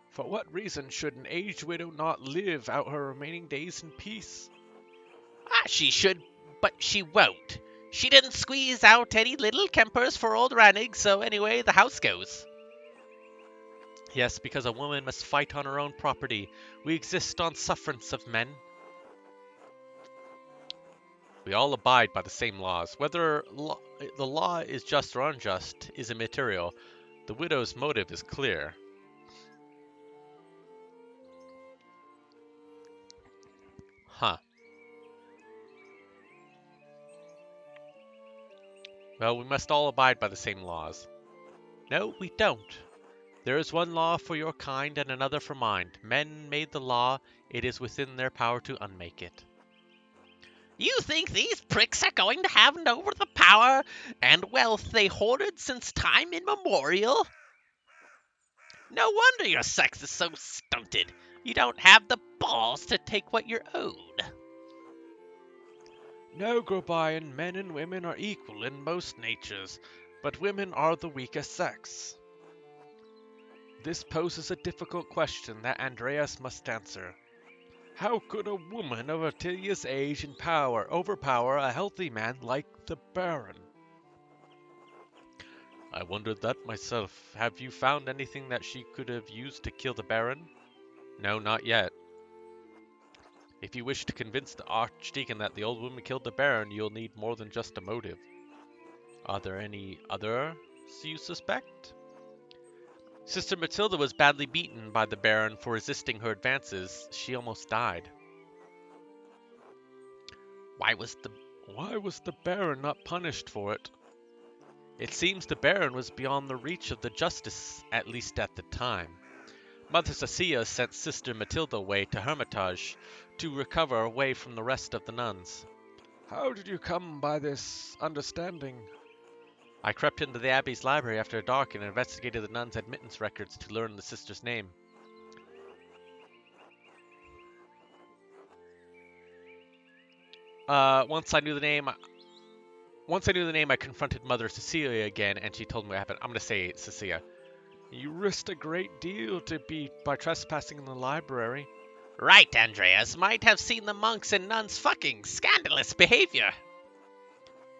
For what reason should an aged widow not live out her remaining days in peace? She should, but she won't. She didn't squeeze out any little Kempers for old Rannig, so anyway, the house goes. Yes, because a woman must fight on her own property. We exist on sufferance of men. We all abide by the same laws. Whether the law is just or unjust is immaterial. The widow's motive is clear. Huh. Well, we must all abide by the same laws. No, we don't. There is one law for your kind and another for mine. Men made the law. It is within their power to unmake it. You think these pricks are going to hand over the power and wealth they hoarded since time immemorial? No wonder your sex is so stunted. You don't have the balls to take what you're owed. No, Grobian, men and women are equal in most natures, but women are the weaker sex. This poses a difficult question that Andreas must answer. How could a woman of Ottilia's age and power overpower a healthy man like the Baron? I wondered that myself. Have you found anything that she could have used to kill the Baron? No, not yet. If you wish to convince the Archdeacon that the old woman killed the Baron, you'll need more than just a motive. Are there any others you suspect? Sister Matilda was badly beaten by the Baron for resisting her advances. She almost died. Why was the Why was the Baron not punished for it? It seems the Baron was beyond the reach of the justice, at least at the time. Mother Cecilia sent Sister Matilda away to Hermitage to recover away from the rest of the nuns. How did you come by this understanding? I crept into the Abbey's library after dark and investigated the nuns' admittance records to learn the sister's name. Once I knew the name, I confronted Mother Cecilia again, and she told me what happened. I'm gonna say Cecilia. You risked a great deal by trespassing in the library. Right, Andreas might have seen the monks and nuns fucking scandalous behavior.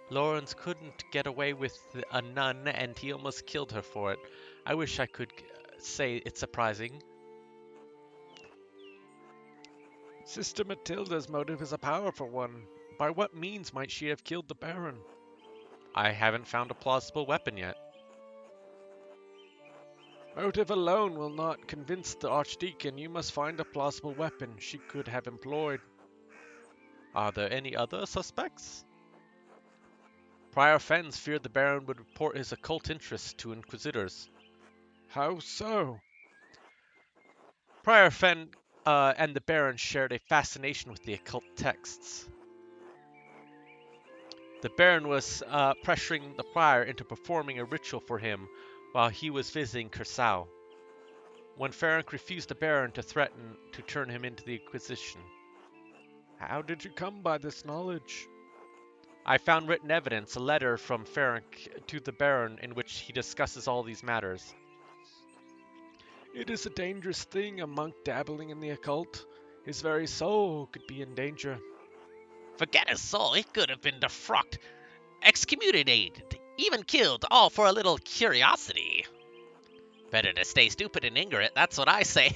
Lawrence couldn't get away with a nun, and he almost killed her for it. I wish I could say it's surprising. Sister Matilda's motive is a powerful one. By what means might she have killed the Baron? I haven't found a plausible weapon yet. Motive alone will not convince the Archdeacon. You must find a plausible weapon she could have employed. Are there any other suspects? Prior Fens feared the Baron would report his occult interests to inquisitors. How so? Prior Fen and the Baron shared a fascination with the occult texts. The Baron was pressuring the Prior into performing a ritual for him while he was visiting Curacao. When Ferenc refused the Baron to threaten to turn him into the Inquisition. How did you come by this knowledge? I found written evidence, a letter from Ferenc to the Baron in which he discusses all these matters. It is a dangerous thing, a monk dabbling in the occult. His very soul could be in danger. Forget his soul, he could have been defrocked, excommunicated, even killed, all for a little curiosity. Better to stay stupid and ignorant, that's what I say.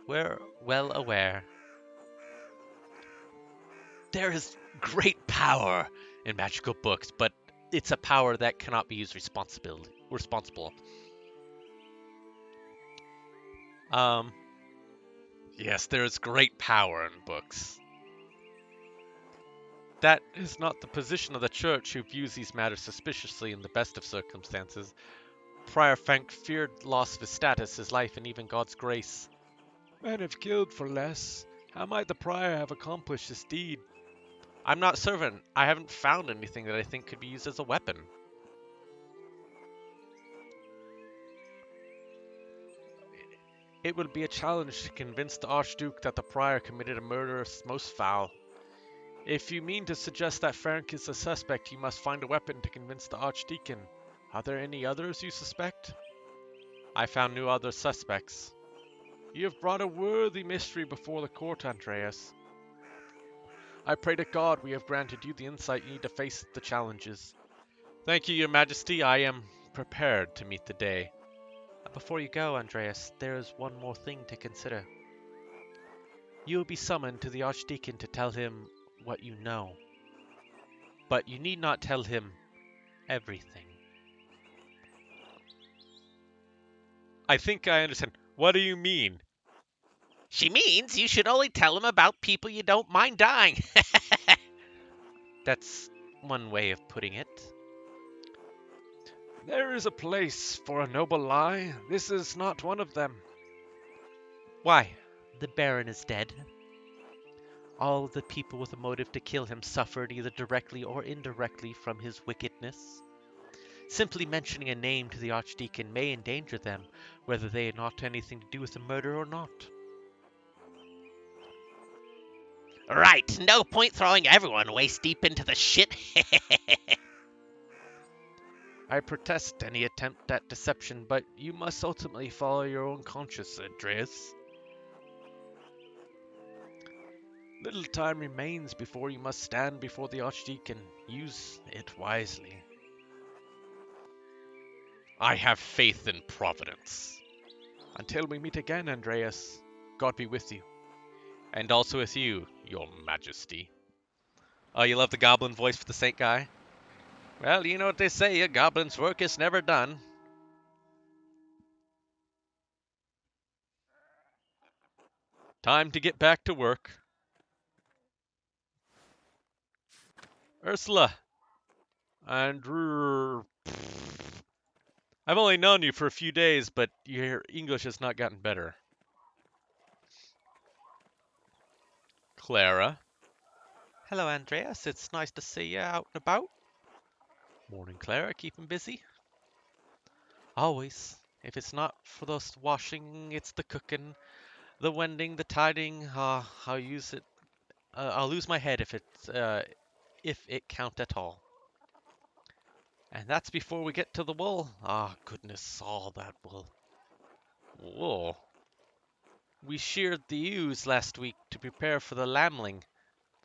We're well aware. There is great power in magical books, but it's a power that cannot be used responsible. Yes, there is great power in books. That is not the position of the Church, who views these matters suspiciously in the best of circumstances. Prior Frank feared loss of his status, his life, and even God's grace. Men have killed for less. How might the Prior have accomplished this deed? I'm not certain. I haven't found anything that I think could be used as a weapon. It would be a challenge to convince the Archduke that the Prior committed a murder most foul. If you mean to suggest that Ferenc is a suspect, you must find a weapon to convince the Archdeacon. Are there any others you suspect? I found no other suspects. You have brought a worthy mystery before the court, Andreas. I pray to God we have granted you the insight you need to face the challenges. Thank you, Your Majesty. I am prepared to meet the day. Before you go, Andreas, there is one more thing to consider. You will be summoned to the Archdeacon to tell him what you know. But you need not tell him everything. I think I understand. What do you mean? She means you should only tell him about people you don't mind dying. That's one way of putting it. There is a place for a noble lie. This is not one of them. Why? The Baron is dead. All the people with a motive to kill him suffered either directly or indirectly from his wickedness. Simply mentioning a name to the Archdeacon may endanger them, whether they had not anything to do with the murder or not. Right, no point throwing everyone waist deep into the shit. I protest any attempt at deception, but you must ultimately follow your own conscience, Andreas. Little time remains before you must stand before the Archdeacon. Use it wisely. I have faith in Providence. Until we meet again, Andreas, God be with you. And also with you, Your Majesty. Oh, you love the goblin voice for the saint guy? Well, you know what they say, a goblin's work is never done. Time to get back to work. Ursula. Andrew. I've only known you for a few days, but your English has not gotten better. Clara. Hello, Andreas. It's nice to see you out and about. Morning, Clara. Keeping busy? Always. If it's not for the washing, it's the cooking, the wending, the tidying. I'll use it. I'll lose my head if it count at all. And that's before we get to the wool. Ah, goodness, all that wool. Wool. We sheared the ewes last week to prepare for the lambing.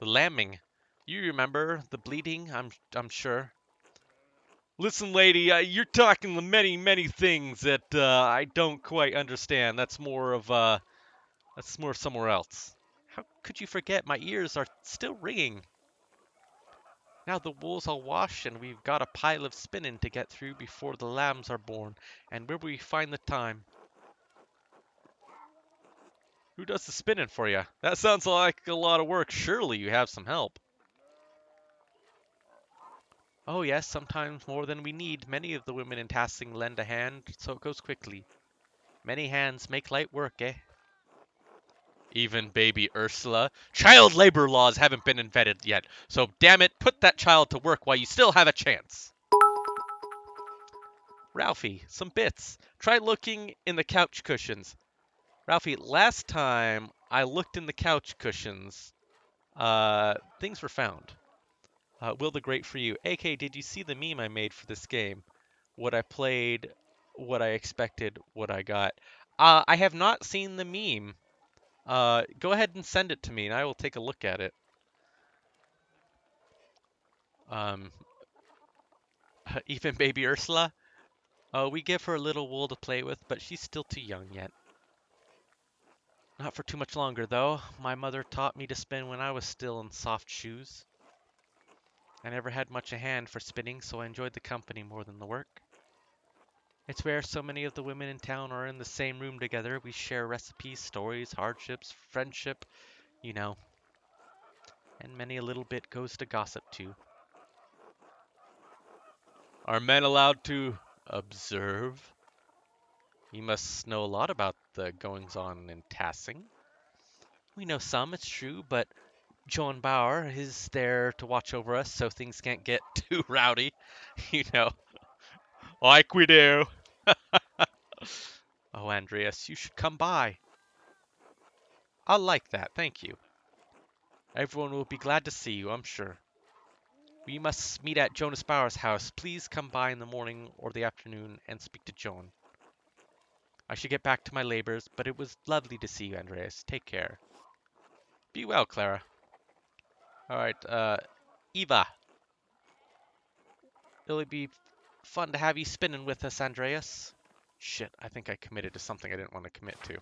The lambing. You remember the bleating, I'm sure. Listen, lady, you're talking the many, many things that I don't quite understand. That's more somewhere else. How could you forget? My ears are still ringing. Now the wool's all washed, and we've got a pile of spinning to get through before the lambs are born. And where will we find the time? Who does the spinning for you? That sounds like a lot of work. Surely you have some help. Oh yes, sometimes more than we need. Many of the women in Tassing lend a hand, so it goes quickly. Many hands make light work, eh? Even baby Ursula. Child labor laws haven't been invented yet, so damn it, put that child to work while you still have a chance. Ralphie, some bits. Try looking in the couch cushions. Ralphie, last time I looked in the couch cushions, things were found. Will the Great for you. AK, did you see the meme I made for this game? What I played, what I expected, what I got. I have not seen the meme. Go ahead and send it to me, and I will take a look at it. Um, even baby Ursula. We give her a little wool to play with, but she's still too young yet. Not for too much longer, though. My mother taught me to spin when I was still in soft shoes. I never had much a hand for spinning, so I enjoyed the company more than the work. It's rare so many of the women in town are in the same room together. We share recipes, stories, hardships, friendship, you know. And many a little bit goes to gossip, too. Are men allowed to observe? You must know a lot about the goings-on in Tassing. We know some, it's true, but John Bauer is there to watch over us so things can't get too rowdy, you know, like we do. Oh, Andreas, you should come by. I'll like that, thank you. Everyone will be glad to see you, I'm sure. We must meet at Jonas Bauer's house. Please come by in the morning or the afternoon and speak to John. I should get back to my labors, but it was lovely to see you, Andreas. Take care. Be well, Clara. Alright, Eva. It'll be fun to have you spinning with us, Andreas. Shit, I think I committed to something I didn't want to commit to.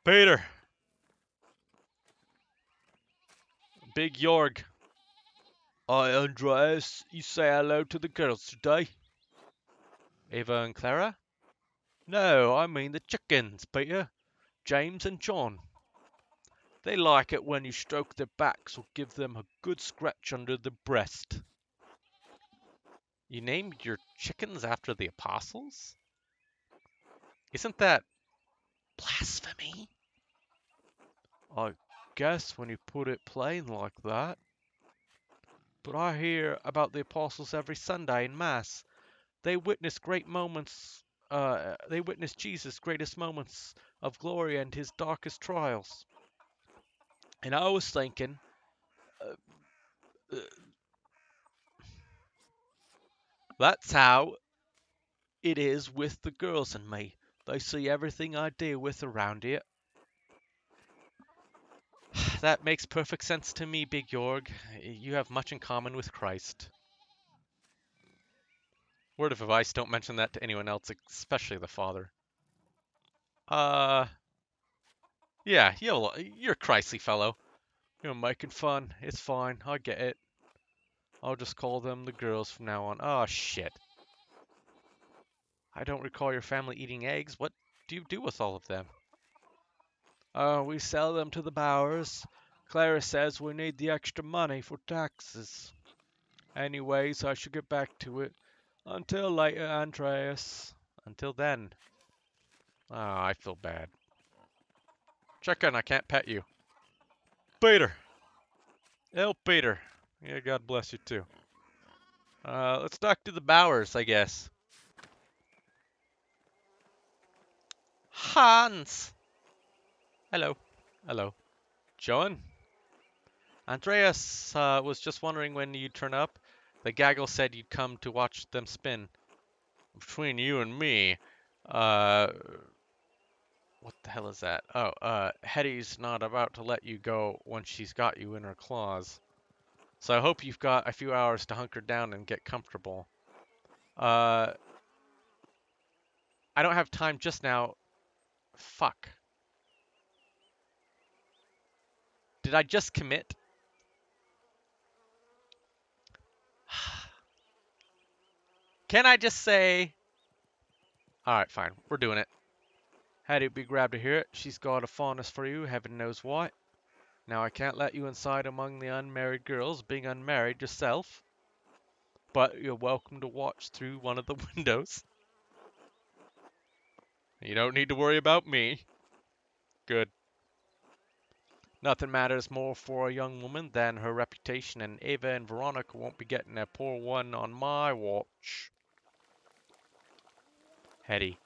Peter! Big Jorg. Hi, Andreas. You say hello to the girls today? Eva and Clara? No, I mean the chickens, Peter. James and John. They like it when you stroke their backs or give them a good scratch under the breast. You named your chickens after the apostles? Isn't that blasphemy? I guess when you put it plain like that. But I hear about the apostles every Sunday in Mass. They witness great moments. They witness Jesus' greatest moments of glory and his darkest trials. And I was thinking, uh, uh, that's how it is with the girls and me. They see everything I deal with around here. That makes perfect sense to me, Big Jorg. You have much in common with Christ. Word of advice, don't mention that to anyone else, especially the Father. Yeah, you're a Christly fellow. You're making fun. It's fine. I get it. I'll just call them the girls from now on. Oh, shit. I don't recall your family eating eggs. What do you do with all of them? We sell them to the Bowers. Clara says we need the extra money for taxes. Anyways, I should get back to it. Until later, Andreas. Until then. Ah, I feel bad. Chicken, I can't pet you. Peter. El Peter. Yeah, God bless you too. Let's talk to the Bowers, I guess. Hans. Hello. Hello. John? Andreas was just wondering when you'd turn up. The gaggle said you'd come to watch them spin. Between you and me, uh, what the hell is that? Oh, Hetty's not about to let you go once she's got you in her claws. So I hope you've got a few hours to hunker down and get comfortable. I don't have time just now. Fuck. Did I just commit? Can I just say... Alright, fine. We're doing it. Hattie'd be glad to hear it. She's got a fondness for you, heaven knows what. Now, I can't let you inside among the unmarried girls, being unmarried yourself. But you're welcome to watch through one of the windows. You don't need to worry about me. Good. Nothing matters more for a young woman than her reputation, and Ava and Veronica won't be getting a poor one on my watch. Hetty.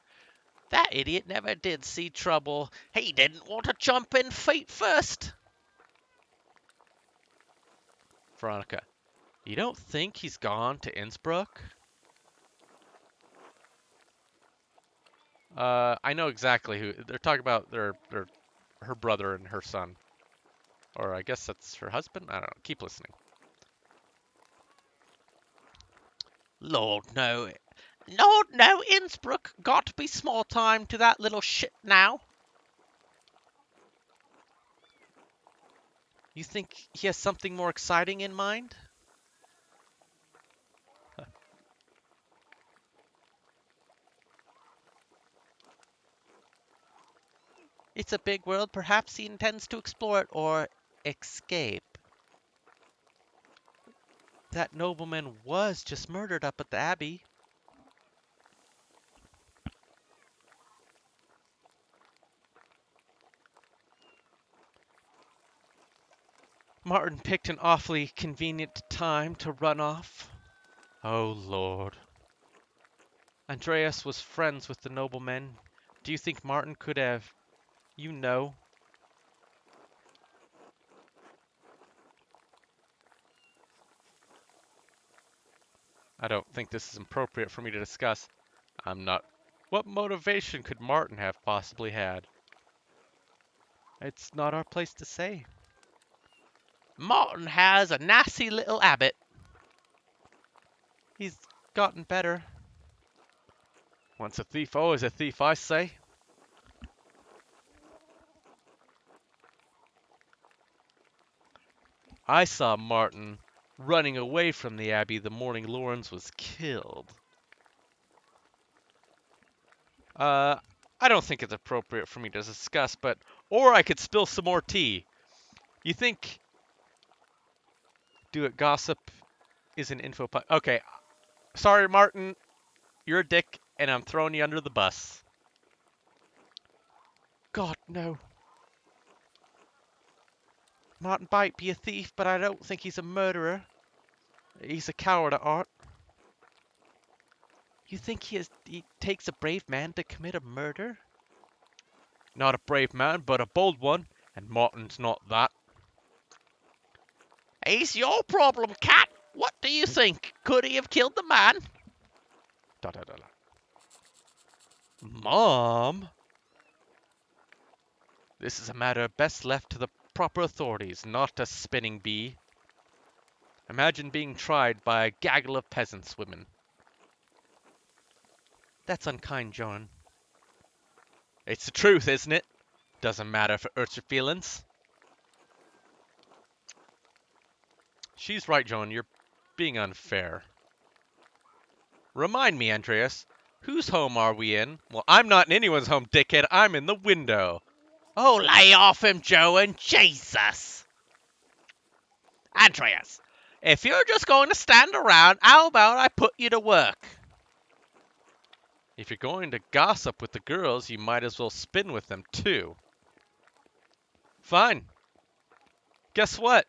That idiot never did see trouble. He didn't want to jump in feet first. Veronica. You don't think he's gone to Innsbruck? I know exactly who. They're talking about her brother and her son. Or I guess that's her husband? I don't know. Keep listening. Lord, no. Lord, no, Innsbruck got to be small time to that little shit now. You think he has something more exciting in mind? It's a big world. Perhaps he intends to explore it or escape. That nobleman was just murdered up at the Abbey. Martin picked an awfully convenient time to run off. Oh, Lord. Andreas was friends with the nobleman. Do you think Martin could have... You know... I don't think this is appropriate for me to discuss. I'm not... What motivation could Martin have possibly had? It's not our place to say. Martin has a nasty little habit. He's gotten better. Once a thief, always a thief, I say. I saw Martin running away from the Abbey the morning Lawrence was killed. I don't think it's appropriate for me to discuss, but... Or I could spill some more tea. You think... Do it gossip is an info... Okay. Sorry, Martin. You're a dick, and I'm throwing you under the bus. God, no. Martin might be a thief, but I don't think he's a murderer. He's a coward at heart. You think he takes a brave man to commit a murder? Not a brave man, but a bold one, and Martin's not that. He's your problem, cat. What do you think? Could he have killed the man? Da, da, da, da. Mom? This is a matter best left to the proper authorities, not a spinning bee. Imagine being tried by a gaggle of peasants' women. That's unkind, John. It's the truth, isn't it? Doesn't matter if it hurts your feelings. She's right, John. You're being unfair. Remind me, Andreas, whose home are we in? Well, I'm not in anyone's home, dickhead. I'm in the window. Oh, lay off him, Joan. Jesus. Andreas, if you're just going to stand around, how about I put you to work? If you're going to gossip with the girls, you might as well spin with them too. Fine. Guess what?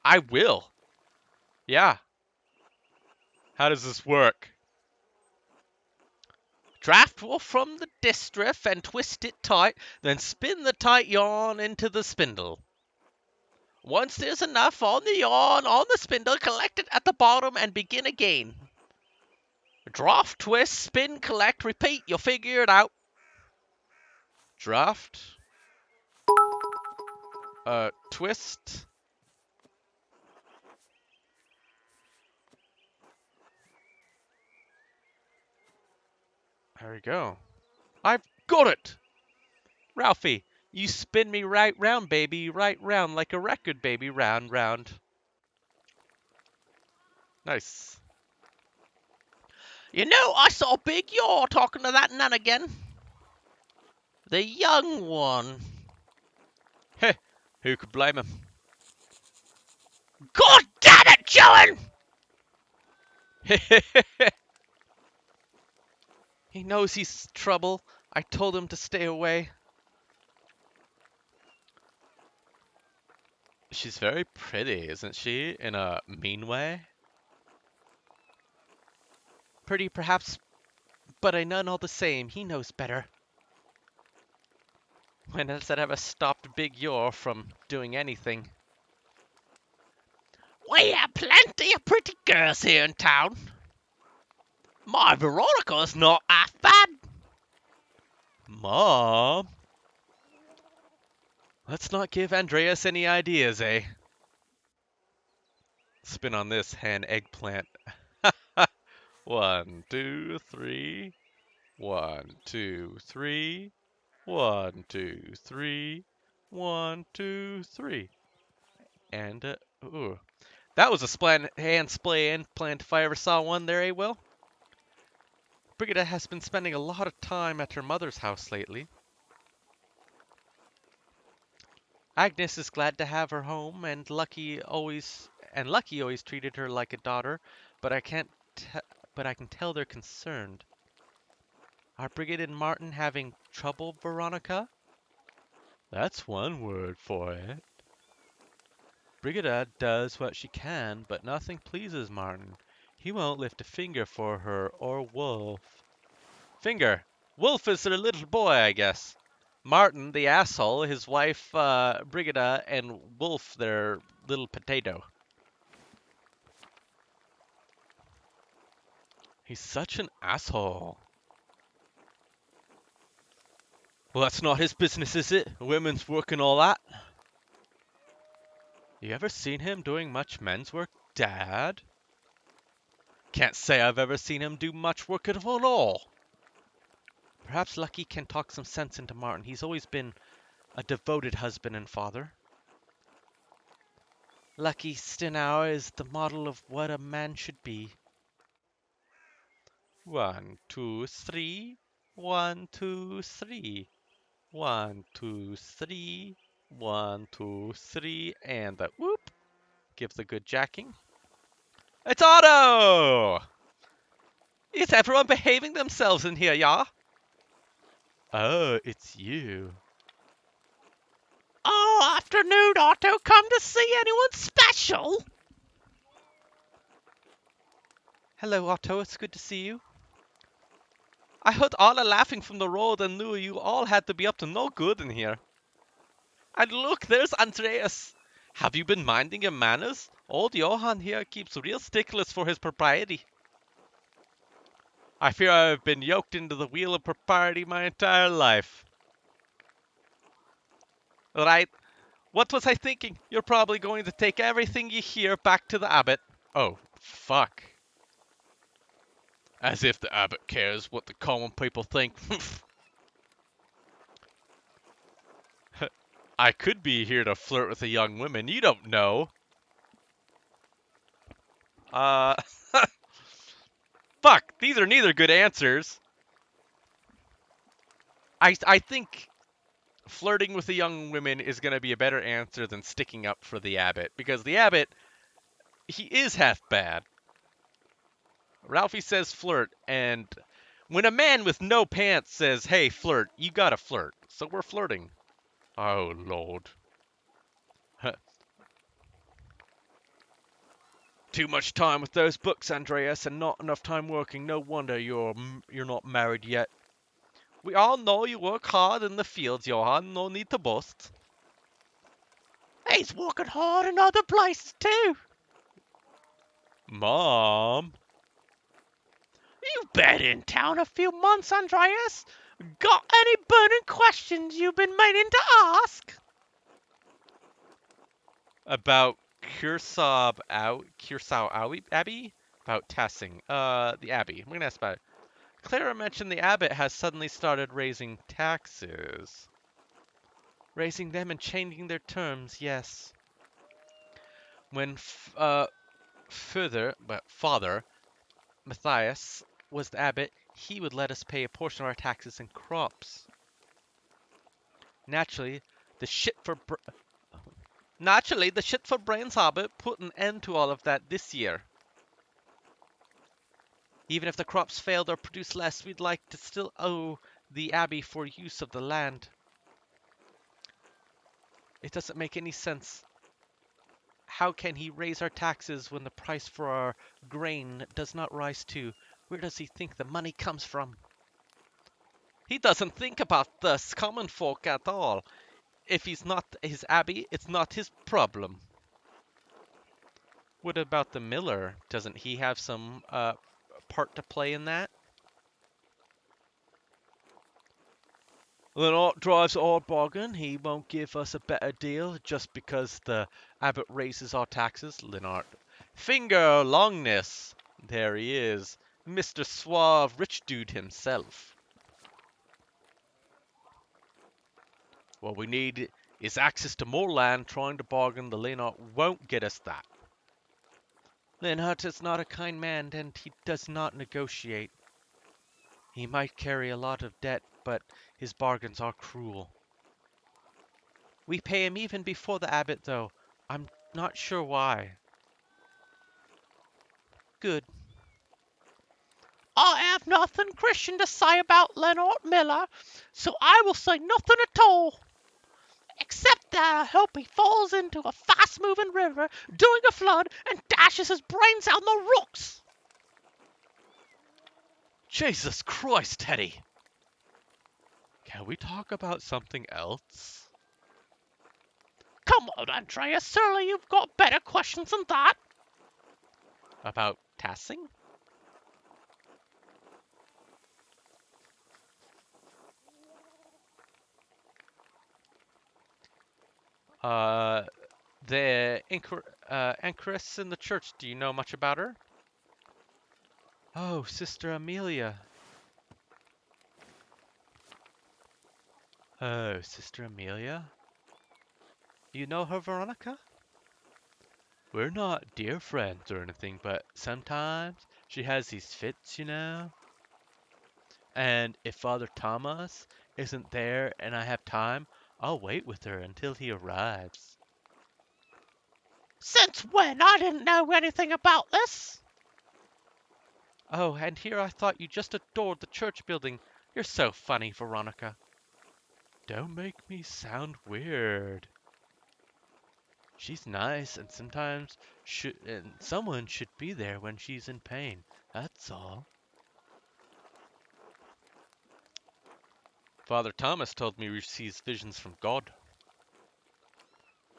I will. Yeah. How does this work? Draft wool from the distaff and twist it tight, then spin the tight yarn into the spindle. Once there's enough on the yarn on the spindle, collect it at the bottom and begin again. Draft, twist, spin, collect, repeat. You'll figure it out. Draft. Twist. There we go. I've got it! Ralphie, you spin me right round, baby, right round like a record, baby, round, round. Nice. You know, I saw Big Yaw talking to that nun again. The young one. Heh, who could blame him? God damn it, Joan! He knows he's trouble. I told him to stay away. She's very pretty, isn't she? In a mean way? Pretty, perhaps, but a nun all the same. He knows better. When has that ever stopped Big Yor from doing anything? We have plenty of pretty girls here in town. My Veronica's not half bad. Mom? Let's not give Andreas any ideas, eh? Spin on this hen eggplant. 1, 2, 3. 1, 2, 3. 1, 2, 3. 1, 2, 3. And, ooh. That was a hand splay implant if I ever saw one there, eh, Will? Brigida has been spending a lot of time at her mother's house lately. Agnes is glad to have her home, and Lucky always treated her like a daughter, but I can tell they're concerned. Are Brigid and Martin having trouble, Veronica? That's one word for it. Brigida does what she can, but nothing pleases Martin. He won't lift a finger for her or Wolf. Finger! Wolf is their little boy, I guess. Martin, the asshole, his wife, Brigida, and Wolf, their little potato. He's such an asshole. Well, that's not his business, is it? Women's work and all that. You ever seen him doing much men's work, Dad? Can't say I've ever seen him do much work at all. Perhaps Lucky can talk some sense into Martin. He's always been a devoted husband and father. Lucky Stenauer is the model of what a man should be. 1, 2, 3. 1, 2, 3. 1, 2, 3. 1, 2, 3. And the whoop. Give the good jacking. It's Otto! Is everyone behaving themselves in here, yeah? Oh, it's you. Oh, afternoon, Otto. Come to see anyone special? Hello, Otto. It's good to see you. I heard Anna laughing from the road and knew you all had to be up to no good in here. And look, there's Andreas. Have you been minding your manners? Old Johann here keeps real sticklers for his propriety. I fear I've been yoked into the wheel of propriety my entire life. Right. What was I thinking? You're probably going to take everything you hear back to the abbot. Oh, fuck. As if the abbot cares what the common people think. I could be here to flirt with a young woman. You don't know. Fuck. These are neither good answers. I think flirting with a young woman is going to be a better answer than sticking up for the abbot. Because the abbot he is half bad. Ralphie says flirt, and when a man with no pants says, hey, flirt, you gotta flirt. So we're flirting. Oh, Lord. Too much time with those books, Andreas, and not enough time working. No wonder you're not married yet. We all know you work hard in the fields, Johann. No need to boast. He's working hard in other places too. Mom. You've been in town a few months, Andreas. Got any burning questions you've been meaning to ask? About Abbey? About Tassing. The Abbey. I'm gonna ask about it. Clara mentioned the abbot has suddenly started raising taxes. Raising them and changing their terms, yes. When Father Matthias was the abbot, he would let us pay a portion of our taxes in crops. Naturally, the shit for brains habit put an end to all of that this year. Even if the crops failed or produced less, we'd like to still owe the abbey for use of the land. It doesn't make any sense. How can he raise our taxes when the price for our grain does not rise too? Where does he think the money comes from? He doesn't think about us common folk at all. If he's not his abbey, it's not his problem. What about the miller? Doesn't he have some part to play in that? Lynott drives our bargain. He won't give us a better deal just because the abbot raises our taxes. Lynott. Finger longness. There he is. Mr. Suave Rich Dude himself. What we need is access to more land. Trying to bargain the Lynott won't get us that. Lynott is not a kind man, and he does not negotiate. He might carry a lot of debt, but his bargains are cruel. We pay him even before the abbot, though. I'm not sure why. Good. I have nothing Christian to say about Leonard Miller, so I will say nothing at all. Except that I hope he falls into a fast-moving river during a flood and dashes his brains out in the rocks. Jesus Christ, Teddy! Can we talk about something else? Come on, Andreas, surely you've got better questions than that. About Tassing? The anchoress in the church, do you know much about her? Oh, Sister Amelia. Oh, Sister Amelia? You know her, Veronica? We're not dear friends or anything, but sometimes she has these fits, you know? And if Father Thomas isn't there and I have time, I'll wait with her until he arrives. Since when? I didn't know anything about this. Oh, and here I thought you just adored the church building. You're so funny, Veronica. Don't make me sound weird. She's nice, and sometimes someone should be there when she's in pain. That's all. Father Thomas told me she sees visions from God.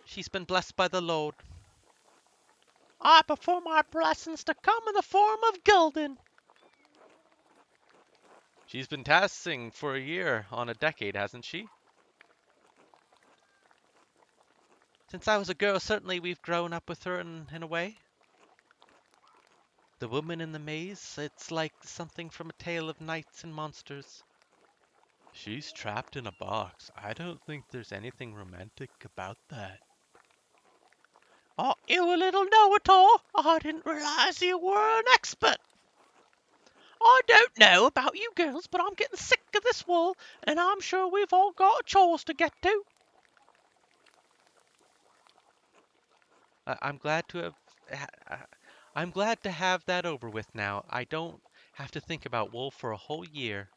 She's been blessed by the Lord. I prefer my blessings to come in the form of gilding. She's been tassing for a year on a decade, hasn't she? Since I was a girl, certainly we've grown up with her in a way. The woman in the maze, it's like something from a tale of knights and monsters. She's trapped in a box. I don't think there's anything romantic about that. Are you a little know-it-all? I didn't realize you were an expert. I don't know about you girls, but I'm getting sick of this wool, and I'm sure we've all got chores to get to. I'm glad to have I'm glad to have that over with now. I don't have to think about wool for a whole year.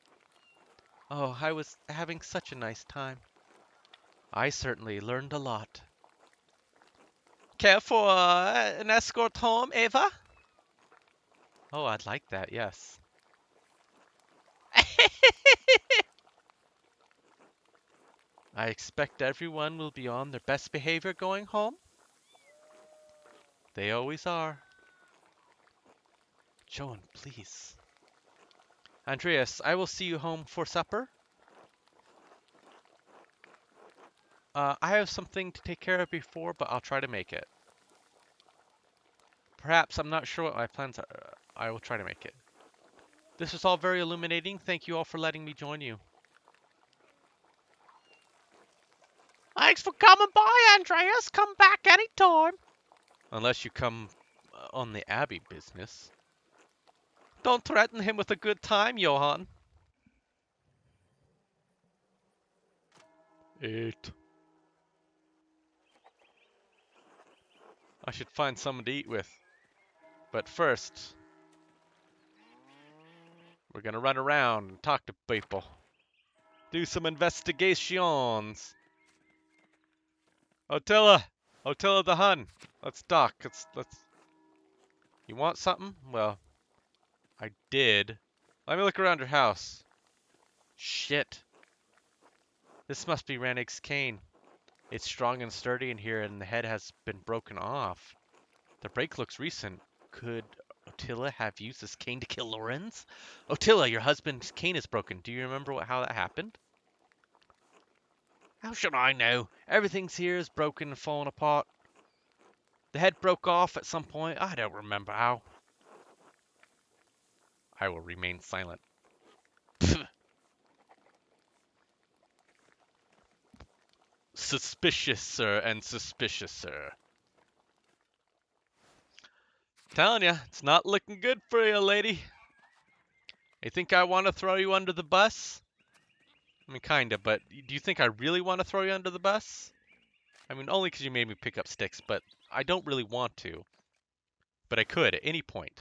Oh, I was having such a nice time. I certainly learned a lot. Care for an escort home, Ava? Oh, I'd like that, yes. I expect everyone will be on their best behavior going home. They always are. Joan, please. Andreas, I will see you home for supper. I have something to take care of before, but I'll try to make it. Perhaps I'm not sure what my plans are. I will try to make it. This was all very illuminating. Thank you all for letting me join you. Thanks for coming by, Andreas. Come back anytime. Unless you come on the Abbey business. Don't threaten him with a good time, Johann. 8. I should find someone to eat with. But first, we're gonna run around and talk to people. Do some investigations. Otilla! Otilla the Hun! Let's talk. Let's... You want something? Well, I did. Let me look around your house. Shit. This must be Rannick's cane. It's strong and sturdy in here, and the head has been broken off. The break looks recent. Could Otilla have used this cane to kill Lorenz? Otilla, your husband's cane is broken. Do you remember how that happened? How should I know? Everything's here is broken and falling apart. The head broke off at some point. I don't remember how. I will remain silent. Suspicious, sir, and suspicious, sir. Telling you, it's not looking good for you, lady. You think I want to throw you under the bus? I mean, kinda, but do you think I really want to throw you under the bus? I mean, only because you made me pick up sticks, but I don't really want to. But I could at any point.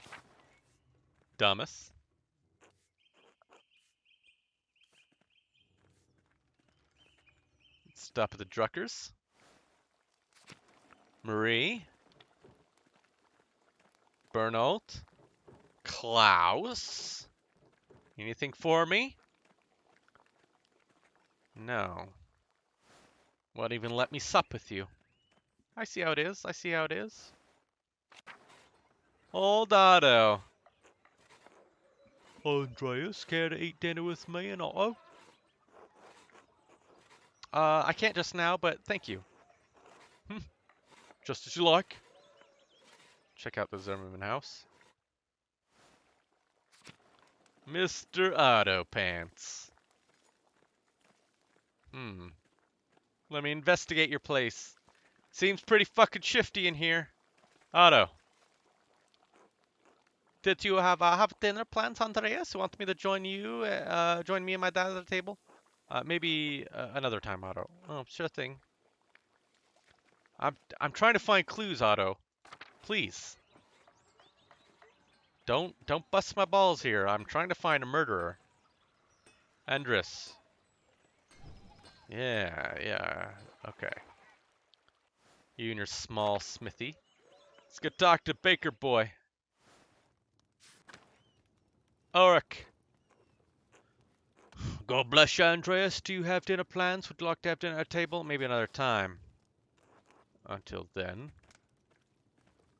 Dumbass. Stop at the Druckers. Marie. Bernold. Klaus. Anything for me? No. Won't even let me sup with you. I see how it is. I see how it is. Old Otto. Andreas, care to eat dinner with me and Otto? I can't just now, but thank you. Just as you like. Check out the Zimmerman house. Mr. Otto Pants. Let me investigate your place. Seems pretty fucking shifty in here. Otto. Did you have dinner plans, Andreas? You want me to join you, join me and my dad at the table? Maybe another time, Otto. Oh, sure thing. I'm trying to find clues, Otto. Please. Don't bust my balls here. I'm trying to find a murderer. Andres. Yeah. Okay. You and your small smithy. Let's go talk to Baker Boy. Ulrich. God bless you, Andreas. Do you have dinner plans? Would you like to have dinner at a table? Maybe another time. Until then.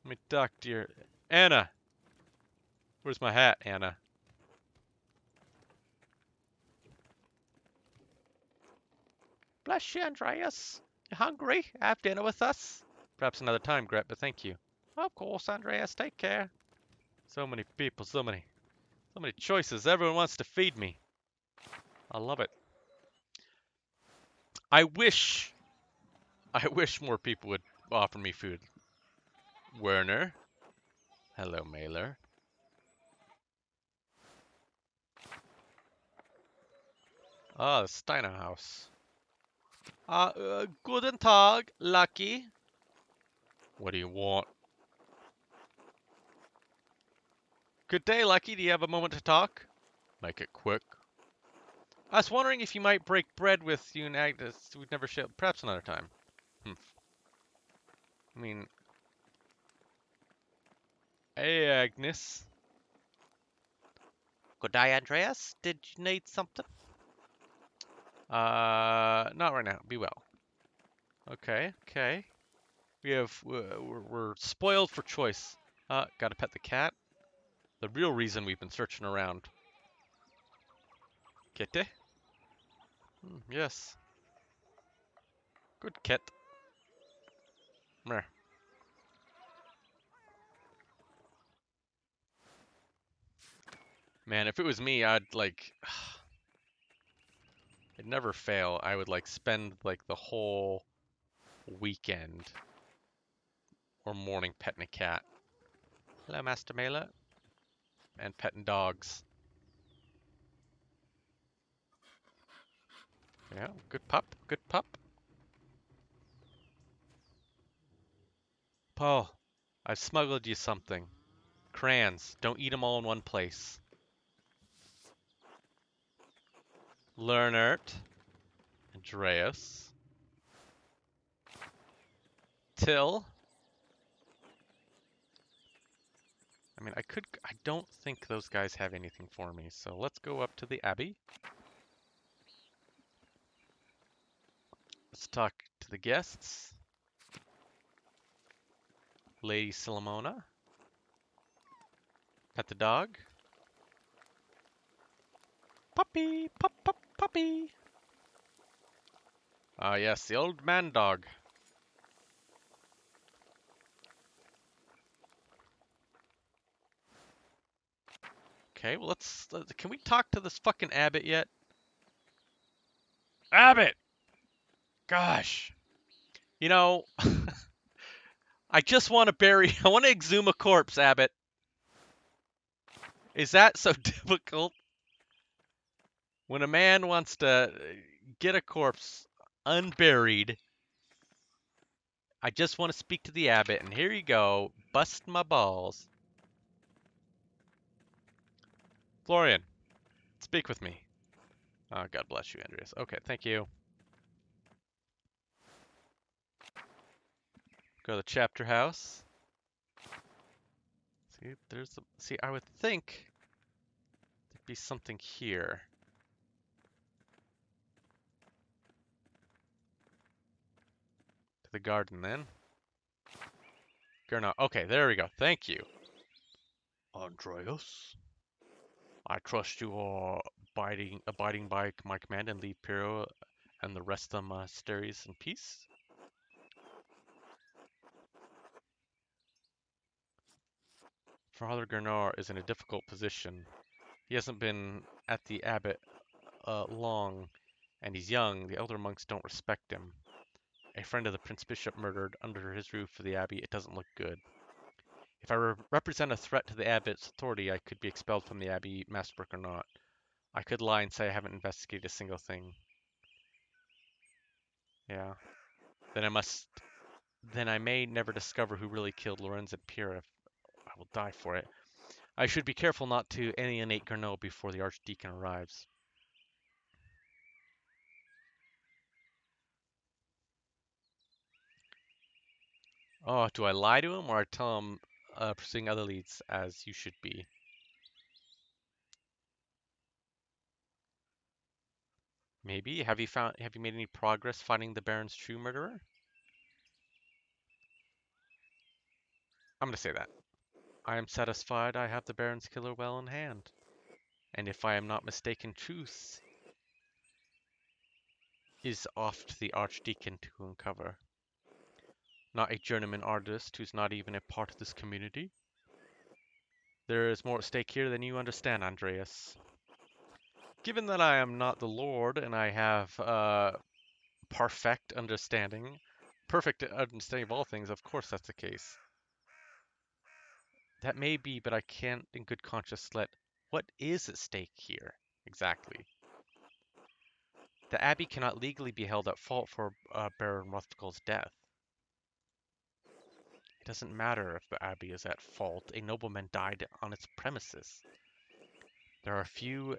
Let me talk to your... Anna! Where's my hat, Anna? Bless you, Andreas. You hungry? Have dinner with us? Perhaps another time, Gret, but thank you. Of course, Andreas. Take care. So many people, so many choices. Everyone wants to feed me. I love it. I wish more people would offer me food. Werner. Hello, Mailer. Ah, the Steiner house. Guten Tag, Lucky. What do you want? Good day, Lucky. Do you have a moment to talk? Make it quick. I was wondering if you might break bread with you and Agnes. We've never shared. Perhaps another time. I mean, hey, Agnes. Good day, Andreas. Did you need something? Not right now. Be well. Okay, okay. We're spoiled for choice. Gotta pet the cat. The real reason we've been searching around. Kitty? Yes. Good cat. Meh. Man, if it was me, I'd like, it'd never fail. I would like spend like the whole weekend or morning petting a cat. Hello, Master Mela. And petting dogs. Yeah, good pup, good pup. Paul, I've smuggled you something. Crayons. Don't eat them all in one place. Leonard. Andreas. Till. I don't think those guys have anything for me, so let's go up to the Abbey. Let's talk to the guests. Lady Solomona. Pet the dog. Puppy, puppy. Ah, yes, the old man dog. Okay, well, can we talk to this fucking Abbot yet? Abbot! Gosh. You know, I just want to I want to exhume a corpse, Abbot. Is that so difficult? When a man wants to get a corpse unburied, I just want to speak to the Abbot, and here you go. Bust my balls. Florian, speak with me. Oh, God bless you, Andreas. Okay, thank you. Go to the chapter house. See, I would think there'd be something here. To the garden, then. Gurno. Okay, there we go. Thank you. Andreas? I trust you are abiding by my command and leave Piro and the rest of the monasteries in peace. Father Gernard is in a difficult position. He hasn't been at the abbot long, and he's young. The elder monks don't respect him. A friend of the Prince Bishop murdered under his roof for the abbey. It doesn't look good. If I represent a threat to the abbot's authority, I could be expelled from the abbey, masterwork or not. I could lie and say I haven't investigated a single thing. Yeah. Then I may never discover who really killed Lorenz and Pierre if I will die for it. I should be careful not to alienate Garneau before the Archdeacon arrives. Oh, do I lie to him or I tell him pursuing other leads as you should be? Maybe. Have you made any progress finding the Baron's true murderer? I'm gonna say that. I am satisfied I have the Baron's killer well in hand. And if I am not mistaken, truth is oft the Archdeacon to uncover. Not a journeyman artist who's not even a part of this community. There is more at stake here than you understand, Andreas. Given that I am not the Lord and I have perfect understanding of all things, of course that's the case. That may be, but I can't in good conscience let... What is at stake here, exactly? The Abbey cannot legally be held at fault for Baron Rothgal's death. It doesn't matter if the abbey is at fault. A nobleman died on its premises. There are few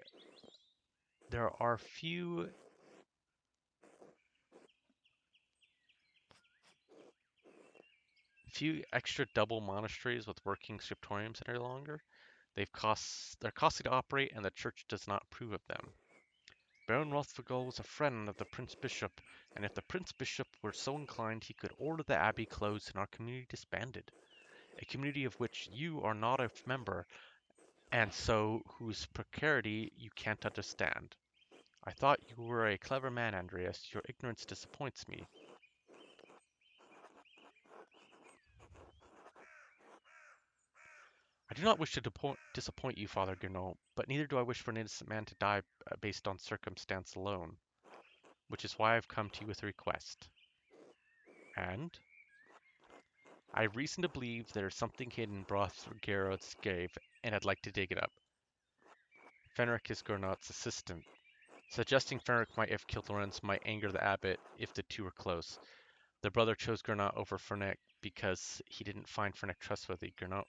extra double monasteries with working scriptoriums any longer. They're costly to operate, and the church does not approve of them. Baron Rothfugal was a friend of the Prince Bishop, and if the Prince Bishop were so inclined, he could order the abbey closed and our community disbanded. A community of which you are not a member, and so whose precarity you can't understand. I thought you were a clever man, Andreas. Your ignorance disappoints me. I do not wish to disappoint you, Father Gernot, but neither do I wish for an innocent man to die based on circumstance alone, which is why I've come to you with a request. And? I have reason to believe there is something hidden in Brothgerard's grave, and I'd like to dig it up. Fenric is Gernot's assistant. Suggesting Fenric might have killed Lorenz might anger the abbot if the two were close. The brother chose Gernot over Fenric because he didn't find Fenric trustworthy. Gernot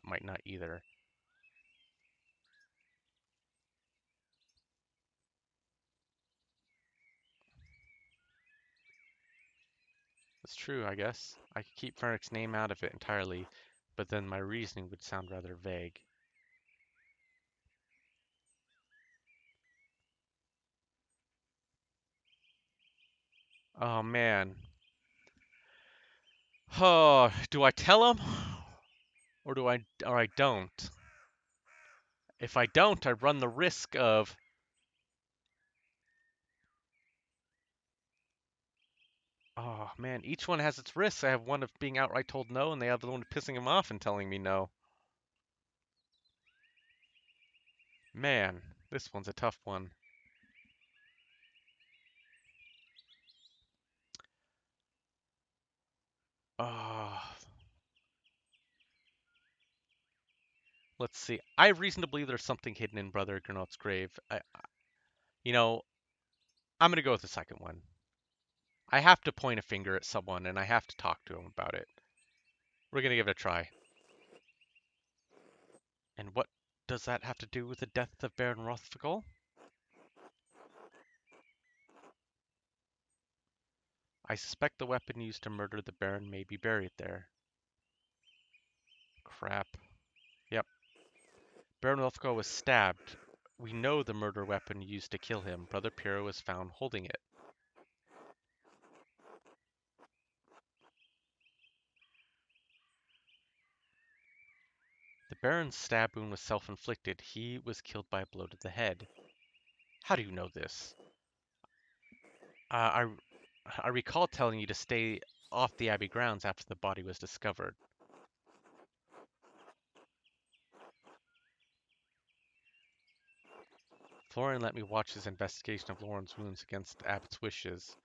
might not either. That's true, I guess. I could keep Fenric's name out of it entirely, but then my reasoning would sound rather vague. Oh man. Oh, do I tell him? Or I don't? If I don't, I run the risk of... Oh man, each one has its risks. I have one of being outright told no, and the other one pissing him off and telling me no. Man, this one's a tough one. Oh. Let's see. I have reason to believe there's something hidden in Brother Gernot's grave. You know, I'm gonna go with the second one. I have to point a finger at someone, and I have to talk to him about it. We're gonna give it a try. And what does that have to do with the death of Baron Rothfugal? I suspect the weapon used to murder the Baron may be buried there. Crap. Yep. Baron Rothfugal was stabbed. We know the murder weapon used to kill him. Brother Piero was found holding it. The Baron's stab wound was self-inflicted. He was killed by a blow to the head. How do you know this? I recall telling you to stay off the Abbey grounds after the body was discovered. Florian let me watch his investigation of Lauren's wounds against the Abbot's wishes.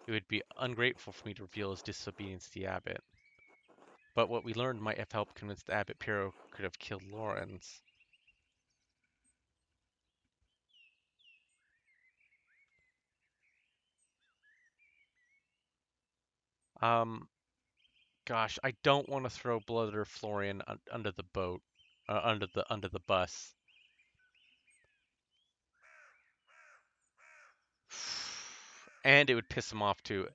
It would be ungrateful for me to reveal his disobedience to the Abbot. But what we learned might have helped convince the Abbot Piero could have killed Lorenz. Gosh, I don't want to throw Blood or Florian under the boat, under the bus. And it would piss him off too.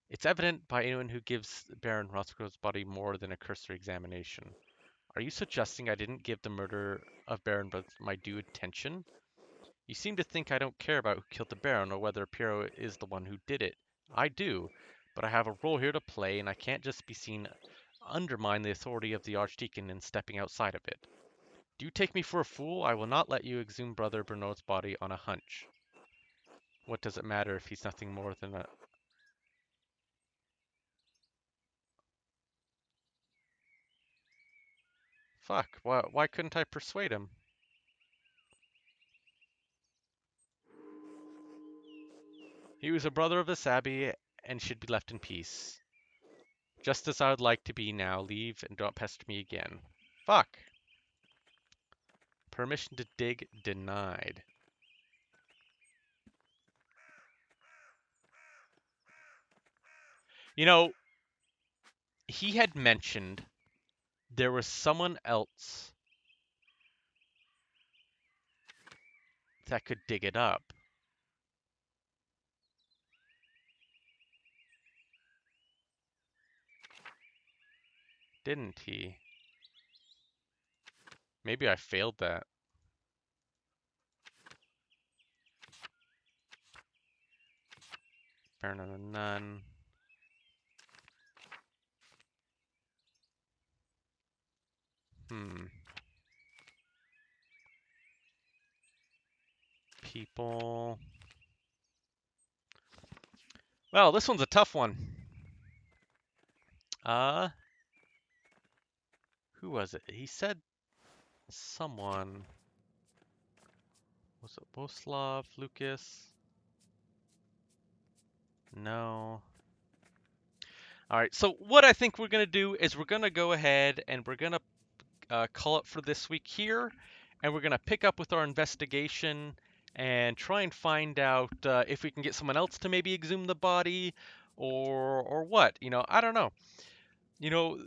It's evident by anyone who gives Baron Rothfugal's body more than a cursory examination. Are you suggesting I didn't give the murder of Baron my due attention? You seem to think I don't care about who killed the Baron or whether Piero is the one who did it. I do, but I have a role here to play, and I can't just be seen undermine the authority of the Archdeacon in stepping outside of it. Do you take me for a fool? I will not let you exhume Brother Bernard's body on a hunch. What does it matter if he's nothing more than a... Fuck, why couldn't I persuade him? He was a brother of this abbey and should be left in peace. Just as I would like to be now. Leave and don't pester me again. Fuck. Permission to dig denied. You know, he had mentioned there was someone else that could dig it up. Didn't he? Maybe I failed that. Baron of the Nun. People. Well, this one's a tough one. Who was it? He said someone. Was it Boslav? Lucas? No. Alright, so what I think we're going to do is we're going to go ahead and we're going to call it for this week here. And we're going to pick up with our investigation and try and find out if we can get someone else to maybe exhume the body or what. You know, I don't know. You know,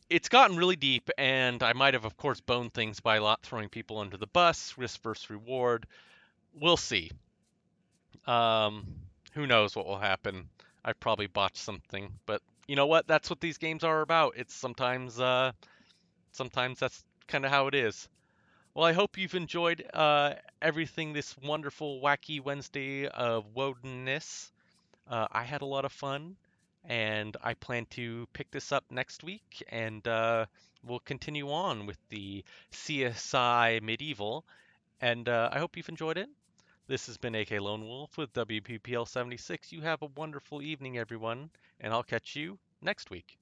it's gotten really deep, and I might have, of course, boned things by a lot throwing people under the bus, risk versus reward. We'll see. Who knows what will happen? I've probably botched something, but you know what? That's what these games are about. It's sometimes that's kind of how it is. Well, I hope you've enjoyed everything this wonderful, wacky Wednesday of Wodenness. I had a lot of fun, and I plan to pick this up next week, and we'll continue on with the CSI Medieval, and I hope you've enjoyed it. This has been AK Lone Wolf with WPPL 76. You have a wonderful evening, everyone, and I'll catch you next week.